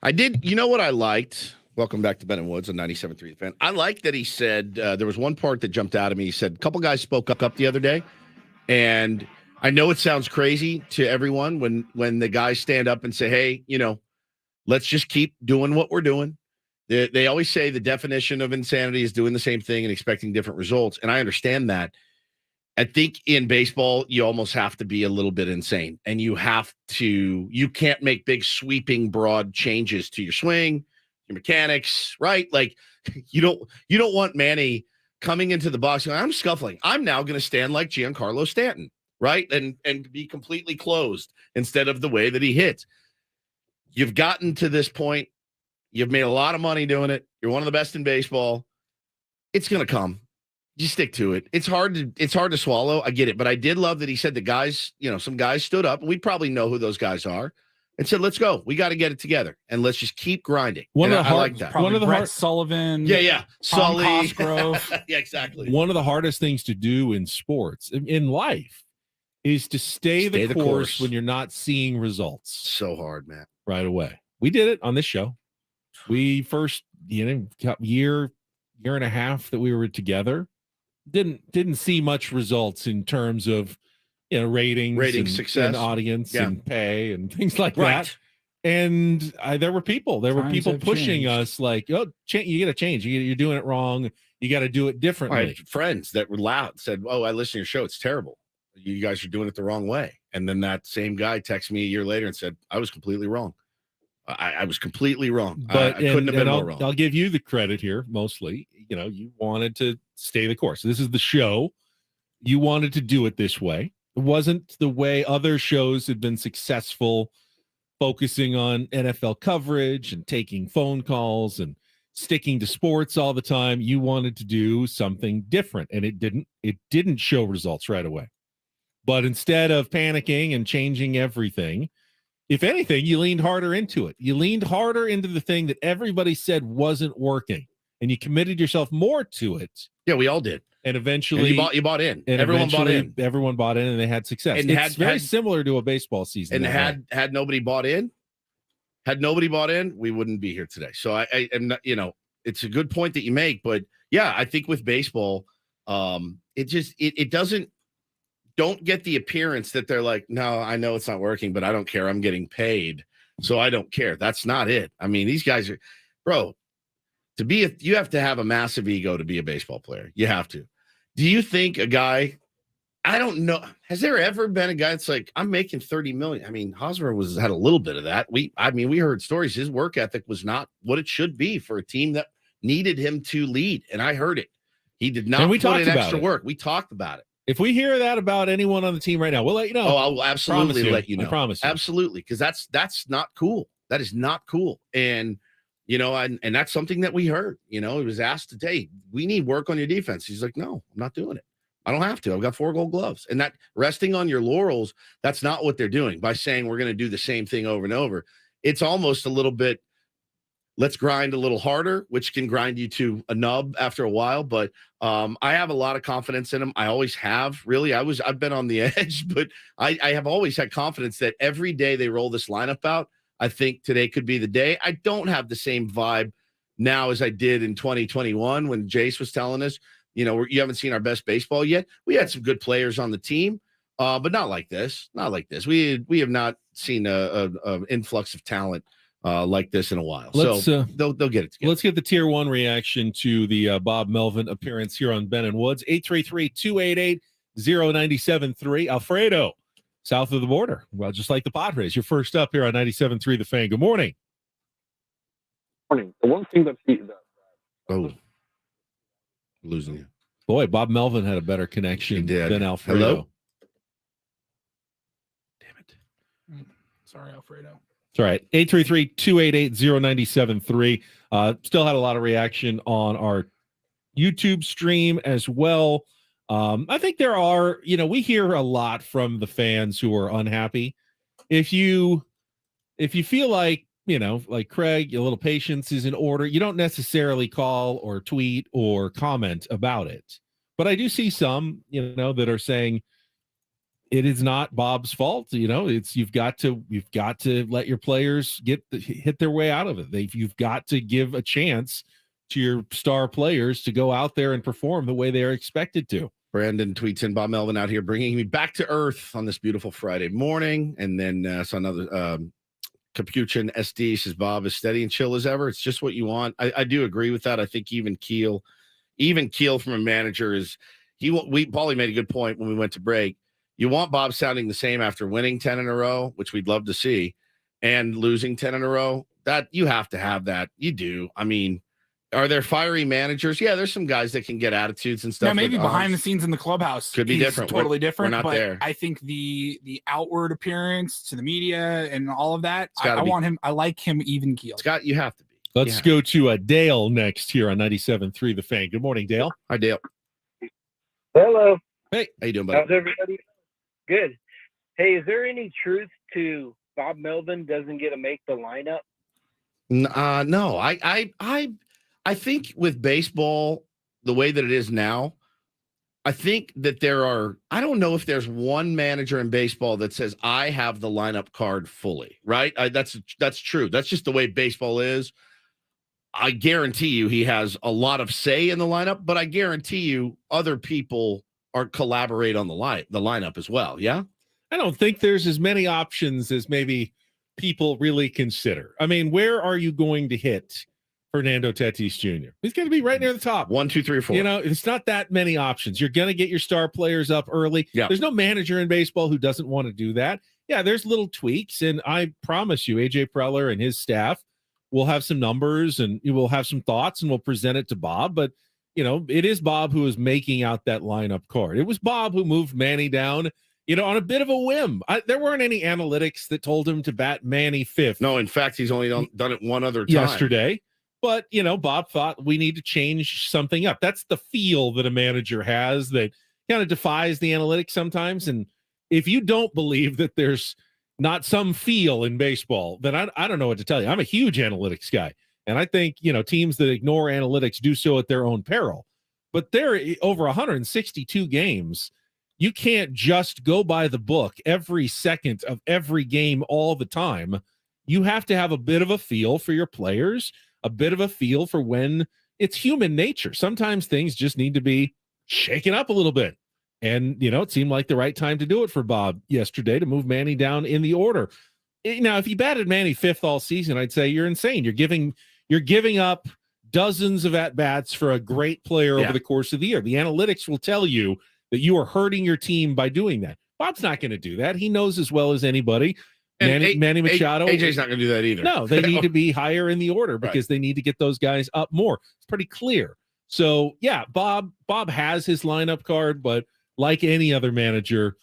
I did. You know what I liked? Welcome back to Ben and Woods on 97.3 The Fan. I like that he said, there was one part that jumped out at me. He said, a couple guys spoke up the other day. And I know it sounds crazy to everyone when the guys stand up and say, hey, let's just keep doing what we're doing. They always say the definition of insanity is doing the same thing and expecting different results. And I understand that. I think in baseball, you almost have to be a little bit insane. And you can't make big sweeping broad changes to your swing, your mechanics, right? Like you don't want Manny coming into the box going, I'm scuffling. I'm now going to stand like Giancarlo Stanton, right? And be completely closed instead of the way that he hits. You've gotten to this point. You've made a lot of money doing it. You're one of the best in baseball. It's going to come. You stick to it. It's hard to swallow. I get it. But I did love that he said the guys, some guys stood up, and we probably know who those guys are, and said, let's go. We got to get it together, and let's just keep grinding. I like that. One of the Brett Sullivan. Yeah. Sully. Cosgrove. Yeah, exactly. One of the hardest things to do in sports, in life, is to stay the course when you're not seeing results. So hard, man. Right away. We did it on this show. We first, year and a half that we were together, didn't see much results in terms of ratings and, success and audience and pay and things like that. And there were people pushing us like, oh, you got to change. You're doing it wrong. You got to do it differently. Friends that were loud said, oh, I listen to your show. It's terrible. You guys are doing it the wrong way. And then that same guy texted me a year later and said, I was completely wrong. I was completely wrong. But I couldn't have been more wrong. I'll give you the credit here mostly. You wanted to stay the course. This is the show. You wanted to do it this way. It wasn't the way other shows had been successful, focusing on NFL coverage and taking phone calls and sticking to sports all the time. You wanted to do something different, and it didn't show results right away. But instead of panicking and changing everything, if anything, you leaned harder into it. You leaned harder into the thing that everybody said wasn't working, and you committed yourself more to it. Yeah, we all did. And eventually, and you bought in. And everyone bought in. Everyone bought in, and they had success. And it's very similar to a baseball season. And had nobody bought in, we wouldn't be here today. So I am not, it's a good point that you make. But yeah, I think with baseball, it doesn't. Don't get the appearance that they're like, no, I know it's not working, but I don't care. I'm getting paid, so I don't care. That's not it. I mean, these guys are, bro. You have to have a massive ego to be a baseball player. You have to. Do you think a guy? I don't know. Has there ever been a guy that's like, I'm making $30 million? I mean, Hosmer had a little bit of that. We heard stories. His work ethic was not what it should be for a team that needed him to lead, and I heard it. He did not put in extra work. We talked about it. If we hear that about anyone on the team right now, we'll let you know. Oh, I'll absolutely let you know. I promise you. Absolutely, because that's not cool. That is not cool. And and that's something that we heard. He was asked today, we need work on your defense. He's like, no, I'm not doing it. I don't have to. I've got 4 Gold Gloves. And that resting on your laurels, that's not what they're doing by saying we're going to do the same thing over and over. It's almost a little bit, let's grind a little harder, which can grind you to a nub after a while. But I have a lot of confidence in him. I always have, really. I've been on the edge, but I have always had confidence that every day they roll this lineup out, I think today could be the day. I don't have the same vibe now as I did in 2021 when Jace was telling us, you haven't seen our best baseball yet. We had some good players on the team, but not like this. Not like this. We have not seen a influx of talent like this in a while. So they'll get it together. Let's get the tier 1 reaction to the Bob Melvin appearance here on Ben and Woods. 833-288-0973. Alfredo, south of the border. Well, just like the Padres. You're first up here on 97.3 The Fan. Good morning. Morning. The one thing that losing you. Boy, Bob Melvin had a better connection than Alfredo. Hello? Damn it. Sorry, Alfredo. It's all right. 833-288-0973. Still had a lot of reaction on our YouTube stream as well. I think there are, we hear a lot from the fans who are unhappy. If you feel like, like Craig, a little patience is in order, you don't necessarily call or tweet or comment about it. But I do see some, that are saying, it is not Bob's fault. You've got to let your players hit their way out of it. You've got to give a chance to your star players to go out there and perform the way they are expected to. Brandon tweets in, Bob Melvin out here bringing me back to earth on this beautiful Friday morning. And then saw another Capuchin SD says, Bob is steady and chill as ever. It's just what you want. I do agree with that. I think even Keel from a manager Paulie made a good point when we went to break. You want Bob sounding the same after winning 10 in a row, which we'd love to see, and losing 10 in a row. That you have to have that. You do. I mean, are there fiery managers? Yeah, there's some guys that can get attitudes and stuff. Yeah, maybe behind the scenes in the clubhouse could be different. Totally different. We're not but there. I think the outward appearance to the media and all of that, I want him. I like him even keel. Scott, you have to be. Let's go to Dale next here on 97.3 The Fan. Good morning, Dale. Hi, Dale. Hello. Hey, how you doing, buddy? How's everybody? Good. Hey, is there any truth to Bob Melvin doesn't get to make the lineup? No. I think with baseball, the way that it is now, I think that I don't know if there's one manager in baseball that says, I have the lineup card fully, right? That's true. That's just the way baseball is. I guarantee you he has a lot of say in the lineup, but I guarantee you other people collaborate on the lineup as well. Yeah. I don't think there's as many options as maybe people really consider. I mean, where are you going to hit Fernando Tatis Jr.? He's going to be right near the top. 1, 2, 3, 4. It's not that many options. You're going to get your star players up early. Yeah. There's no manager in baseball who doesn't want to do that. Yeah, there's little tweaks, and I promise you, AJ Preller and his staff will have some numbers, and you will have some thoughts, and we'll present it to Bob. But it is Bob who is making out that lineup card. It was Bob who moved Manny down, on a bit of a whim. There weren't any analytics that told him to bat Manny fifth. No, in fact, he's only done it one other time. Yesterday. But, Bob thought we need to change something up. That's the feel that a manager has that kind of defies the analytics sometimes. And if you don't believe that there's not some feel in baseball, then I don't know what to tell you. I'm a huge analytics guy. And I think, teams that ignore analytics do so at their own peril. But there are over 162 games. You can't just go by the book every second of every game all the time. You have to have a bit of a feel for your players, a bit of a feel for when it's human nature. Sometimes things just need to be shaken up a little bit. And, it seemed like the right time to do it for Bob yesterday to move Manny down in the order. Now, if he batted Manny fifth all season, I'd say you're insane. You're giving up dozens of at-bats for a great player over the course of the year. The analytics will tell you that you are hurting your team by doing that. Bob's not going to do that. He knows as well as anybody. Manny Machado. AJ's not going to do that either. No, they need to be higher in the order because they need to get those guys up more. It's pretty clear. So, yeah, Bob has his lineup card, but like any other manager,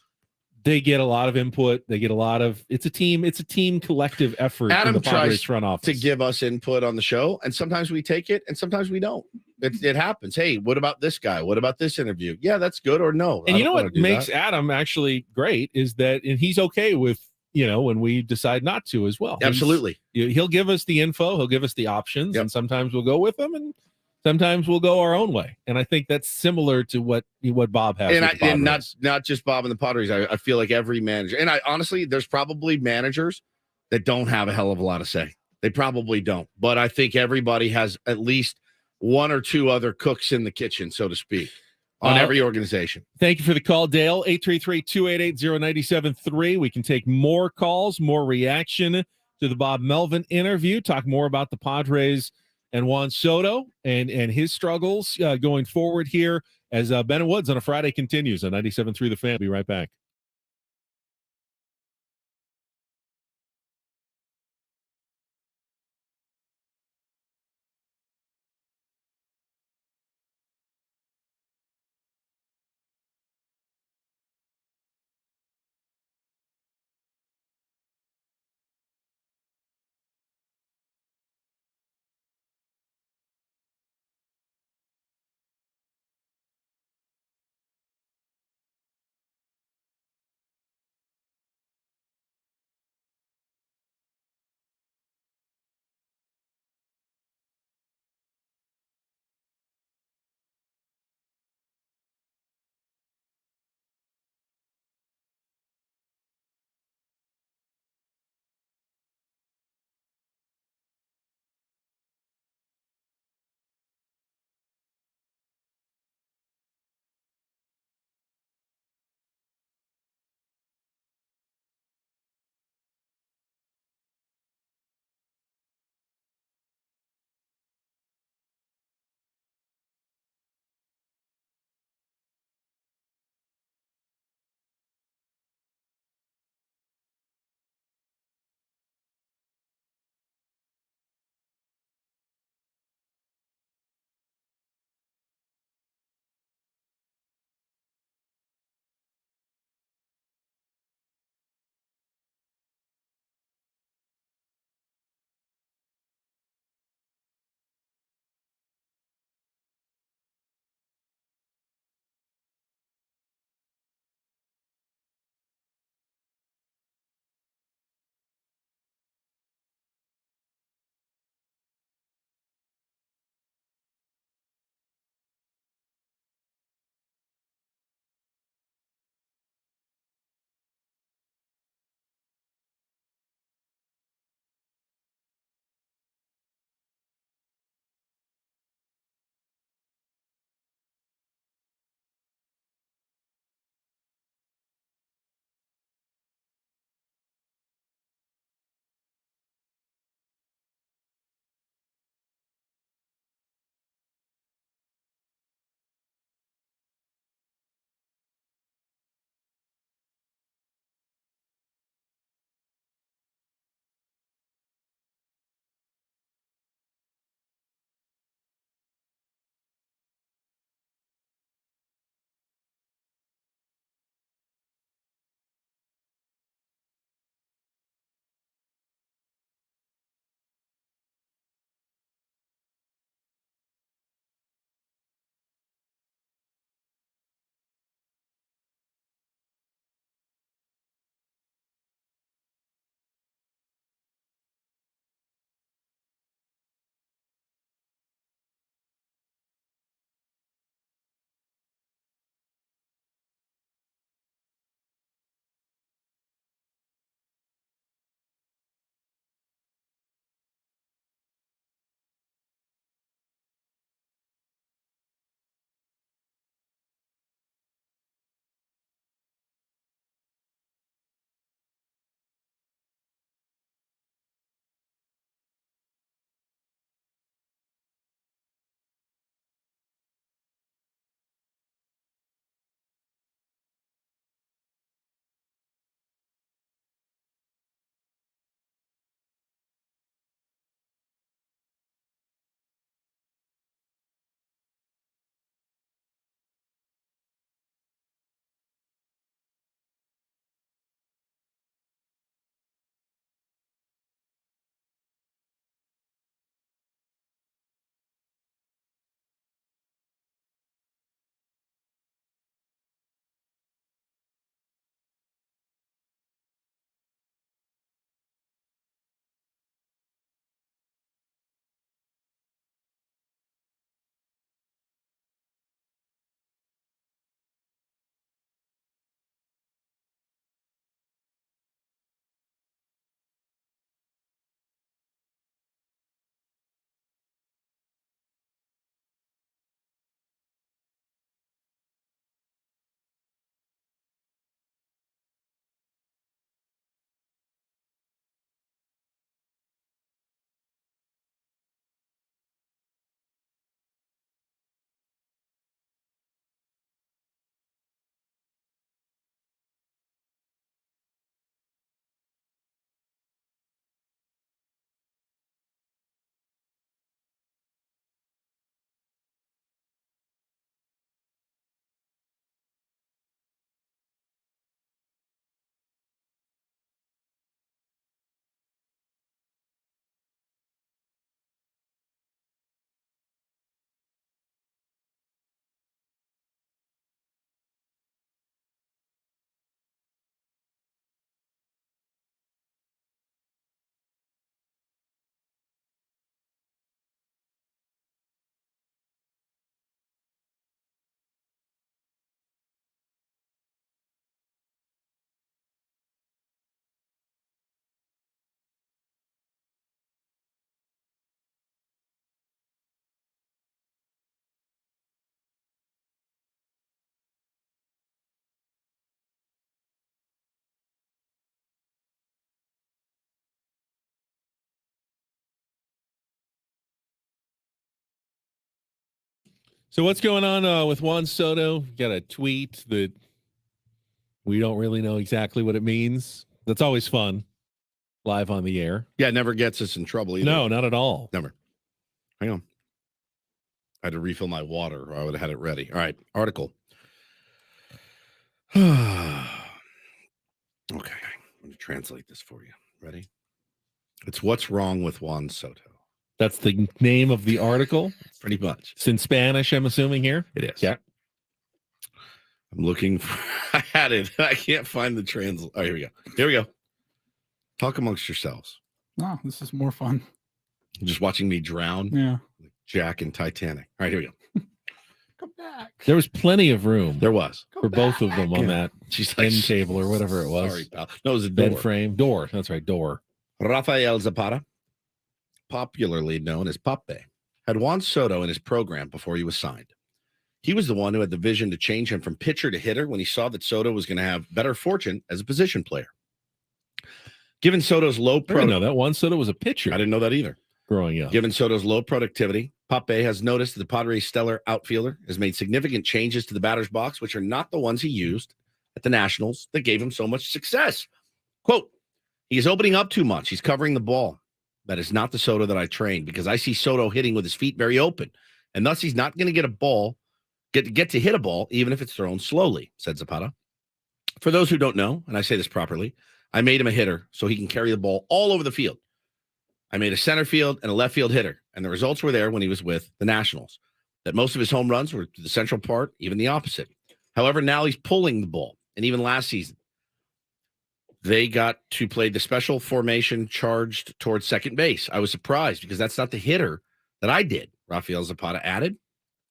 they get a lot of input. They get it's a team collective effort. Adam in the Padres tries front office to give us input on the show, and sometimes we take it and sometimes we don't. It happens. Hey, what about this guy? What about this interview? Yeah, that's good or no. And what makes Adam actually great is that and he's okay with, when we decide not to as well. Absolutely. He'll give us the info. He'll give us the options. And sometimes we'll go with them and sometimes we'll go our own way. And I think that's similar to what Bob has. And not just Bob and the Padres. I feel like every manager. And I honestly, there's probably managers that don't have a hell of a lot of say. They probably don't. But I think everybody has at least one or two other cooks in the kitchen, so to speak, on every organization. Thank you for the call, Dale. 833-288-0973. We can take more calls, more reaction to the Bob Melvin interview, talk more about the Padres and Juan Soto and his struggles going forward here as Ben and Woods on a Friday continues on 97.3 The Fan. Be right back. So what's going on with Juan Soto? Got a tweet that we don't really know exactly what it means. That's always fun. Live on the air. Yeah, it never gets us in trouble either. No, not at all. Never. Hang on. I had to refill my water or I would have had it ready. All right. Article. Okay. I'm going to translate this for you. Ready? It's What's Wrong with Juan Soto. That's the name of the article? Pretty much. It's in Spanish, I'm assuming here? It is. Yeah. I'm looking for, I had it. I can't find the translate. Oh, here we go. Here we go. Talk amongst yourselves. Oh, this is more fun. Just watching me drown. Yeah. Like Jack and Titanic. All right, here we go. Come back. There was plenty of room. There was. For both of them on that She's like, end table or whatever it was. Sorry, pal. No, it was a door. Bed frame. Door. That's right. Door. Rafael Zapata, popularly known as Pape, had Juan Soto in his program before he was signed. He was the one who had the vision to change him from pitcher to hitter when he saw that Soto was going to have better fortune as a position player. Given Soto's low I didn't know that Juan Soto was a pitcher. I didn't know that either. Growing up. Given Soto's low productivity, Pape has noticed that the Padres' stellar outfielder has made significant changes to the batter's box, which are not the ones he used at the Nationals that gave him so much success. Quote, he is opening up too much. He's covering the ball. That is not the Soto that I trained because I see Soto hitting with his feet very open, and thus he's not going to get a ball, get to hit a ball, even if it's thrown slowly, said Zapata. For those who don't know, and I say this properly, I made him a hitter so he can carry the ball all over the field. I made a center field and a left field hitter, and the results were there when he was with the Nationals. That most of his home runs were to the central part, even the opposite. However, now he's pulling the ball, and even last season, they got to play the special formation charged towards second base. I was surprised because that's not the hitter that I did, Rafael Zapata added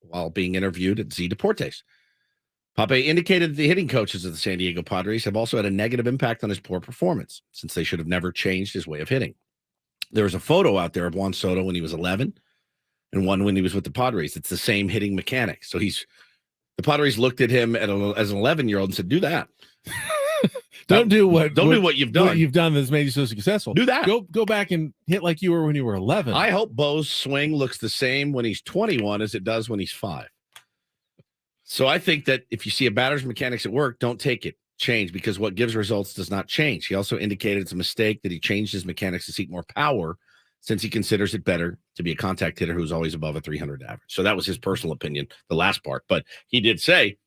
while being interviewed at Z Deportes. Pape indicated that the hitting coaches of the San Diego Padres have also had a negative impact on his poor performance, since they should have never changed his way of hitting. There was a photo out there of Juan Soto when he was 11 and one when he was with the Padres. It's the same hitting mechanic. So the Padres looked at him as an 11-year-old and said, do that. Don't do what you've done. What you've done that's made you so successful. Do that. Go back and hit like you were when you were 11. I hope Bo's swing looks the same when he's 21 as it does when he's 5. So I think that if you see a batter's mechanics at work, don't take it. Change, because what gives results does not change. He also indicated it's a mistake that he changed his mechanics to seek more power, since he considers it better to be a contact hitter who's always above a 300 average. So that was his personal opinion, the last part. But he did say,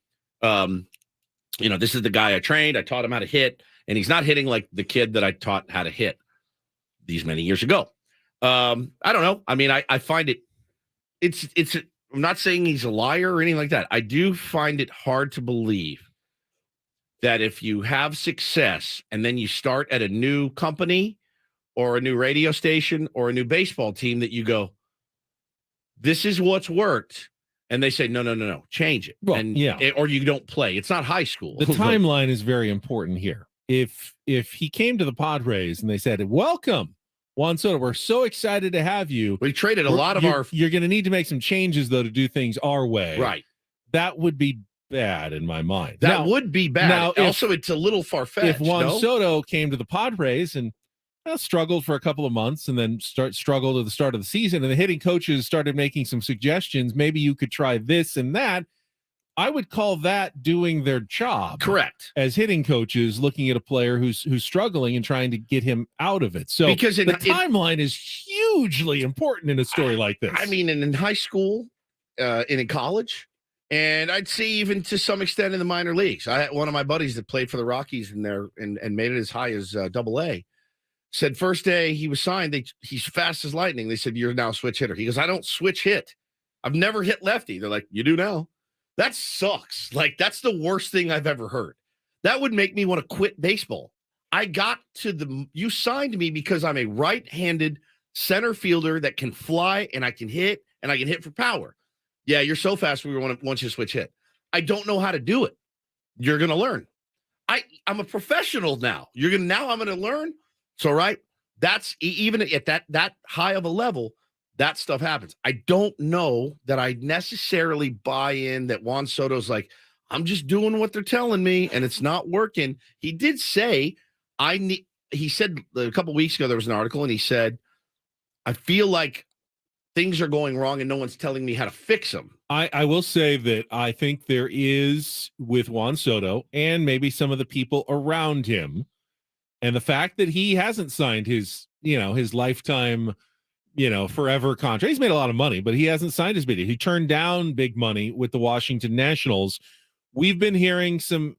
this is the guy I trained. I taught him how to hit, and he's not hitting like the kid that I taught how to hit these many years ago. I don't know. I mean, I find I'm not saying he's a liar or anything like that. I do find it hard to believe that if you have success and then you start at a new company or a new radio station or a new baseball team that you go, this is what's worked. And they say, no, change it. Well, or you don't play. It's not high school. The timeline is very important here. If he came to the Padres and they said, welcome, Juan Soto, we're so excited to have you. We traded a lot of You're going to need to make some changes, though, to do things our way. Right. That would be bad in my mind. That would be bad. Now, also, it's a little far-fetched. If Juan Soto came to the Padres and struggled for a couple of months and then struggled at the start of the season, and the hitting coaches started making some suggestions, maybe you could try this and that, I would call that doing their job. Correct. As hitting coaches looking at a player who's struggling and trying to get him out of it. So because the timeline is hugely important in a story like this. I mean, in high school, in college, and I'd say even to some extent in the minor leagues. I had one of my buddies that played for the Rockies in there and made it as high as AA. Said first day he was signed, he's fast as lightning. They said, you're now a switch hitter. He goes, I don't switch hit. I've never hit lefty. They're like, you do now. That sucks. Like, that's the worst thing I've ever heard. That would make me want to quit baseball. You signed me because I'm a right-handed center fielder that can fly and I can hit and I can hit for power. Yeah, you're so fast. We want you to switch hit. I don't know how to do it. You're going to learn. I'm a professional now. I'm going to learn. So, right. That's even at that high of a level, that stuff happens. I don't know that I necessarily buy in that Juan Soto's like, I'm just doing what they're telling me and it's not working. He did say, he said a couple weeks ago, there was an article and he said, I feel like things are going wrong and no one's telling me how to fix them. I will say that I think there is, with Juan Soto and maybe some of the people around him, and the fact that he hasn't signed his lifetime, forever contract. He's made a lot of money, but he hasn't signed his bid. He turned down big money with the Washington Nationals. We've been hearing some,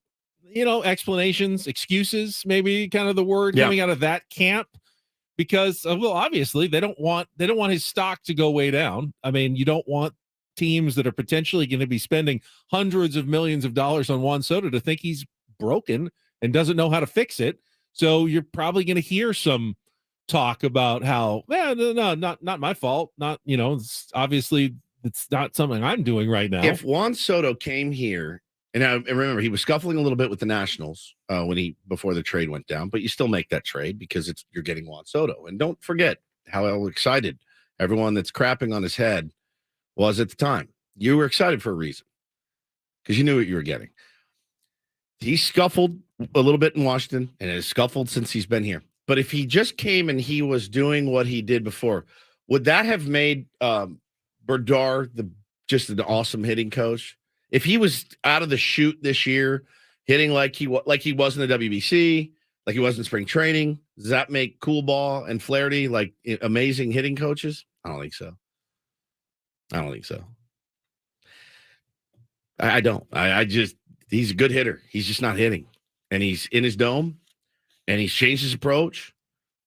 explanations, excuses, maybe kind of the word coming out of that camp, because obviously they don't want his stock to go way down. I mean, you don't want teams that are potentially going to be spending hundreds of millions of dollars on Juan Soto to think he's broken and doesn't know how to fix it. So you're probably going to hear some talk about how, no, not my fault. Not, obviously it's not something I'm doing right now. If Juan Soto came here, and I remember he was scuffling a little bit with the Nationals before the trade went down, but you still make that trade because you're getting Juan Soto. And don't forget how excited everyone that's crapping on his head was at the time. You were excited for a reason because you knew what you were getting. He scuffled a little bit in Washington and has scuffled since he's been here. But if he just came and he was doing what he did before, would that have made Berdar just an awesome hitting coach? If he was out of the chute this year, hitting like he was in the WBC, like he was in spring training, does that make Cool Ball and Flaherty like amazing hitting coaches? I don't think so. I don't. He's a good hitter. He's just not hitting. And he's in his dome and he's changed his approach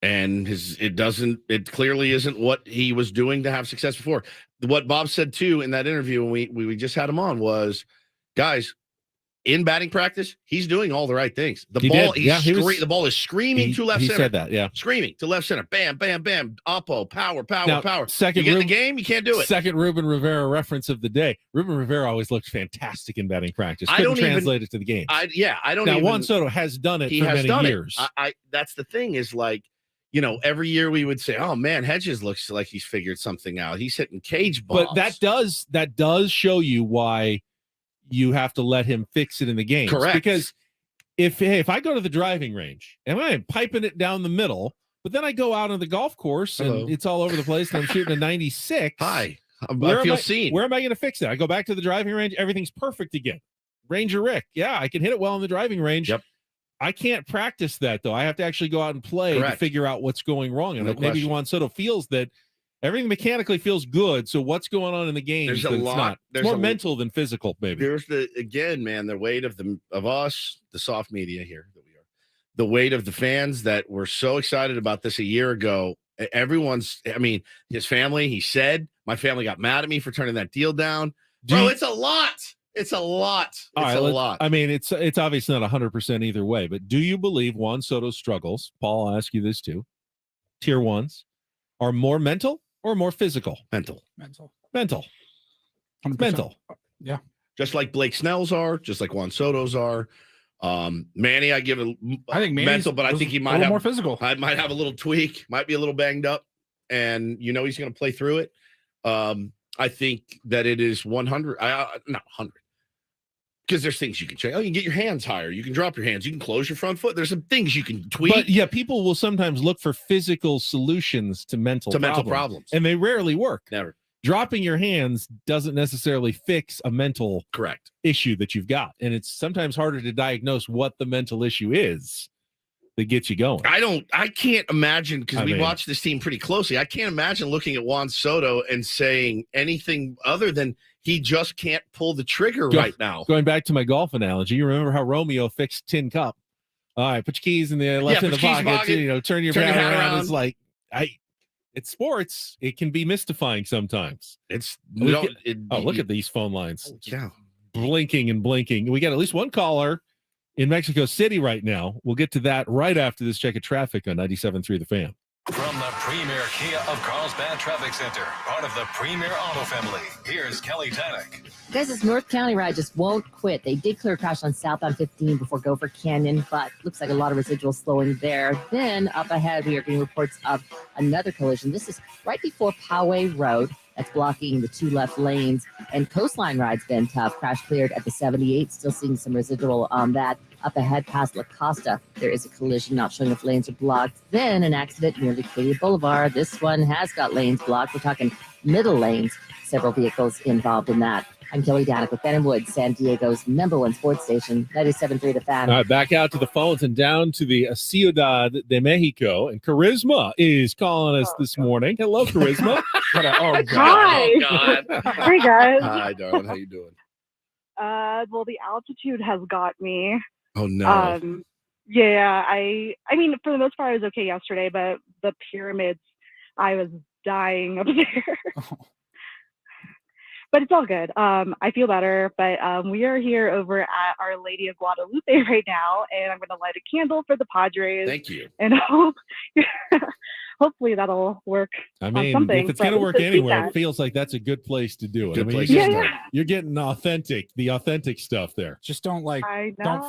and it clearly isn't what he was doing to have success before. What Bob said too in that interview when we just had him on was, guys, in batting practice, he's doing all the right things. The ball is screaming to left center. He said that, yeah. Screaming to left center. Bam, bam, bam. Oppo, power. Second, you get in the game, you can't do it. Second Ruben Rivera reference of the day. Ruben Rivera always looked fantastic in batting practice. Couldn't translate it to the game. Juan Soto has done it for many years. That's the thing is like, every year we would say, oh man, Hedges looks like he's figured something out. He's hitting cage balls. But that does show you why you have to let him fix it in the game. Correct. Because if I go to the driving range and I'm piping it down the middle, but then I go out on the golf course and it's all over the place and I'm shooting a 96. Hi. I feel seen. Where am I going to fix it? I go back to the driving range. Everything's perfect again. Ranger Rick. Yeah, I can hit it well in the driving range. Yep. I can't practice that though. I have to actually go out and play to figure out what's going wrong. And maybe Juan Soto feels that everything mechanically feels good. So what's going on in the game? There's a lot. It's more mental than physical, maybe. There's the weight of us, the soft media here that we are, the weight of the fans that were so excited about this a year ago. His family, he said, my family got mad at me for turning that deal down. Bro, it's a lot. It's a lot. It's a lot. I mean, it's obviously not 100% either way, but do you believe Juan Soto's struggles, Paul, I'll ask you this too, tier ones, are more mental or more physical? Mental. 100%. Mental. Yeah. Just like Blake Snell's are, just like Juan Soto's are. Manny, I think Manny's mental, but I think he might have more physical. I might have a little tweak, might be a little banged up, and he's going to play through it. I think that it is 100, not 100, because there's things you can change. Oh, you can get your hands higher. You can drop your hands. You can close your front foot. There's some things you can tweak. But yeah, people will sometimes look for physical solutions to mental problems. And they rarely work. Never. Dropping your hands doesn't necessarily fix a mental correct issue that you've got. And it's sometimes harder to diagnose what the mental issue is that gets you going. I can't imagine, because we watch this team pretty closely. I can't imagine looking at Juan Soto and saying anything other than he just can't pull the trigger right now. Going back to my golf analogy, you remember how Romeo fixed Tin Cup? All right, put your keys in the left in the pocket. Turn your hat around. It's like it's sports. It can be mystifying sometimes. Look at these phone lines. Yeah, blinking and blinking. We got at least one caller in Mexico City right now. We'll get to that right after this check of traffic on 97.3 The Fan. From the premier Kia of Carlsbad Traffic Center, part of the Premier Auto family, here's Kelly Tannick. Guys, this North County ride just won't quit. They did clear a crash on southbound 15 before Gopher Canyon, but looks like a lot of residual slowing there. Then up ahead, we are getting reports of another collision. This is right before Poway Road. That's blocking the two left lanes. And Coastline ride's been tough. Crash cleared at the 78. Still seeing some residual on that. Up ahead past La Costa, there is a collision, not showing if lanes are blocked. Then an accident near Leucadia Boulevard. This one has got lanes blocked. We're talking middle lanes. Several vehicles involved in that. I'm Kelly Danick with Ben and Woods, San Diego's #1 sports station, 97.3 The Fan. All right, back out to the phones and down to the Ciudad de Mexico. And Charisma is calling us this morning. Hello, Charisma. Oh, God. Hi. Oh, God. Hey, guys. Hi, darling. How you doing? Well, the altitude has got me. Oh, no. Yeah, I mean, for the most part, I was okay yesterday, but the pyramids, I was dying up there. But it's all good. I feel better, but we are here over at Our Lady of Guadalupe right now, and I'm going to light a candle for the Padres. Thank you. And hopefully that'll work. I on mean, something, if it's but going to we'll work see anywhere, that. it feels like that's a good place to do it. Good I mean, place you're to getting, start. you're getting the authentic stuff there. Just don't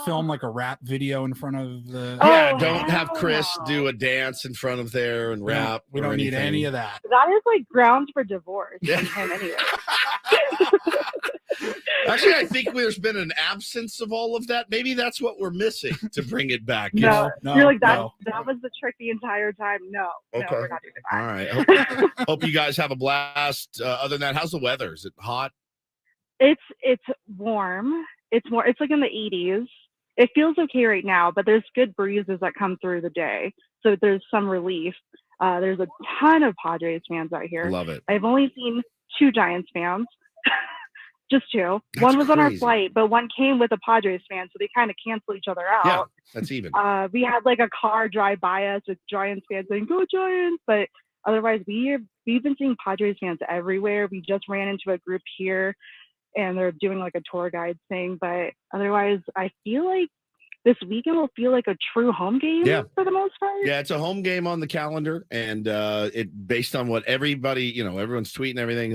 film like a rap video in front of the. Yeah, don't have Chris do a dance in front of there and We don't- rap. we or don't need anything. any of that. That is like grounds for divorce. Yeah. from him anyway. Actually, I think there's been an absence of all of that. Maybe that's what we're missing to bring it back. you No, know? you're like that. That was the trick the entire time. No, no, Okay. we're not doing that. All right. Hope you guys have a blast. Other than that, how's the weather? Is it hot? It's warm. It's more. It's like in the 80s. It feels okay right now, but there's good breezes that come through the day, so there's some relief. There's a ton of Padres fans out here. Love it. I've only seen 2 Giants fans. Just 2. That's one was on our crazy. flight, but one came with a Padres fan, so they kind of cancel each other out. Yeah, that's even. We had like a car drive by us with Giants fans saying "Go Giants," but otherwise we've been seeing Padres fans everywhere. We just ran into a group here, and they're doing like a tour guide thing. But otherwise, I feel like this weekend will feel like a true home game Yeah. for the most part. Yeah, it's a home game on the calendar, and it based on what everybody, everyone's tweeting everything.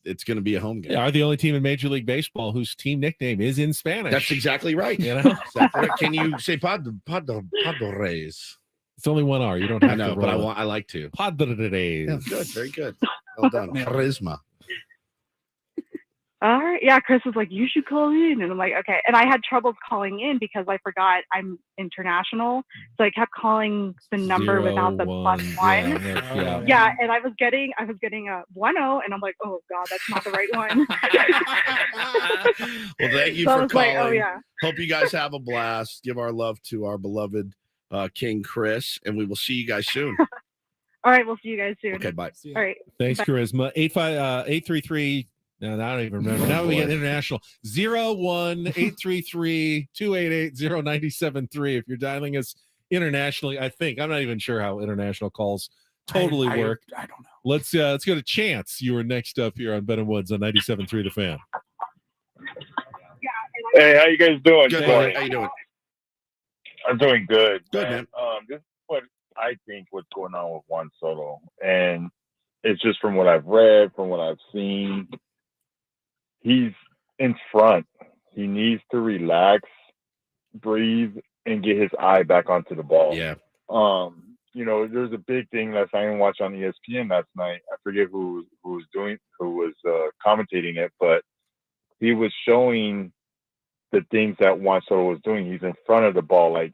It's going to be a home game. They are the only team in Major League Baseball whose team nickname is in Spanish. That's exactly right. You know? Exactly right. Can you say Padres? It's only one R. You don't I have know, to. but roll it. I like to. Padres. Yeah, good, very good. Well done, charisma. All right. Yeah, Chris was like, "You should call in," and I'm like, "Okay." And I had trouble calling in because I forgot I'm international, so I kept calling the number 0, without the +1. Yeah. Yeah, and I was getting a 1-0, and I'm like, "Oh God, that's not the right one." Well, thank you So I for was like, calling. "Oh, yeah." Hope you guys have a blast. Give our love to our beloved King Chris, and we will see you guys soon. All right, we'll see you guys soon. Okay, bye. All right. Thanks, bye. Charisma. 833. No, I don't even remember. Now we get international. 01-833-288-0973. If you're dialing us internationally, I think. I'm not even sure how international calls totally work. I don't know. Let's go to Chance. You were next up here on Ben and Woods on 97.3 The Fan. Hey, how you guys doing? Good. Sorry. How you doing? I'm doing good. Good, man. This is what I think what's going on with Juan Soto, and it's just from what I've read, from what I've seen. He's in front. He needs to relax, breathe, and get his eye back onto the ball. Yeah. There's a big thing last night I watched on ESPN last night. I forget who was commentating it, but he was showing the things that Juan Soto was doing. He's in front of the ball, like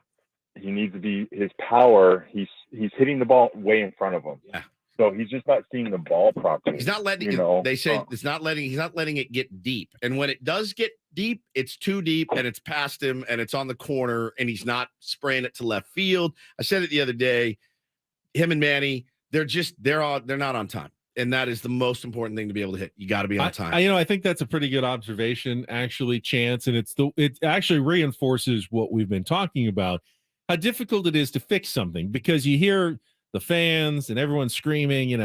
he needs to be his power. He's hitting the ball way in front of him. Yeah. So he's just not seeing the ball properly. He's not letting it, they say he's not letting it get deep. And when it does get deep, it's too deep and it's past him and it's on the corner and he's not spraying it to left field. I said it the other day, him and Manny, they're not on time. And that is the most important thing to be able to hit. You got to be on time. I think that's a pretty good observation, actually, Chance. And it actually reinforces what we've been talking about, how difficult it is to fix something, because you hear the fans and everyone screaming, he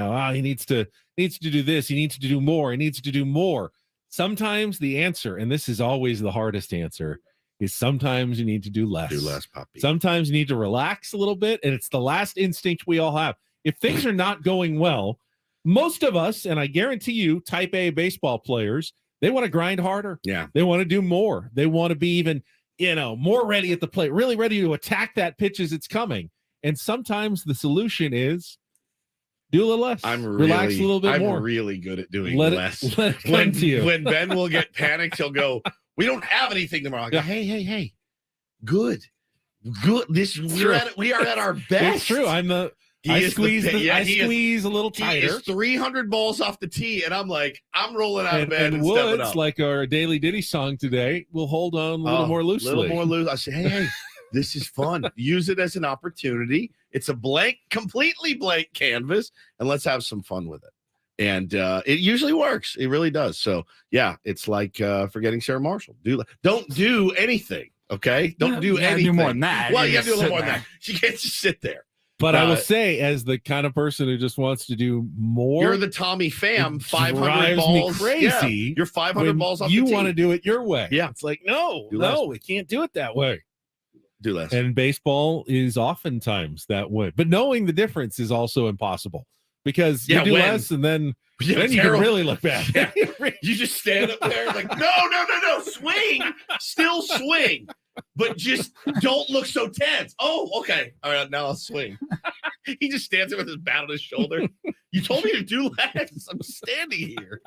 needs to do this. He needs to do more. He needs to do more. Sometimes the answer, and this is always the hardest answer, is sometimes you need to do less. Do less, puppy. Sometimes you need to relax a little bit. And it's the last instinct we all have. If things are not going well, most of us, and I guarantee you, type A baseball players, they want to grind harder. Yeah. They want to do more. They want to be even, more ready at the plate, really ready to attack that pitch as it's coming. And sometimes the solution is do a little less. Relax a little bit more. I'm really good at doing Let less. it come to you. When Ben will get panicked, he'll go, "We don't have anything tomorrow." I go, hey, good. We are at our best. It's true. I'm the I squeeze a little He tighter. is 300 balls off the tee, and I'm like, I'm rolling out of bed and stepping Woods, up. like our Daily Diddy song today, will hold on a little more loosely. A little more loose. I say, hey, this is fun. Use it as an opportunity. It's a completely blank canvas, and let's have some fun with it. And it usually works. It really does. So, yeah, it's like forgetting Sarah Marshall. Don't do anything, okay? Don't do anything. Do more than that. Well, you have to do a little more than that. She can't just sit there. But I will say, as the kind of person who just wants to do more, you're the Tommy Pham, 500 drives balls. me crazy. Yeah, you're 500 balls off you the tee. want to do it your way. Yeah. It's like, no, we can't do it that way. Do less. And baseball is oftentimes that way. But knowing the difference is also impossible because you do less and then you can really look bad. Yeah. You just stand up there like, no, swing, still swing, but just don't look so tense. Oh, okay. All right, now I'll swing. He just stands there with his bat on his shoulder. You told me to do less. I'm standing here.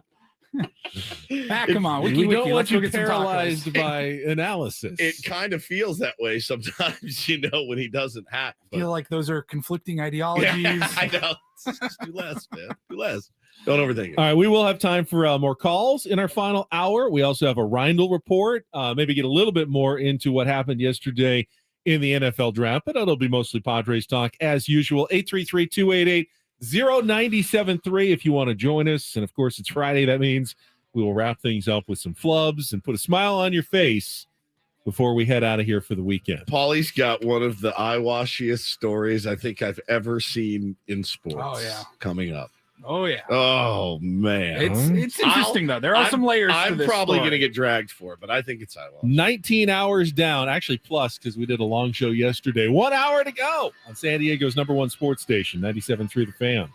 Come on, we don't want you paralyzed by analysis. It kind of feels that way sometimes, when he doesn't hack. I feel like those are conflicting ideologies. Yeah, I know. Just do less, man. Do less. Don't overthink it. All right, we will have time for more calls in our final hour. We also have a Reindl report, maybe get a little bit more into what happened yesterday in the NFL draft, but it'll be mostly Padres talk as usual. 833-288-0973 if you want to join us. And, of course, it's Friday. That means we will wrap things up with some flubs and put a smile on your face before we head out of here for the weekend. Paulie's got one of the eye-washiest stories I think I've ever seen in sports coming up. Oh, yeah. Oh, man. It's interesting, though. There are some layers to this I'm probably story. going to get dragged for it, but I think it's eye-wash. 19 hours down, actually plus, because we did a long show yesterday. 1 hour to go on San Diego's #1 sports station, 97.3 The Fan.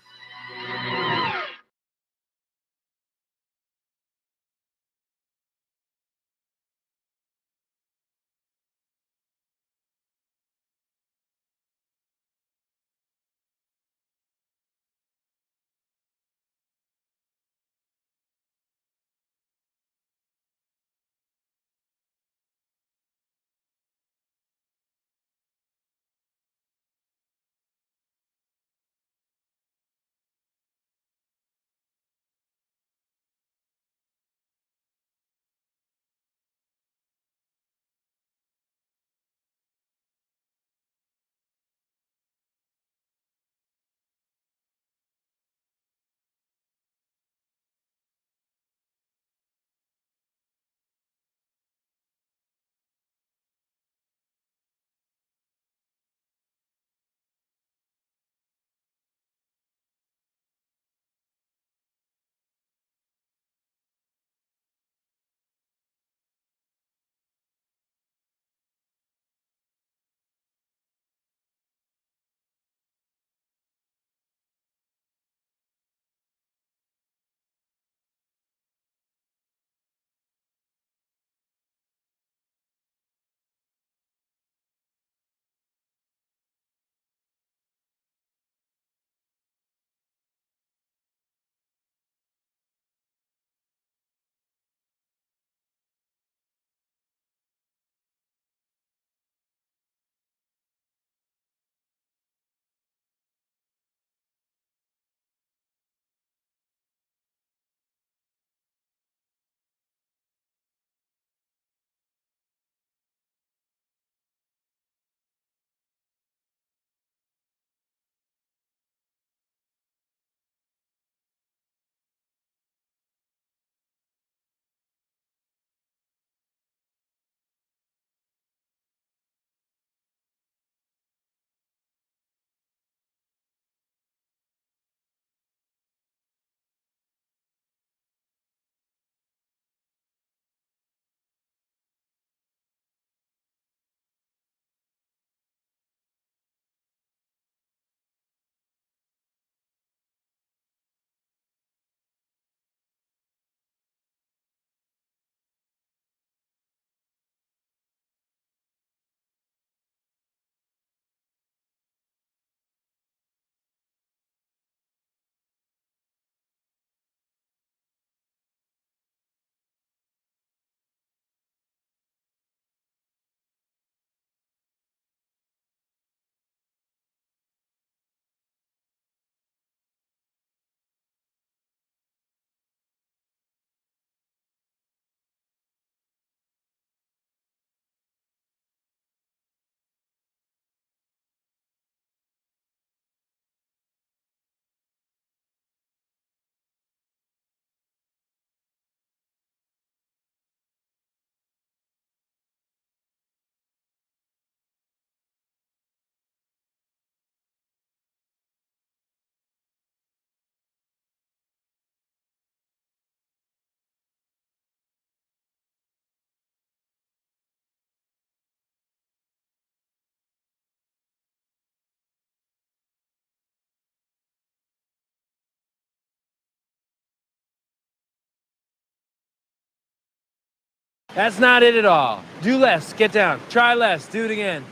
That's not it at all. Do less. Get down. Try less. Do it again.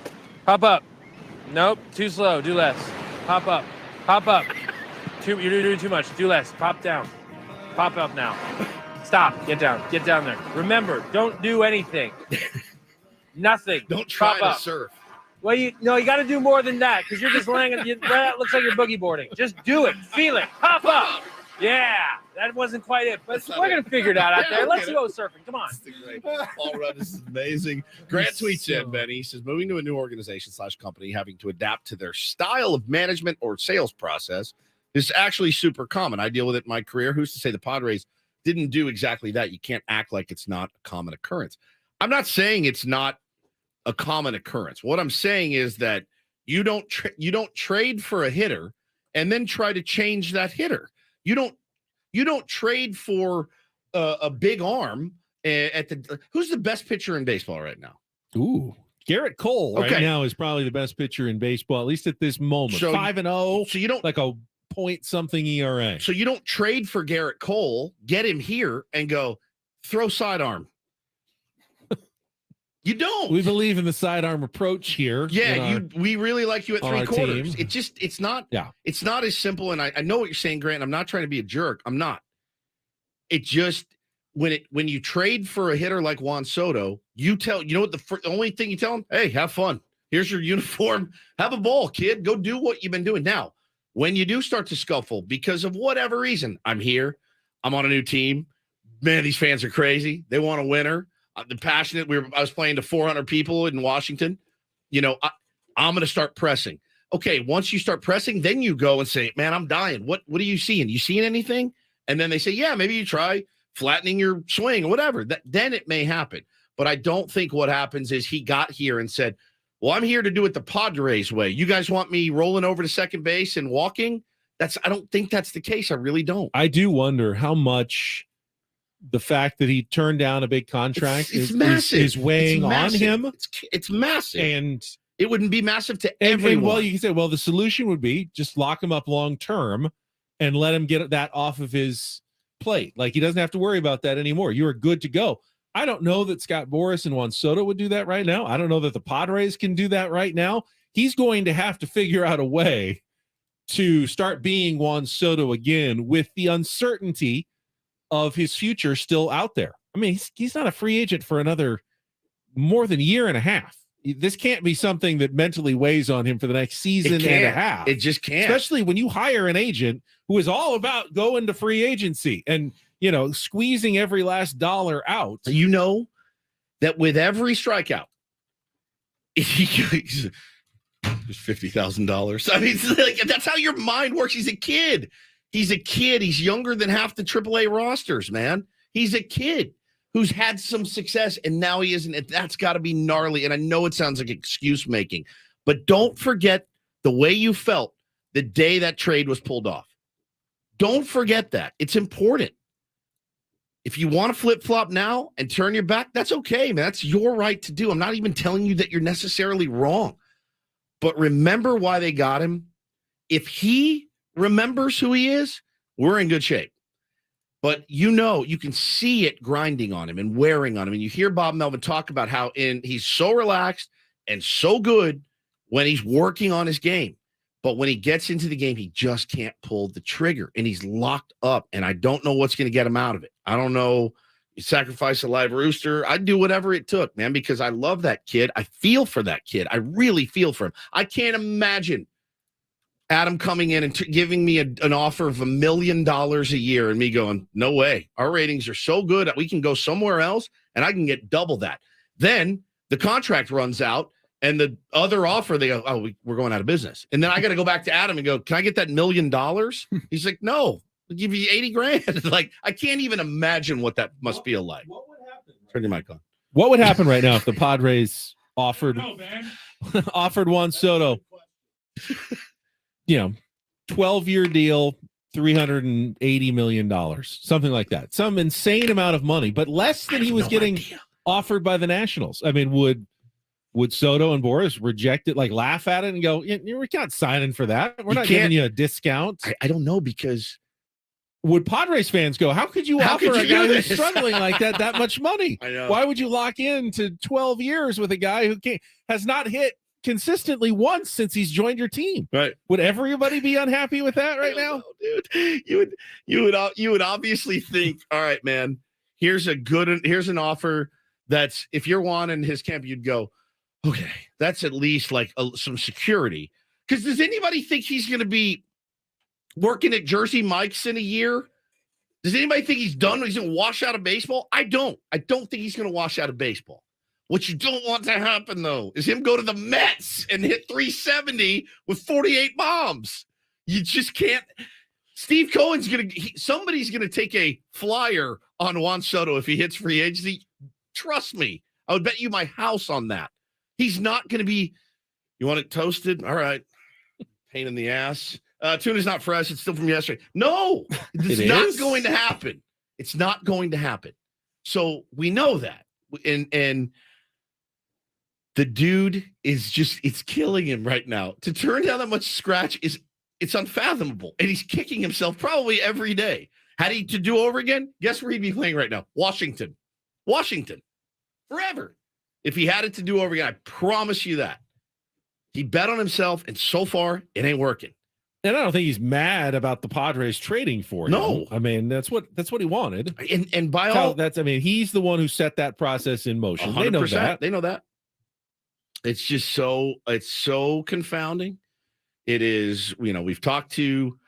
Pop up. Nope. Too slow. Do less. Pop up. Pop up. You're doing too much. Do less. Pop down. Pop up now. Stop. Get down. Get down there. Remember, don't do anything. Nothing. Don't try Pop to up. surf. Well, you got to do more than that because you're just laying. That looks like you're boogie boarding. Just do it. Feel it. Pop up. Yeah, that wasn't quite it, but we're gonna figure it out there. Let's go surfing. Come on. Paul Rudd, this is amazing. Grant tweets in, Benny. He says, moving to a new organization / company, having to adapt to their style of management or sales process is actually super common. I deal with it in my career. Who's to say the Padres didn't do exactly that? You can't act like it's not a common occurrence. I'm not saying it's not a common occurrence. What I'm saying is that you don't trade for a hitter and then try to change that hitter. You don't trade for a big arm at the. Who's the best pitcher in baseball right now? Ooh, Garrett Cole right now is probably the best pitcher in baseball, at least at this moment. So, 5-0. So you don't like a point something ERA. So you don't trade for Garrett Cole, get him here, and go throw sidearm. You don't. We believe in the sidearm approach here. Yeah, we really like you at on 3 our quarters. team. It's not. Yeah. It's not as simple. And I know what you're saying, Grant. I'm not trying to be a jerk. I'm not. It just when you trade for a hitter like Juan Soto, you know what the only thing you tell him, hey, have fun. Here's your uniform. Have a ball, kid. Go do what you've been doing. Now, when you do start to scuffle because of whatever reason, I'm here. I'm on a new team. Man, these fans are crazy. They want a winner. The passionate. I was playing to 400 people in Washington. I'm going to start pressing. Okay, once you start pressing, then you go and say, "Man, I'm dying. What are you seeing? You seeing anything?" And then they say, "Yeah, maybe you try flattening your swing or whatever." Then it may happen. But I don't think what happens is he got here and said, "Well, I'm here to do it the Padres way. You guys want me rolling over to second base and walking?" I don't think that's the case. I really don't. I do wonder how much the fact that he turned down a big contract it's massive. Is weighing on him. It's massive. And it wouldn't be massive to everyone. Well, you can say, well, the solution would be just lock him up long term and let him get that off of his plate. Like he doesn't have to worry about that anymore. You are good to go. I don't know that Scott Boras and Juan Soto would do that right now. I don't know that the Padres can do that right now. He's going to have to figure out a way to start being Juan Soto again with the uncertainty of his future still out there. I mean, he's not a free agent for another more than a year and a half. This can't be something that mentally weighs on him for the next season and a half. It just can't. Especially when you hire an agent who is all about going to free agency and, squeezing every last dollar out. You know that with every strikeout, there's $50,000. I mean, that's how your mind works. He's a kid. He's younger than half the AAA rosters, man. He's a kid who's had some success, and now he isn't. That's got to be gnarly. And I know it sounds like excuse making, but don't forget the way you felt the day that trade was pulled off. Don't forget that. It's important. If you want to flip-flop now and turn your back, that's okay, man. That's your right to do. I'm not even telling you that you're necessarily wrong. But remember why they got him. If he remembers who he is, we're in good shape. But you can see it grinding on him and wearing on him. And you hear Bob Melvin talk about how he's so relaxed and so good when he's working on his game. But when he gets into the game, he just can't pull the trigger and he's locked up. And I don't know what's going to get him out of it. I don't know. You sacrifice a live rooster. I'd do whatever it took, man, because I love that kid. I feel for that kid. I really feel for him. I can't imagine Adam coming in and giving me an offer of $1 million a year and me going, no way. Our ratings are so good that we can go somewhere else and I can get double that. Then the contract runs out and the other offer, they go, oh, we're going out of business. And then I got to go back to Adam and go, can I get that $1 million? He's like, no, I'll give you 80 grand. Like, I can't even imagine what that must feel like. What would happen? Turn your mic on. What would happen right now if the Padres offered Juan Soto, 12-year deal, $380 million, something like that, some insane amount of money, but less than he was getting offered by the Nationals. I mean, would Soto and Boras reject it, like laugh at it and go, we're not signing for that. We're not giving you a discount. I don't know, because would Padres fans go, how could you How offer could a you guy do who's this? struggling like that much money? I know. Why would you lock in to 12 years with a guy who has not hit consistently once since he's joined your team? Right. Would everybody be unhappy with that right now? Dude, you would obviously think, all right, man, here's an offer that's, if you're Juan in his camp, you'd go, okay, that's at least like some security. Because does anybody think he's going to be working at Jersey Mike's in a year? Does anybody think he's done? He's going to wash out of baseball? I don't think he's going to wash out of baseball. What you don't want to happen, though, is him go to the Mets and hit 370 with 48 bombs. You just can't. Steve Cohen's somebody's going to take a flyer on Juan Soto if he hits free agency. Trust me. I would bet you my house on that. He's not going to be, you want it toasted? All right. Pain in the ass. Tuna's not fresh. It's still from yesterday. No, it's not going to happen. It's not going to happen. So we know that. And the dude is just, it's killing him right now. To turn down that much scratch it's unfathomable. And he's kicking himself probably every day. Had he to do over again, guess where he'd be playing right now? Washington. Forever. If he had it to do over again, I promise you that. He bet on himself, and so far, it ain't working. And I don't think he's mad about the Padres trading for him. No. I mean, that's what he wanted. And by all he's the one who set that process in motion. 100%, They know that. They know that. It's just so confounding. It is, we've talked to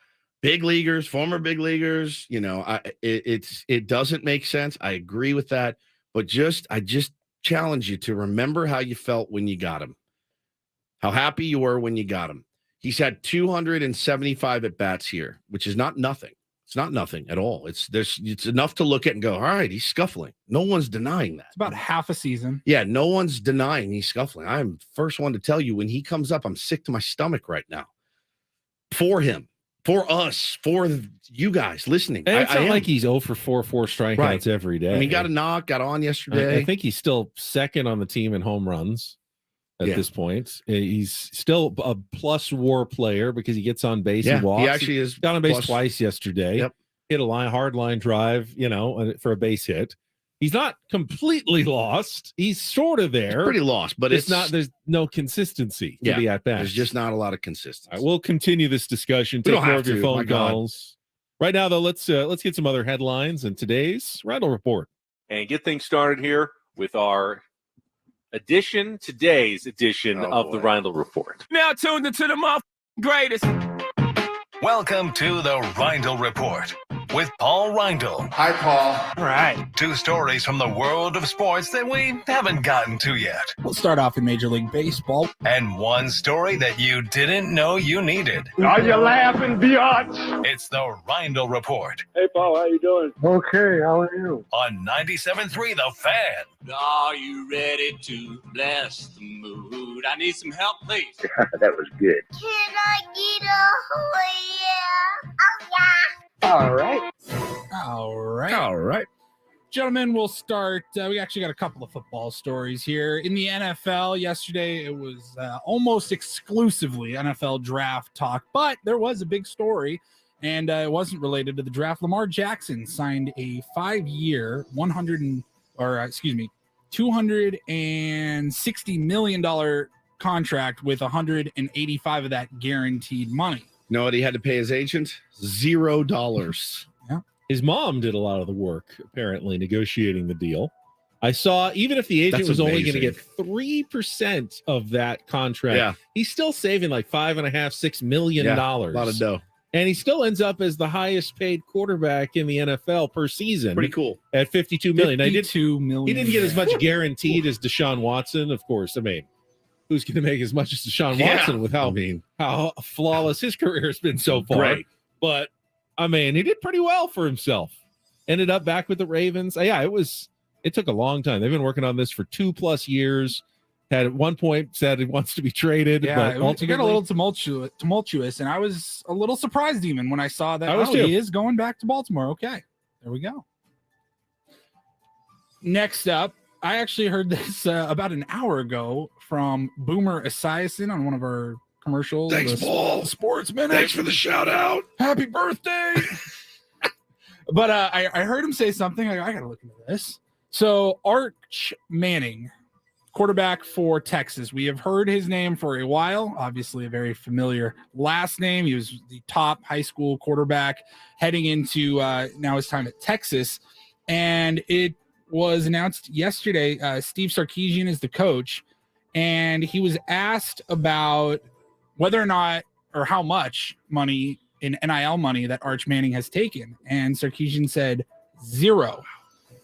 big leaguers, former big leaguers, it doesn't make sense. I agree with that, but I just challenge you to remember how you felt when you got him. How happy you were when you got him. He's had 275 at bats here, which is not nothing. It's not nothing at all. It's enough to look at and go, all right, he's scuffling. No one's denying that. It's about half a season. Yeah, no one's denying he's scuffling. I'm first one to tell you when he comes up, I'm sick to my stomach right now. For him, for us, for you guys listening. And it's not like he's 0 for 4 strikeouts every day. I mean, he got a knock, got on yesterday. I think he's still second on the team in home runs at this point. He's still a plus WAR player because he gets on base and walks. He actually is got on base twice yesterday. Yep. Hit a hard line drive, for a base hit. He's not completely lost. He's sort of there. He's pretty lost, but it's not. There's no consistency to the at bat. There's just not a lot of consistency. All right, we'll continue this discussion. We Take don't more have of your to, phone my God. calls. Right now, though, let's get some other headlines in today's Rindle Report. And get things started here with our today's edition of the Rindle Report. Now tuned into the greatest. Welcome to the Rindle Report with Paul Rindle. Hi, Paul. All right. 2 stories from the world of sports that we haven't gotten to yet. We'll start off in Major League Baseball. And 1 story that you didn't know you needed. Are you laughing, biatch? It's the Rindle Report Hey, Paul, how you doing? Okay, how are you? on 97.3 The Fan. Are you ready to bless the mood? I need some help, please. That was good. Can I get a yeah? Oh, yeah. All right. All right. Gentlemen, we'll start. We actually got a couple of football stories here. In the NFL yesterday, it was almost exclusively NFL draft talk, but there was a big story, and it wasn't related to the draft. Lamar Jackson signed a 5-year, $260 million contract with 185 of that guaranteed money. You know what he had to pay his agent? $0. Yeah. His mom did a lot of the work, apparently, negotiating the deal. I saw, even if the agent That's was only going to amazing. get 3% of that contract, Yeah. he's still saving like $5.5–6 million. Yeah, a lot of dough. And he still ends up as the highest paid quarterback in the NFL per season. Pretty cool. At $52 million. Now, $52 million. He didn't get as much guaranteed as Deshaun Watson, of course. I mean, who's going to make as much as Deshaun Watson with how flawless his career has been so far? Great. But I mean, he did pretty well for himself. Ended up back with the Ravens. It took a long time. They've been working on this for 2+ years. Had at one point said he wants to be traded. Yeah, but it ultimately, got a little tumultuous, and I was a little surprised even when I saw that. I was too. He is going back to Baltimore. Okay, there we go. Next up, I actually heard this about an hour ago from Boomer Esiason on one of our commercials. Thanks, Paul. Sports Minute. Thanks for the shout out. Happy birthday. But I heard him say something. I got to look into this. So Arch Manning, quarterback for Texas. We have heard his name for a while. Obviously, a very familiar last name. He was the top high school quarterback heading into now his time at Texas. And it was announced yesterday. Steve Sarkisian is the coach. And he was asked about whether or not or how much money in NIL money that Arch Manning has taken. And Sarkisian said 0.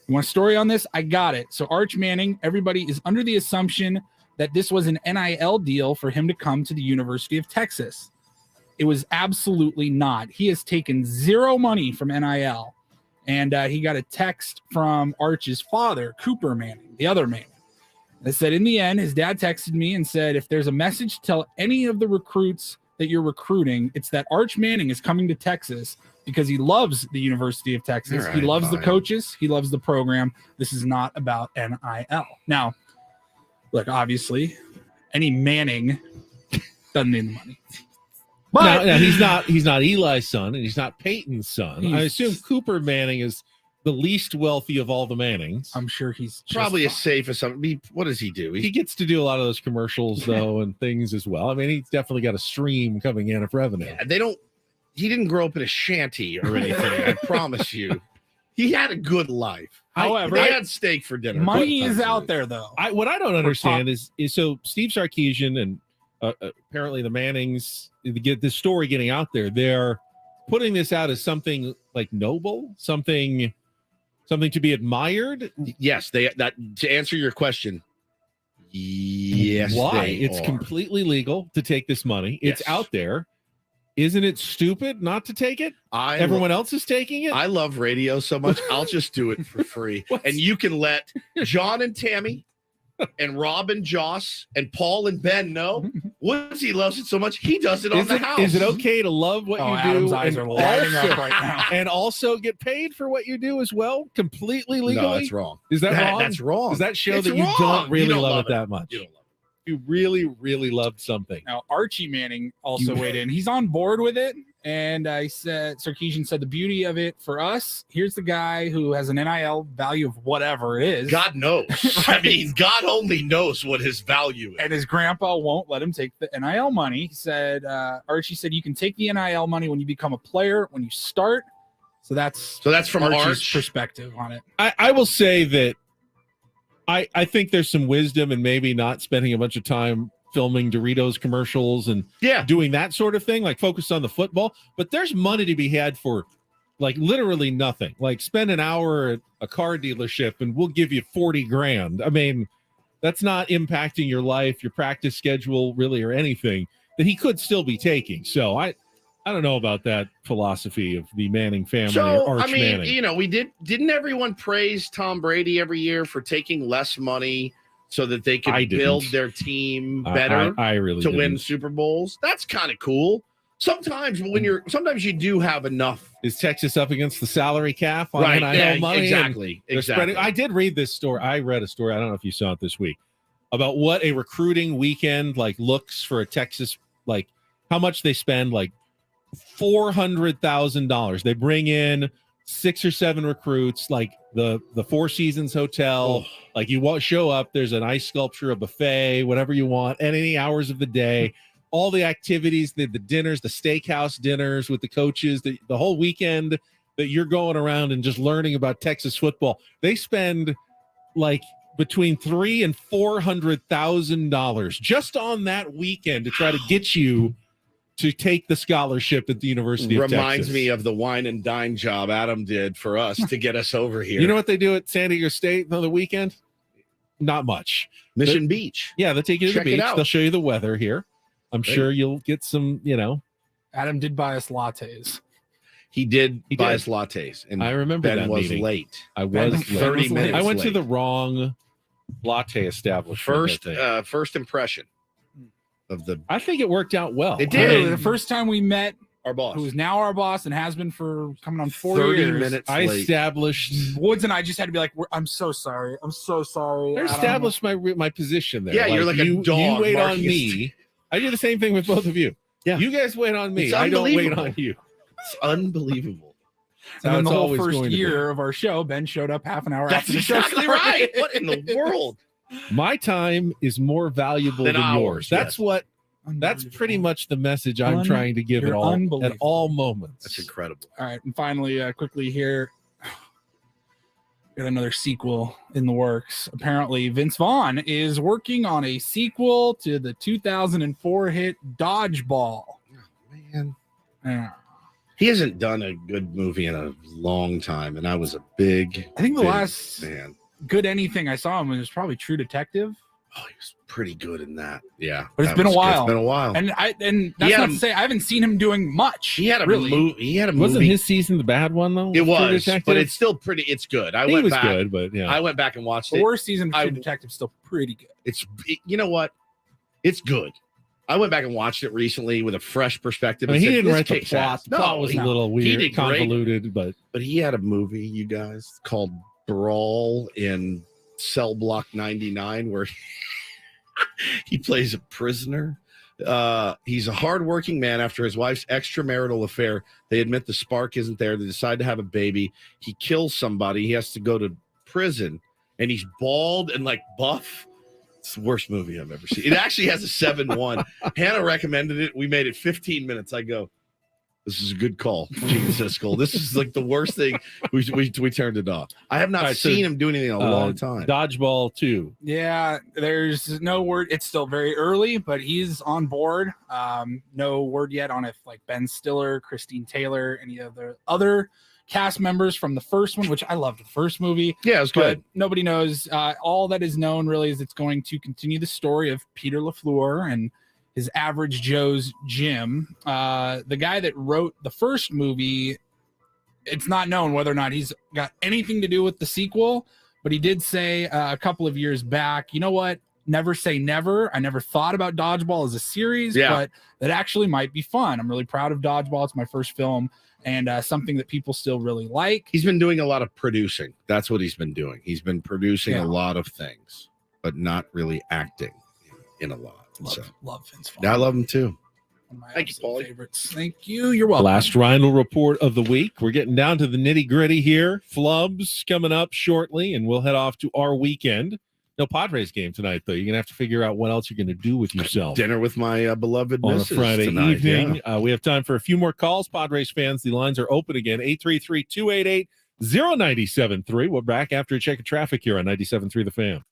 You want a story on this? I got it. So Arch Manning, everybody is under the assumption that this was an NIL deal for him to come to the University of Texas. It was absolutely not. He has taken 0 money from NIL. And he got a text from Arch's father, Cooper Manning, the other Manning. That said, in the end, his dad texted me and said, if there's a message to tell any of the recruits that you're recruiting, it's that Arch Manning is coming to Texas because he loves the University of Texas. All He right, loves the fine. coaches. He loves the program. This is not about NIL. Now, look, obviously, any Manning doesn't need the money. But Now, he's not Eli's son, and he's not Peyton's son. I He's- assume Cooper Manning is the least wealthy of all the Mannings. I'm sure he's just Probably as fine. safe as something. What does he do? He gets to do a lot of those commercials though, and things as well. I mean, he's definitely got a stream coming in of revenue. They don't. He didn't grow up in a shanty or anything. I promise you. He had a good life. However, they had steak for dinner. money is out there, though. What I don't understand is so Steve Sarkisian and apparently the Mannings get this story getting out there. They're putting this out as something like noble, something to be admired. Yes, that to answer your question. Yes, Why? they It's are. completely legal to take this money. It's Yes. out there. Isn't it stupid not to take it? Everyone else is taking it. I love radio so much. I'll just do it for free, and you can let John and Tammy, and Rob and Joss, and Paul and Ben know. Woodsy loves it so much he does it on the house. Is it okay to love what Oh, you Adam's do eyes and are lighting up also- right now. and also get paid for what you do as well? Completely legally? No, that's wrong. Is that wrong? That's wrong. Does that show It's that you wrong. don't really You don't love love it that much? You don't love You really, really loved something. Now, Archie Manning also weighed in. He's on board with it. And I said, Sarkisian said, the beauty of it for us, here's the guy who has an NIL value of whatever it is. God knows. I mean, God only knows what his value is. And his grandpa won't let him take the NIL money. He said, Archie said, you can take the NIL money when you become a player, when you start. So that's from Archie's Arch. perspective on it. I will say that I think there's some wisdom in maybe not spending a bunch of time filming Doritos commercials and doing that sort of thing, like focus on the football. But there's money to be had for like literally nothing. Like spend an hour at a car dealership and we'll give you 40 grand. I mean, that's not impacting your life, your practice schedule, really, or anything that he could still be taking. So I don't know about that philosophy of the Manning family So or Arch I mean, Manning. you know, didn't everyone praise Tom Brady every year for taking less money so that they could I didn't. build their team better I really to win didn't. Super Bowls? That's kind of cool. Sometimes you do have enough. Is Texas up against the salary cap on Right, NIL yeah, money? exactly, And they're exactly. spreading- I did read this story. I read a story. I don't know if you saw it this week about what a recruiting weekend like looks for a Texas, like how much they spend, like $400,000. They bring in 6 or 7 recruits, like the Four Seasons Hotel. Like you won't show up. There's an ice sculpture, a buffet, whatever you want, at any hours of the day. All the activities, the dinners, the steakhouse dinners with the coaches, the whole weekend that you're going around and just learning about Texas football. They spend like between $300,000 and $400,000 just on that weekend to try to get you to take the scholarship at the University of Reminds Texas. me of the wine and dine job Adam did for us to get us over here. You know what they do at San Diego State on the weekend? Not much. Mission Beach. Yeah, they'll take you to Check the it beach. out. They'll show you the weather here. I'm Right. sure you'll get some, Adam did buy us lattes. He did He buy did. us lattes, and I remember Ben that was meeting. late. I Ben was 30 late. minutes. I went to late. the wrong latte establishment. First impression of the. I think it worked out well. It Literally, did. the first time we met Our boss. who is now our boss and has been for coming on 4 30 years. minutes I late. established. Woods and I just had to be like, I'm so sorry. I'm so sorry. I Adam." established my position there. Yeah, you're like a you, dog You wait on barking me. I do the same thing with both of you. Yeah. You guys wait on me. It's I don't wait unbelievable. on you. It's unbelievable. And then it's the whole always first going to be. year of our show, Ben showed up half an hour That's after the show exactly started. right. What in the world? My time is more valuable Than than ours, yours. That's yes. that's pretty much the message I'm trying to give You're at unbelievable. all moments. That's incredible. All right, and finally, quickly here, got another sequel in the works. Apparently, Vince Vaughn is working on a sequel to the 2004 hit Dodgeball. Man, Yeah. he hasn't done a good movie in a long time, and I was a big. I think the big last fan. good anything I saw him was probably True Detective. Oh, he was pretty good in that. Yeah, But it's that been a was good. while. It's been a while. And He that's had not a- to say I haven't seen him doing much. He had a really. movie. He had a Wasn't movie. his season the bad one though? It True was, Detective? but it's still pretty. It's good. I He went was back. good, but yeah. I went back and watched The it. worst season of True I- Detective still pretty good. You know what? It's good. I went back and watched it recently with a fresh perspective. I mean, and he said, didn't "This write the kicks plot. ass." The plot was a little he weird, did great, convoluted, but he had a movie, you guys, called Brawl in Cell Block 99, where he plays a prisoner. He's a hardworking man. After his wife's extramarital affair, they admit the spark isn't there. They decide to have a baby. He kills somebody. He has to go to prison, and he's bald and like buff. It's the worst movie I've ever seen. It actually has a 7-1. Hannah recommended it. We made it 15 minutes. I go, this is a good call, Gene Siskel. This is like the worst thing. We turned it off. I have not All right, so, seen him do anything in a long time. Dodgeball 2. Yeah, there's no word. It's still very early, but he's on board. No word yet on if like Ben Stiller, Christine Taylor, any of the other cast members from the first one, which I loved the first movie. Yeah, it was good. But nobody knows. All that is known really is it's going to continue the story of Peter LaFleur and his average Joe's gym. The guy that wrote the first movie, it's not known whether or not he's got anything to do with the sequel, but he did say a couple of years back, you know what? Never say never. I never thought about Dodgeball as a series, but that actually might be fun. I'm really proud of Dodgeball. It's my first film and something that people still really like. He's been doing a lot of producing. That's what he's been doing. He's been producing a lot of things, but not really acting in a lot. Love Vince Vaughn. Yeah, I love him too. One of my Thank you, absolute Paulie. favorites. Thank you. You're welcome. Last Rhino report of the week. We're getting down to the nitty gritty here. Flubs coming up shortly, and we'll head off to our weekend. No Padres game tonight, though. You're going to have to figure out what else you're going to do with yourself. Dinner with my beloved On a missus Friday tonight, evening. yeah. We have time for a few more calls. Padres fans, the lines are open again. 833-288-0973. We're back after a check of traffic here on 97.3 The Fan.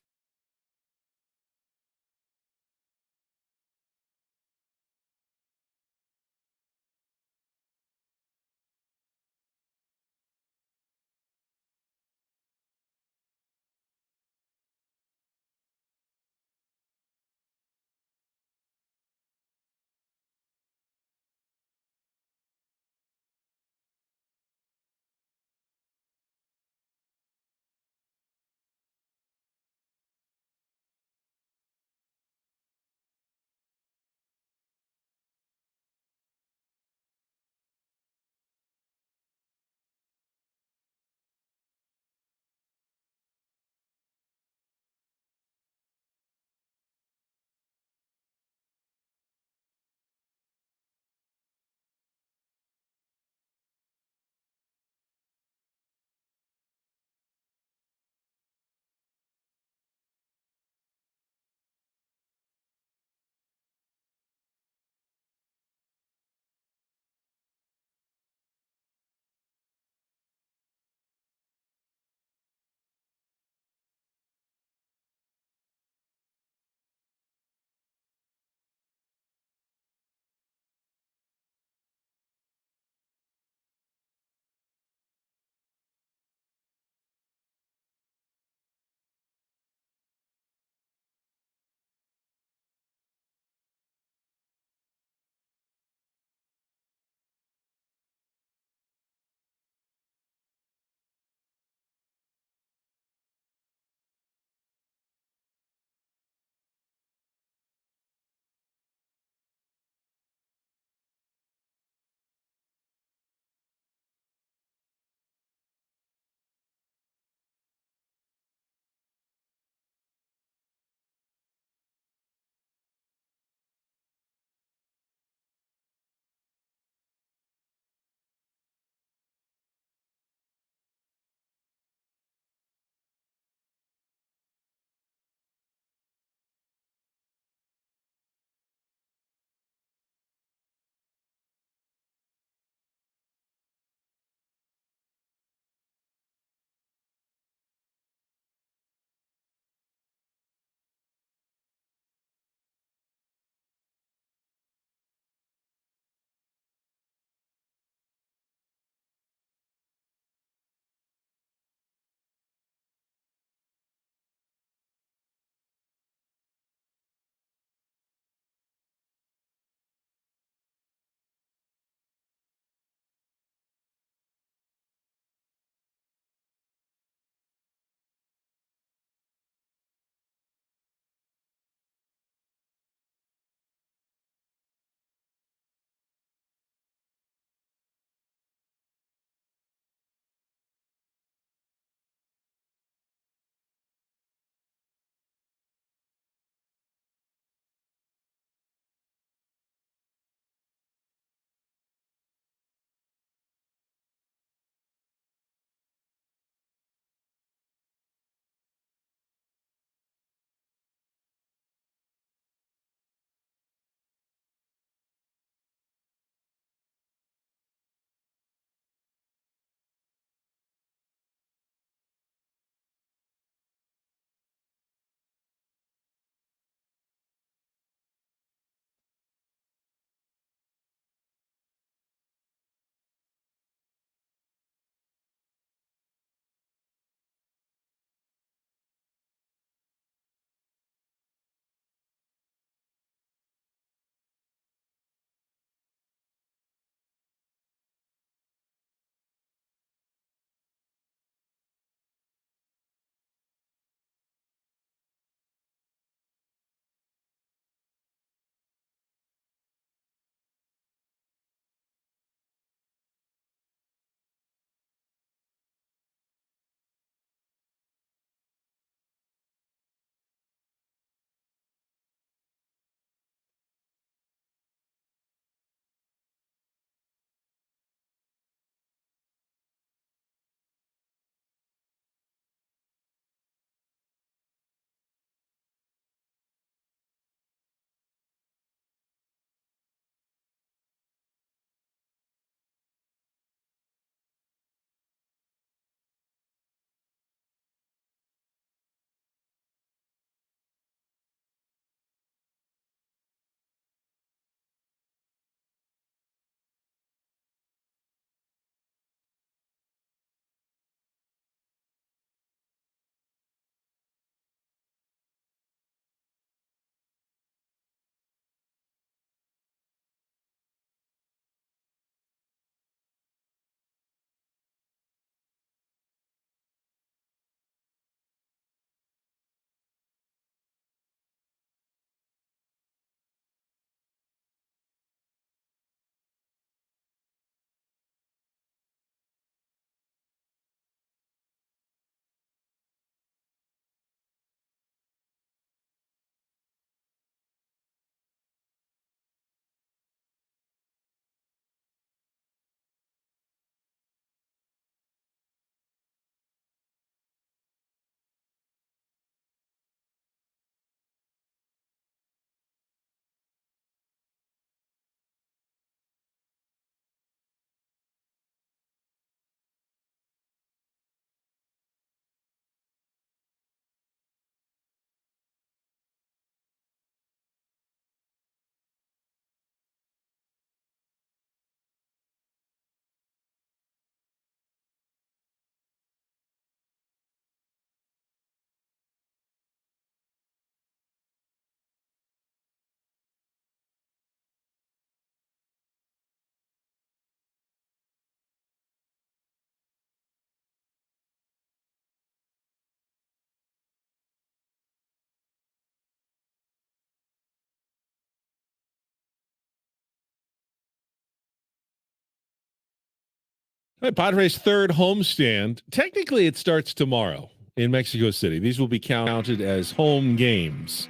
All right, Padres' third homestand. Technically, it starts tomorrow in Mexico City. These will be counted as home games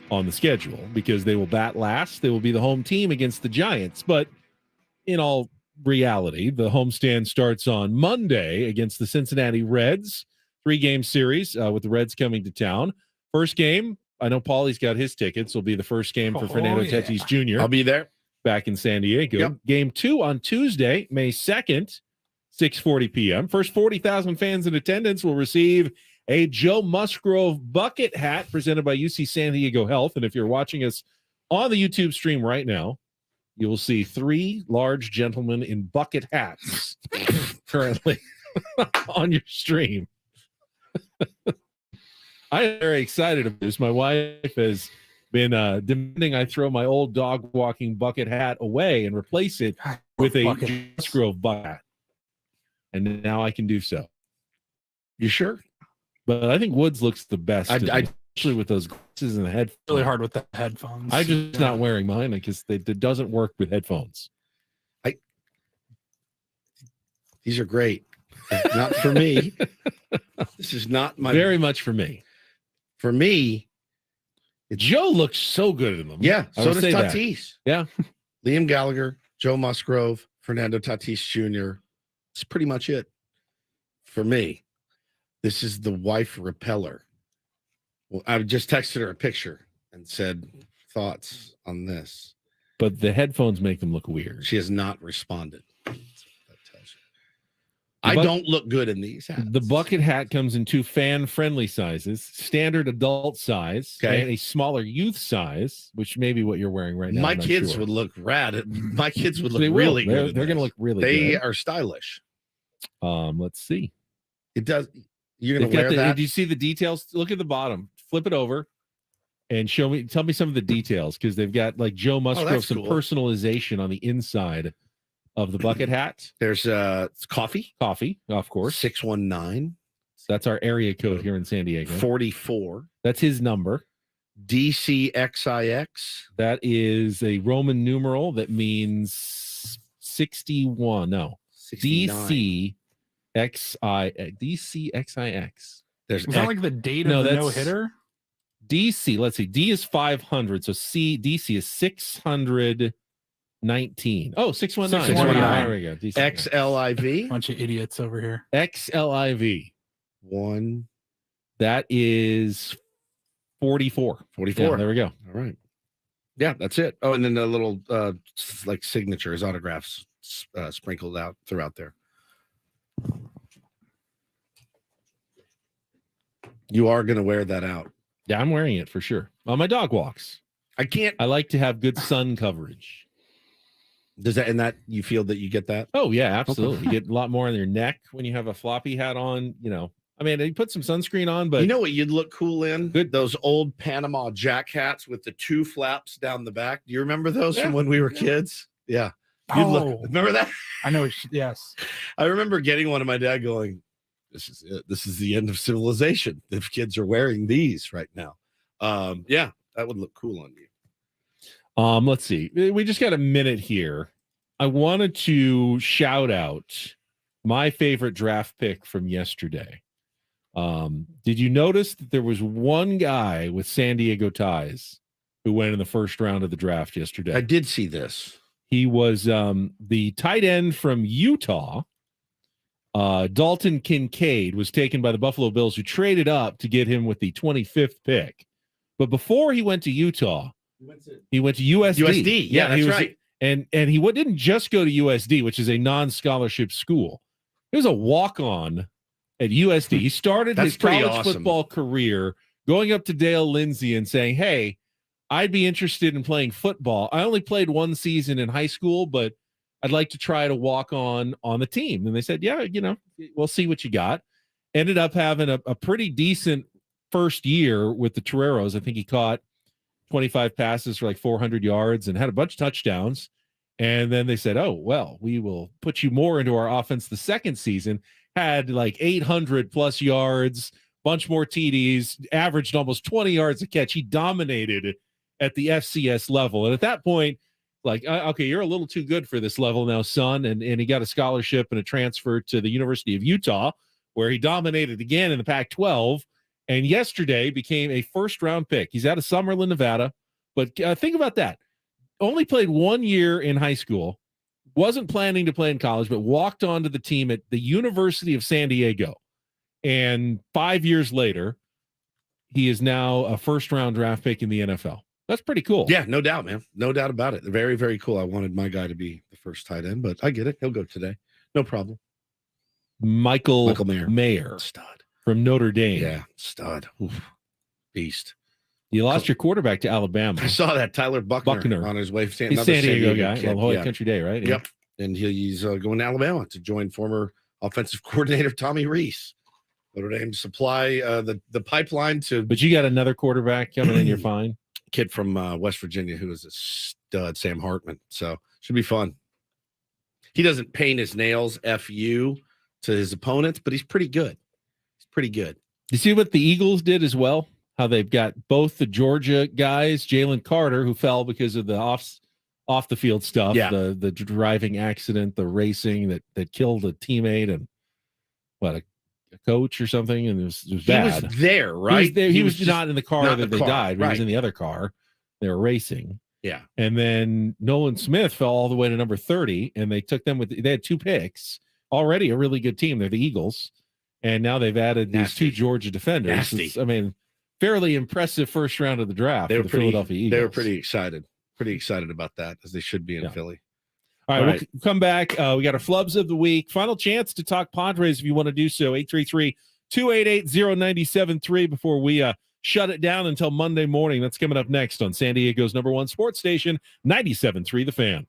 on the schedule because they will bat last. They will be the home team against the Giants. But in all reality, the homestand starts on Monday against the Cincinnati Reds. 3-game series with the Reds coming to town. First game, I know Paulie's got his tickets, will be the first game for Fernando Tatis Jr. I'll be there. Back in San Diego. Yep. Game 2 on Tuesday, May 2nd, 6:40 p.m. First 40,000 fans in attendance will receive a Joe Musgrove bucket hat presented by UC San Diego Health. And if you're watching us on the YouTube stream right now, you will see 3 large gentlemen in bucket hats currently on your stream. I'm very excited about this. My wife has been demanding I throw my old dog walking bucket hat away and replace it with a Musgrove bucket hat. And now I can do so. You sure? But I think Woods looks the best, especially with those glasses and the headphones. Really hard with the headphones. I'm just not wearing mine because it doesn't work with headphones. These are great. Not for me. This is not my. Very much for me. For me, Joe looks so good in them. Yeah, I so would does say that. Tatis. Yeah. Liam Gallagher, Joe Musgrove, Fernando Tatis Jr. That's pretty much it for me. This is the wife repeller. Well, I just texted her a picture and said thoughts on this. But the headphones make them look weird. She has not responded. I don't look good in these hats. The bucket hat comes in 2 fan-friendly sizes, standard adult size, and a smaller youth size, which may be what you're wearing right now. My kids would look rad. My kids would look They will. really They're good. going to look really good. They are stylish. Let's see. It does. You're going They've to got wear that? Do you see the details? Look at the bottom. Flip it over and tell me some of the details because they've got like Joe Musgrove, that's some cool. personalization on the inside of the bucket hat. There's coffee, of course. 619. That's our area code here in San Diego. 44. That's his number. DCXIX. That is a Roman numeral that means 61. No, 69. DCXIX. There's Is that like the date of the no-hitter? DC. Let's see. D is 500. So DC is 619. Oh, 619. 619. There we go. DC. XLIV. Bunch of idiots over here. XLIV. 1. That is 44. 44. Yeah, there we go. All right. Yeah, that's it. Oh, and then the little like signatures, autographs sprinkled out throughout there. You are going to wear that out. Yeah, I'm wearing it for sure. On my dog walks. I like to have good sun coverage. Does that, and that you feel that you get that? Oh, yeah, absolutely. You get a lot more on your neck when you have a floppy hat on. You know, I mean, you put some sunscreen on, but you know what you'd look cool in? Those old Panama Jack hats with the 2 flaps down the back. Do you remember those from when we were kids? Yeah. Remember that? I know. Yes. I remember getting one of my dad going, this is it. This is the end of civilization. If kids are wearing these right now. Yeah, that would look cool on you. Let's see. We just got a minute here. I wanted to shout out my favorite draft pick from yesterday. Did you notice that there was one guy with San Diego ties who went in the first round of the draft yesterday? I did see this. He was the tight end from Utah. Dalton Kincaid was taken by the Buffalo Bills, who traded up to get him with the 25th pick. But before he went to Utah, he went to USD. USD. Yeah, that's right. And he didn't just go to USD, which is a non-scholarship school. He was a walk-on at USD. He started his college football career going up to Dale Lindsey and saying, hey, I'd be interested in playing football. I only played 1 season in high school, but I'd like to try to walk on the team. And they said, yeah, you know, we'll see what you got. Ended up having a pretty decent first year with the Toreros. I think he caught 25 passes for like 400 yards and had a bunch of touchdowns. And then they said, oh, well, we will put you more into our offense the second season. Had like 800 plus yards, bunch more TDs, averaged almost 20 yards a catch. He dominated at the FCS level. And at that point, like, okay, you're a little too good for this level now, son. And he got a scholarship and a transfer to the University of Utah, where he dominated again in the Pac-12. And yesterday became a first-round pick. He's out of Summerlin, Nevada. But think about that. Only played 1 year in high school, wasn't planning to play in college, but walked onto the team at the University of San Diego. And 5 years later, he is now a first-round draft pick in the NFL. That's pretty cool. Yeah, no doubt, man. No doubt about it. Very, very cool. I wanted my guy to be the first tight end, but I get it. He'll go today. No problem. Michael Mayer. Stud. From Notre Dame. Yeah, stud. Oof. Beast. You lost your quarterback to Alabama. I saw that. Tyler Buckner on his way. He's San Diego guy. La Jolla Country Day, right? Yep. And he's going to Alabama to join former offensive coordinator Tommy Rees. Notre Dame supply the pipeline to. But you got another quarterback coming in. You're fine. Kid from West Virginia who is a stud, Sam Hartman. So should be fun. He doesn't paint his nails FU to his opponents, but he's pretty good. He's pretty good. You see what the Eagles did as well? How they've got both the Georgia guys, Jalen Carter, who fell because of the off the field stuff, the driving accident, the racing that killed a teammate and a coach or something, and it was bad. He was there, right? He was not in the car that they died. He was in the other car. They were racing. Yeah. And then Nolan Smith fell all the way to number 30, and they took them they had 2 picks. Already a really good team. They're the Eagles. And now they've added these 2 Georgia defenders. Fairly impressive first round of the draft for the Philadelphia Eagles. They were pretty excited about that, as they should be in Philly. All right, we'll come back. We got our flubs of the week. Final chance to talk Padres if you want to do so. 833-288-0973 before we shut it down until Monday morning. That's coming up next on San Diego's #1 sports station, 97.3 The Fan.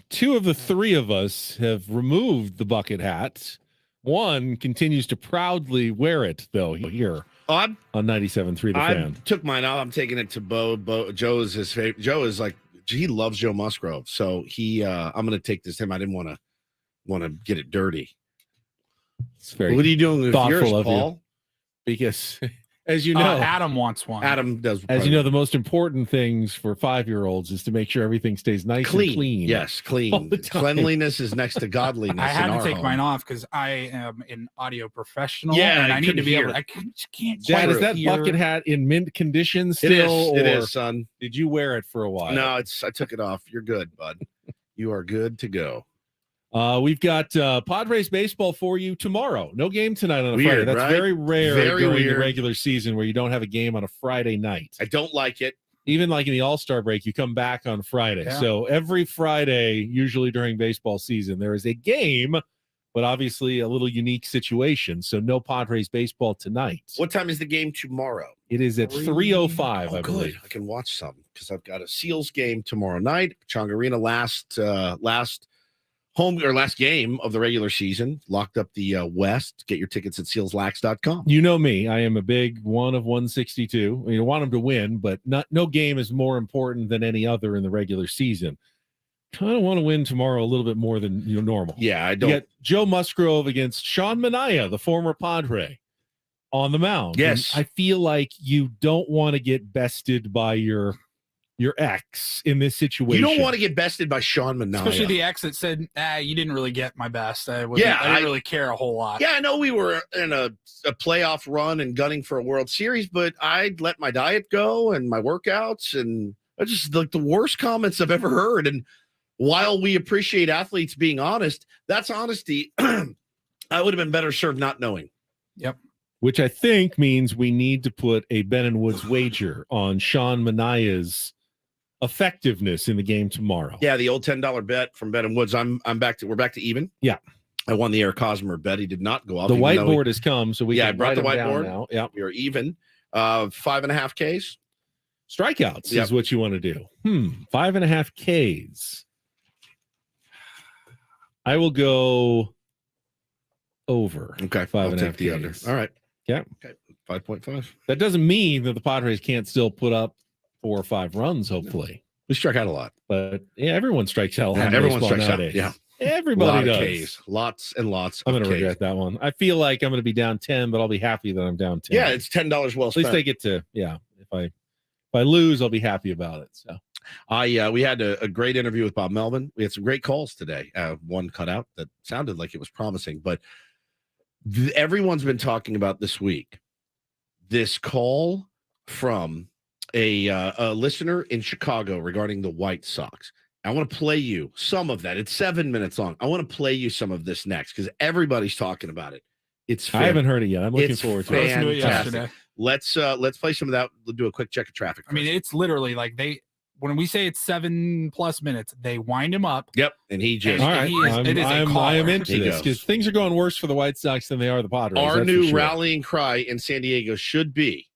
Two of the three of us have removed the bucket hat. One continues to proudly wear it, though, here on 97.3 The Fan. Took mine out. I'm taking it to Bo. Joe is his favorite. Joe is like, he loves Joe Musgrove. So I'm going to take this to him. I didn't want to get it dirty. It's very What are you doing with thoughtful yours, of Paul? you. Because, as you know, Adam wants one. Adam does. As you know, the most important things for 5-year-olds is to make sure everything stays nice and clean. Yes, all clean. the time. Cleanliness is next to godliness. I had in to our take home. mine off because I am an audio professional. Yeah, and I I need to couldn't be able. hear. I can't. Dad, is quite that hear. bucket hat in mint condition It still? is. It or is, son. Did you wear it for a while? No, I took it off. You're good, bud. You are good to go. We've got Padres baseball for you tomorrow. No game tonight on a Weird, Friday. That's right? very rare Very during weird. the regular season where you don't have a game on a Friday night. I don't like it. Even like in the All-Star break, you come back on Friday. Yeah. So every Friday, usually during baseball season, there is a game, but obviously a little unique situation. So no Padres baseball tonight. What time is the game tomorrow? It is at 3:05, I believe. I can watch some because I've got a Seals game tomorrow night. Chong Arena last game of the regular season. Locked up the West. Get your tickets at sealslax.com. You know me. I am a big one of 162. You want them to win, but no game is more important than any other in the regular season. Kind of want to win tomorrow a little bit more than normal. Yeah, I You don't. got Joe Musgrove against Sean Manaea, the former Padre, on the mound. Yes. And I feel like you don't want to get bested by your ex in this situation. You don't want to get bested by Sean Manaea. Especially the ex that said, you didn't really get my best. I didn't really care a whole lot. Yeah, I know we were in a playoff run and gunning for a World Series, but I let my diet go and my workouts, and I just like the worst comments I've ever heard. And while we appreciate athletes being honest, that's honesty. I would have been better served not knowing. Yep. Which I think means we need to put a Ben and Woods wager on Sean Manaea's effectiveness in the game tomorrow. Yeah, the old $10 bet from Ben and Woods. We're back to even. Yeah. I won the Eric Hosmer bet. He did not go off. The even though whiteboard has come, so we I can brought write the them down whiteboard. now. Yeah. We are even. 5.5 Ks. Strikeouts Yep. is what you want to do. 5.5 Ks. I will go over. Okay. 5.5 the under. Ks. All right. Yeah. Okay. 5.5. That doesn't mean that the Padres can't still put up 4 or 5 runs, hopefully. We struck out a lot. But yeah, everyone strikes out. Yeah, on everyone baseball strikes out. nowadays. Yeah. Everybody Lot of does. Ks. Lots and lots I'm of going to Ks. regret that one. I feel like I'm going to be down 10, but I'll be happy that I'm down 10. Yeah, it's $10 well At least spent. I get to, if I lose, I'll be happy about it. So We had a great interview with Bob Melvin. We had some great calls today. One cut out that sounded like it was promising, but everyone's been talking about this week this call from a listener in Chicago regarding the White Sox. I want to play you some of that. It's 7 minutes long. I want to play you some of this next because everybody's talking about it. I haven't heard it yet. I'm looking it's forward to it. Listened to it yesterday. Let's play some of that. We'll do a quick check of traffic. I mean, it's literally like when we say it's 7+ minutes, they wind him up. Yep, and he just All right, I am into He this goes. because things are going worse for the White Sox than they are the Padres. Our that's for new sure. rallying cry in San Diego should be,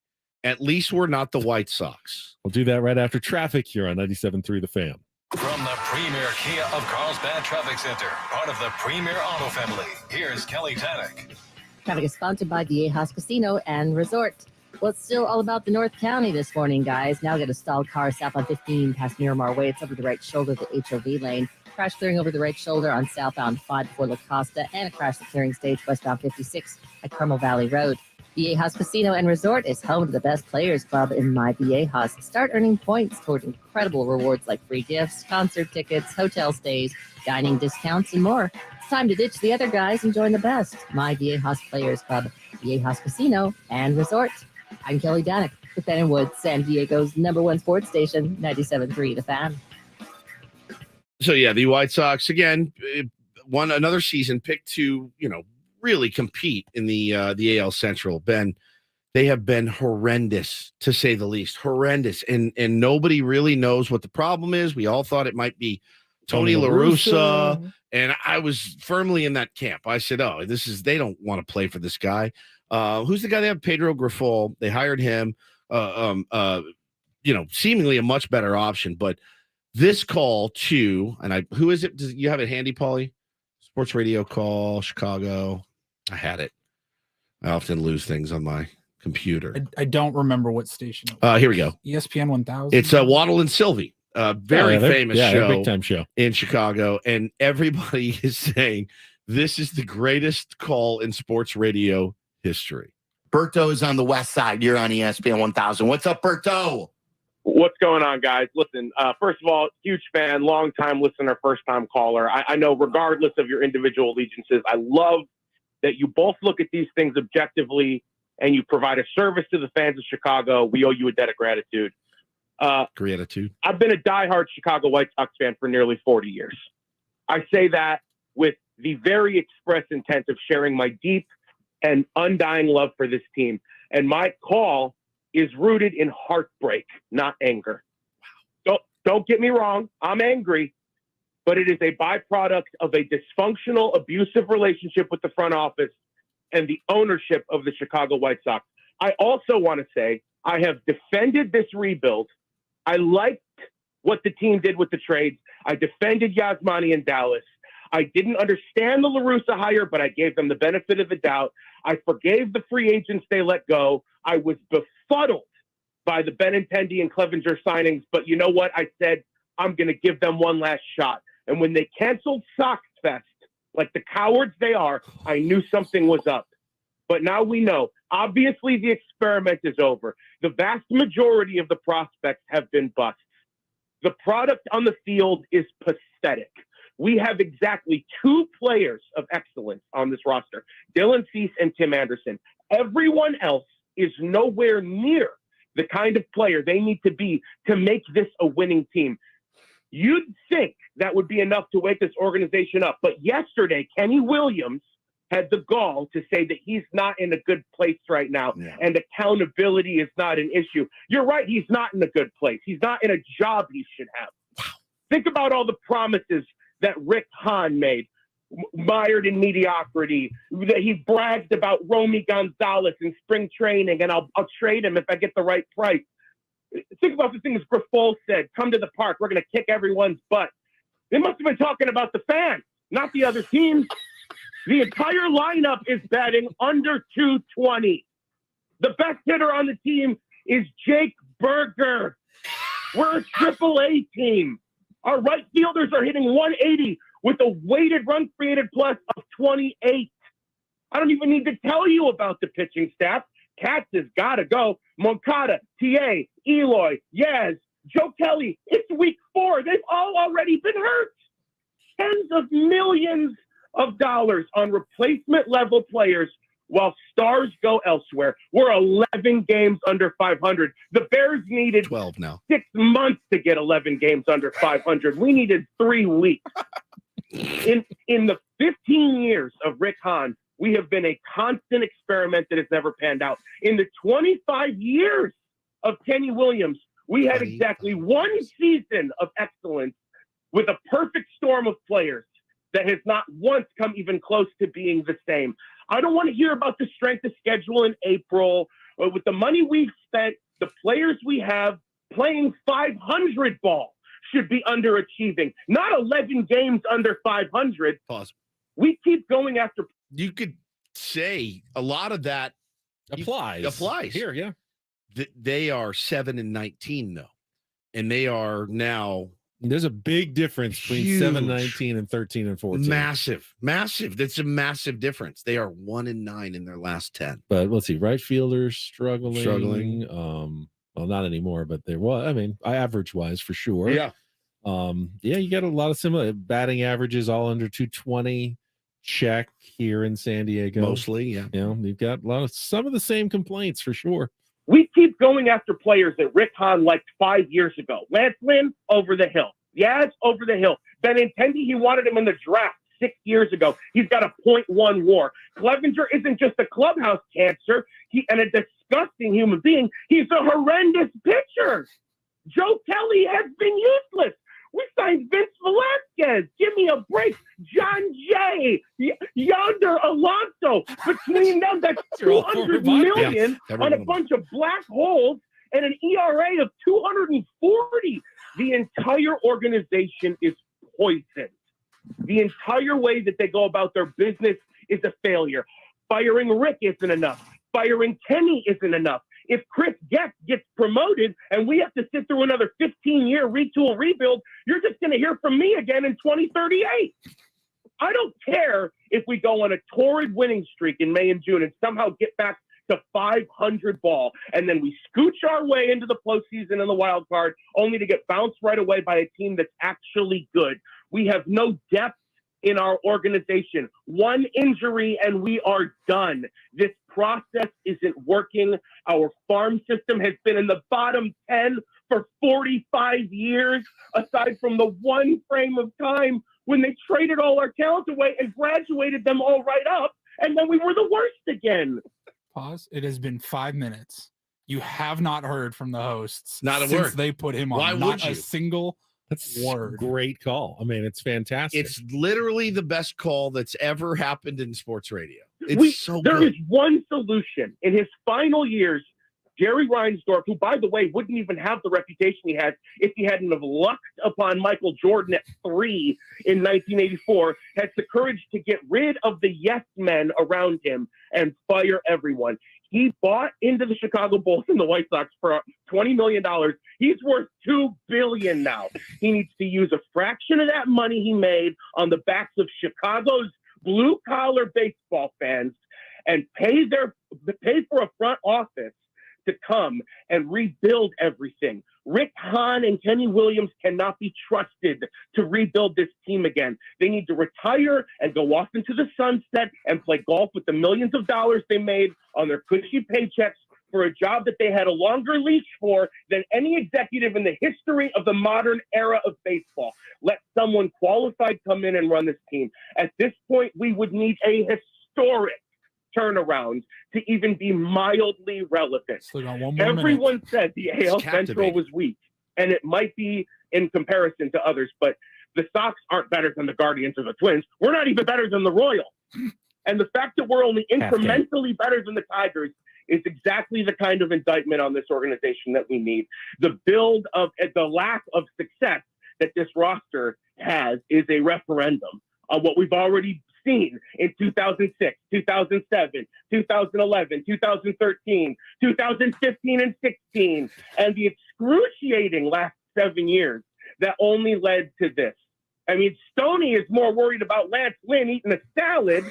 at least we're not the White Sox. We'll do that right after traffic here on 97.3 The Fan. From the premier Kia of Carlsbad Traffic Center, part of the Premier Auto family, here's Kelly Tannick. Traffic is sponsored by Viejas Casino and Resort. Well, it's still all about the North County this morning, guys. Now get a stalled car south on 15 past Miramar Way. It's over the right shoulder of the HOV lane. Crash clearing over the right shoulder on southbound 5 before La Costa, and a crash at the clearing stage westbound 56 at Carmel Valley Road. Viejas Casino and Resort is home to the best players club in My Viejas. Start earning points toward incredible rewards like free gifts, concert tickets, hotel stays, dining discounts, and more. It's time to ditch the other guys and join the best. My Viejas Players Club, Viejas Casino and Resort. I'm Kelly Danick with Ben and Woods, San Diego's #1 sports station, 97.3 The Fan. So yeah, the White Sox again won another season, picked to really compete in the AL Central. Ben, they have been horrendous to say the least, horrendous, and nobody really knows what the problem is. We all thought it might be Tony La Russa, and I was firmly in that camp. I said, "Oh, they don't want to play for this guy." Who's the guy they have? Pedro Grifol. They hired him. Seemingly a much better option, but this call to, and who is it? Do you have it handy, Paulie? Sports radio call, Chicago. I had it. I often lose things on my computer. I don't remember what station it was. Here we go. ESPN 1000. It's Waddle and Sylvie, very famous show, big time show in Chicago, and everybody is saying this is the greatest call in sports radio history. Berto is on the west side. You're on ESPN 1000. What's up, Berto? What's going on, guys? Listen, first of all, huge fan, long-time listener, first-time caller. I know regardless of your individual allegiances, I love that you both look at these things objectively and you provide a service to the fans of Chicago. We owe you a debt of gratitude. Gratitude. I've been a diehard Chicago White Sox fan for nearly 40 years. I say that with the very express intent of sharing my deep and undying love for this team. And my call is rooted in heartbreak, not anger. Don't get me wrong. I'm angry, but it is a byproduct of a dysfunctional, abusive relationship with the front office and the ownership of the Chicago White Sox. I also want to say I have defended this rebuild. I liked what the team did with the trades. I defended Yasmani in Dallas. I didn't understand the La Russa hire, but I gave them the benefit of the doubt. I forgave the free agents they let go. I was befuddled by the Benintendi and Clevenger signings, but you know what? I said, I'm going to give them one last shot. And when they canceled Sox Fest, like the cowards they are, I knew something was up. But now we know. Obviously, the experiment is over. The vast majority of the prospects have been busts. The product on the field is pathetic. We have exactly 2 players of excellence on this roster, Dylan Cease and Tim Anderson. Everyone else is nowhere near the kind of player they need to be to make this a winning team. You'd think that would be enough to wake this organization up. But yesterday, Kenny Williams had the gall to say that he's not in a good place right now and accountability is not an issue. You're right. He's not in a good place. He's not in a job he should have. Wow. Think about all the promises that Rick Hahn made, mired in mediocrity, that he bragged about Romy Gonzalez in spring training, and I'll trade him if I get the right price. Think about the things Grifol said, come to the park, we're going to kick everyone's butt. They must have been talking about the fans, not the other teams. The entire lineup is batting under 220. The best hitter on the team is Jake Berger. We're a AAA team. Our right fielders are hitting 180 with a weighted run created plus of 28. I don't even need to tell you about the pitching staff. Katz has got to go. Moncada, TA, Eloy, Yaz, Joe Kelly. It's week 4. They've all already been hurt. Tens of millions of dollars on replacement level players while stars go elsewhere. We're 11 games under 500. The Bears needed 12 now. 6 months to get 11 games under 500. We needed 3 weeks. In the 15 years of Rick Hahn, we have been a constant experiment that has never panned out. In the 25 years of Kenny Williams, we had exactly 1 season of excellence with a perfect storm of players that has not once come even close to being the same. I don't want to hear about the strength of schedule in April. With the money we've spent, the players we have playing 500 ball should be underachieving, not 11 games under 500. Pause. We keep going after. You could say a lot of that applies here. Yeah. They are 7-19 though. And they are now. There's a big difference between 7-19 and 13-14. Massive. That's a massive difference. They are 1-9 in their last 10. But let's see, right fielders struggling. Well, not anymore, but there was. I mean, average wise for sure. Yeah. You got a lot of similar batting averages, all under 220. Check here in San Diego, mostly. Yeah. You've got some of the same complaints for sure. We keep going after players that Rick Hahn liked 5 years ago. Lance Lynn, over the hill. Yaz, over the hill. Benintendi, he wanted him in the draft 6 years ago. He's got a .1 WAR. Clevenger isn't just a clubhouse cancer and a disgusting human being. He's a horrendous pitcher. Joe Kelly has been useless. We signed Vince Velasquez. Give me a break. John Jay, Yonder Alonso. Between them, that's $200 million on a bunch of black holes and an ERA of 240. The entire organization is poisoned. The entire way that they go about their business is a failure. Firing Rick isn't enough. Firing Kenny isn't enough. If Chris Getz gets promoted and we have to sit through another 15-year retool rebuild, you're just going to hear from me again in 2038. I don't care if we go on a torrid winning streak in May and June and somehow get back to 500 ball, and then we scooch our way into the postseason and the wild card, only to get bounced right away by a team that's actually good. We have no depth in our organization. One injury and we are done. This process isn't working. Our farm system has been in the bottom 10 for 45 years, aside from the one frame of time when they traded all our talent away and graduated them all right up, and then we were the worst again. Pause. It has been 5 minutes. You have not heard from the hosts. Not a since word. They put him on. Why Not would you? a single That's word. great call. I mean, it's fantastic. It's literally the best call that's ever happened in sports radio. It's There good. is one solution. In his final years, Jerry Reinsdorf, who, by the way, wouldn't even have the reputation he has if he hadn't have lucked upon Michael Jordan at 3 in 1984, has the courage to get rid of the yes men around him and fire everyone. He bought into the Chicago Bulls and the White Sox for $20 million. He's worth $2 billion now. He needs to use a fraction of that money he made on the backs of Chicago's blue-collar baseball fans and pay for a front office to come and rebuild everything. Rick Hahn and Kenny Williams cannot be trusted to rebuild this team again. They need to retire and go off into the sunset and play golf with the millions of dollars they made on their cushy paychecks for a job that they had a longer leash for than any executive in the history of the modern era of baseball. Let someone qualified come in and run this team. At this point, we would need a historic turnaround to even be mildly relevant. Still got one more Everyone minute. said the AL Central was weak, and it might be in comparison to others, but the Sox aren't better than the Guardians or the Twins. We're not even better than the Royals. And the fact that we're only incrementally better than the Tigers is exactly the kind of indictment on this organization that we need. The lack of success that this roster has is a referendum on what we've already seen in 2006, 2007, 2011, 2013, 2015, and 16, and the excruciating last 7 years that only led to this. I mean, Stoney is more worried about Lance Lynn eating a salad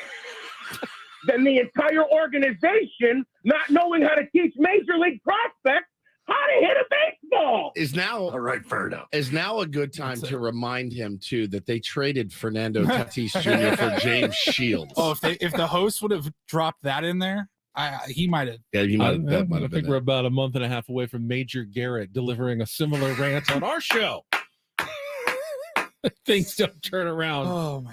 than the entire organization not knowing how to teach major league prospects how to hit a baseball. Is now all right, Ferdo. Is now a good time to remind him too that they traded Fernando Tatis Jr. for James Shields. Oh, if the host would have dropped that in there, he might have. Yeah, he might. That might have I think been we're about a month and a half away from Major Garrett delivering a similar rant on our show. Things don't turn around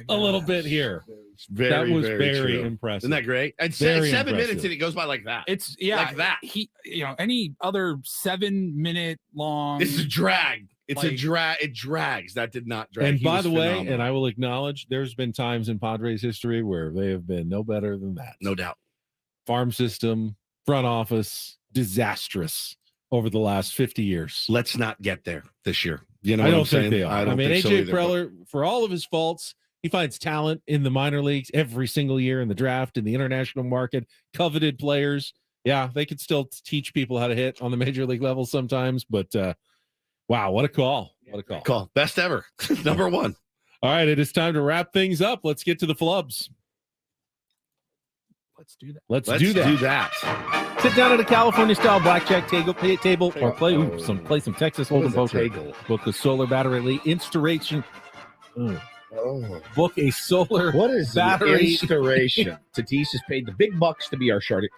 a little bit here. Very, that was very very true. impressive. Isn't that great? And Very 7 minutes impressive. and it goes by like that. It's like that. He, any other 7 minute long. It's a drag. It's a like- drag. It drags. That did not drag. And He by was the way, phenomenal. and I will acknowledge, there's been times in Padres history where they have been no better than that. No doubt. Farm system, front office, disastrous over the last 50 years. Let's not get there this year. You know, I what don't I'm think saying? they are. I don't mean, think so AJ either, but- Preller, for all of his faults, he finds talent in the minor leagues every single year in the draft, in the international market, coveted players. Yeah, they could still teach people how to hit on the major league level sometimes, but wow, what a call. What a call. Call. Best ever. Number one. All right, it is time to wrap things up. Let's get to the flubs. Let's do that. Let's Let's do that. do that. Sit down at a California-style blackjack table or play some Texas Hold'em poker. Book a solar battery installation. Book a solar What is battery the inspiration? Tatis has paid the big bucks to be our sharding.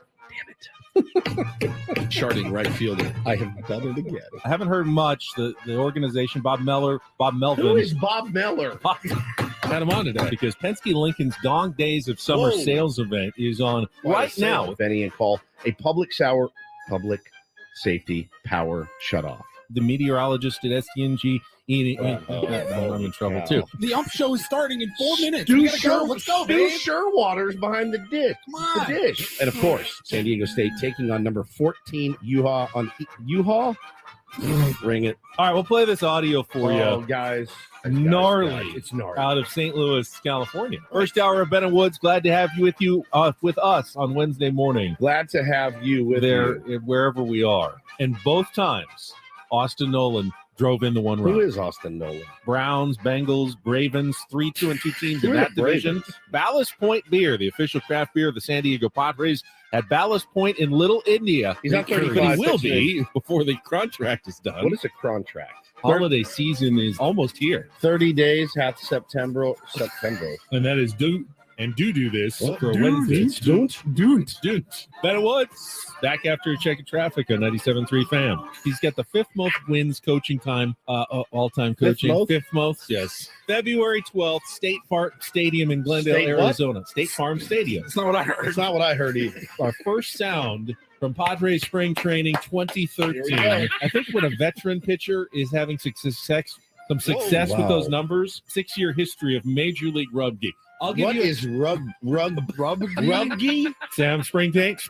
Charting right fielder. I have done it again. I haven't heard much. The organization, Bob Melvin. Who is Bob Miller? Had him on today because Penske Lincoln's Dong Days of Summer Whoa. sales event is on right now. Benny and call a public safety power shutoff. The meteorologist at STNG. I'm in trouble too. The ump show is starting in 4 minutes. Stu We gotta go. Let's go, babe. Sherwater's behind the dish. Come on. The dish. And of course, San Diego State taking on number 14 Utah Bring it. All right, we'll play this audio for Oh, you. guys. Gnarly. It's gnarly. Out of St. Louis, California. First hour of Ben and Woods. Glad to have you with us on Wednesday morning. Glad to have you with there me. wherever we are. And both times, Austin Nolan drove in the one run. Who is Austin Nolan? Browns, Bengals, Ravens, 3-2 teams in Who are that the division. Ravens? Ballast Point Beer, the official craft beer of the San Diego Padres, at Ballast Point in Little India. He's not But 35, he will 6 be before the contract is done. What is a contract? Holiday season is almost here. 30 days, half September. And that is do this What? for Dude, Wednesday. don't. Ben Woods back after a check of traffic on 97.3 Fan. He's got the fifth most wins coaching time, all-time coaching. Fifth most, yes. February 12th, State Farm Stadium in Glendale, State what? Arizona. State Farm Stadium. That's not what I heard. That's not what I heard either. Our first sound from Padres Spring Training 2013. I think when a veteran pitcher is having success with wow. those numbers, 6-year history of Major League Rugby. I'll give What you is rugby? Sam Spring Tank,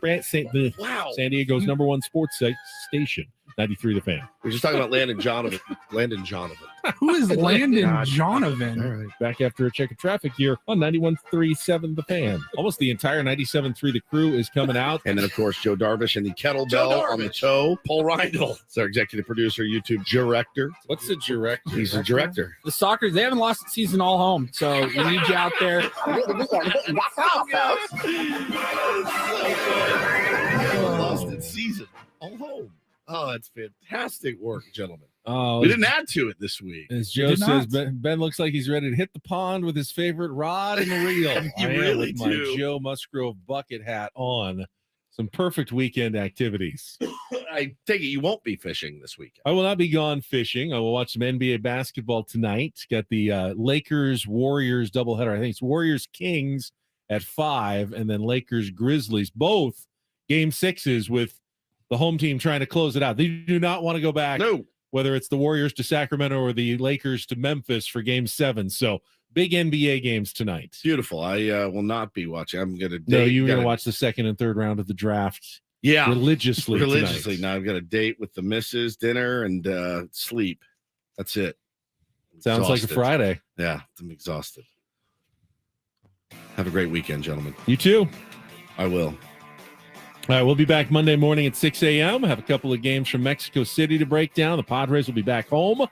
Wow. San Diego's number one sports station, 93 The Fan. We're just talking about Landon Jonovan. Who is Landon God. Jonovan? All right, back after a check of traffic here on 91.37 The Fan. Almost the entire 97.3 The Crew is coming out. And then, of course, Joe Darvish and the kettlebell on the toe. Paul Reindl. It's our executive producer, YouTube director. What's the director? He's the director. The Sockers, they haven't lost the season all home, so we need you out there. Lost its season. All home. Oh, that's fantastic work, gentlemen. Oh, We didn't add to it this week. as Joe did says, not. Ben looks like he's ready to hit the pond with his favorite rod and reel. You I am really with my do. Joe Musgrove bucket hat on. Some perfect weekend activities. I take it you won't be fishing this weekend. I will not be gone fishing. I will watch some NBA basketball tonight. Got the Lakers Warriors doubleheader. I think it's Warriors Kings at 5, and then Lakers Grizzlies, both game 6s with the home team trying to close it out. They do not want to go back. No. Whether it's the Warriors to Sacramento or the Lakers to Memphis for game 7. So big NBA games tonight. Beautiful. I will not be watching. I'm going to No, you're going to watch the second and third round of the draft Yeah. religiously Religiously. tonight. Now I've got a date with the missus, dinner, and sleep. That's it. Sounds like a Exhausted. Friday. Yeah, I'm exhausted. Have a great weekend, gentlemen. You too. I will. All right, we'll be back Monday morning at 6 a.m. Have a couple of games from Mexico City to break down. The Padres will be back home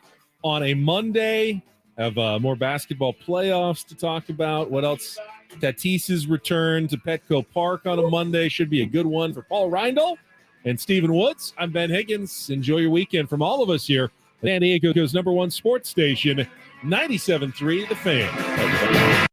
on a Monday. Have more basketball playoffs to talk about. What else? Tatis's return to Petco Park on a Monday. Should be a good one for Paul Reindl and Stephen Woods. I'm Ben Higgins. Enjoy your weekend from all of us here at San Diego's number one sports station, 97.3 The Fan.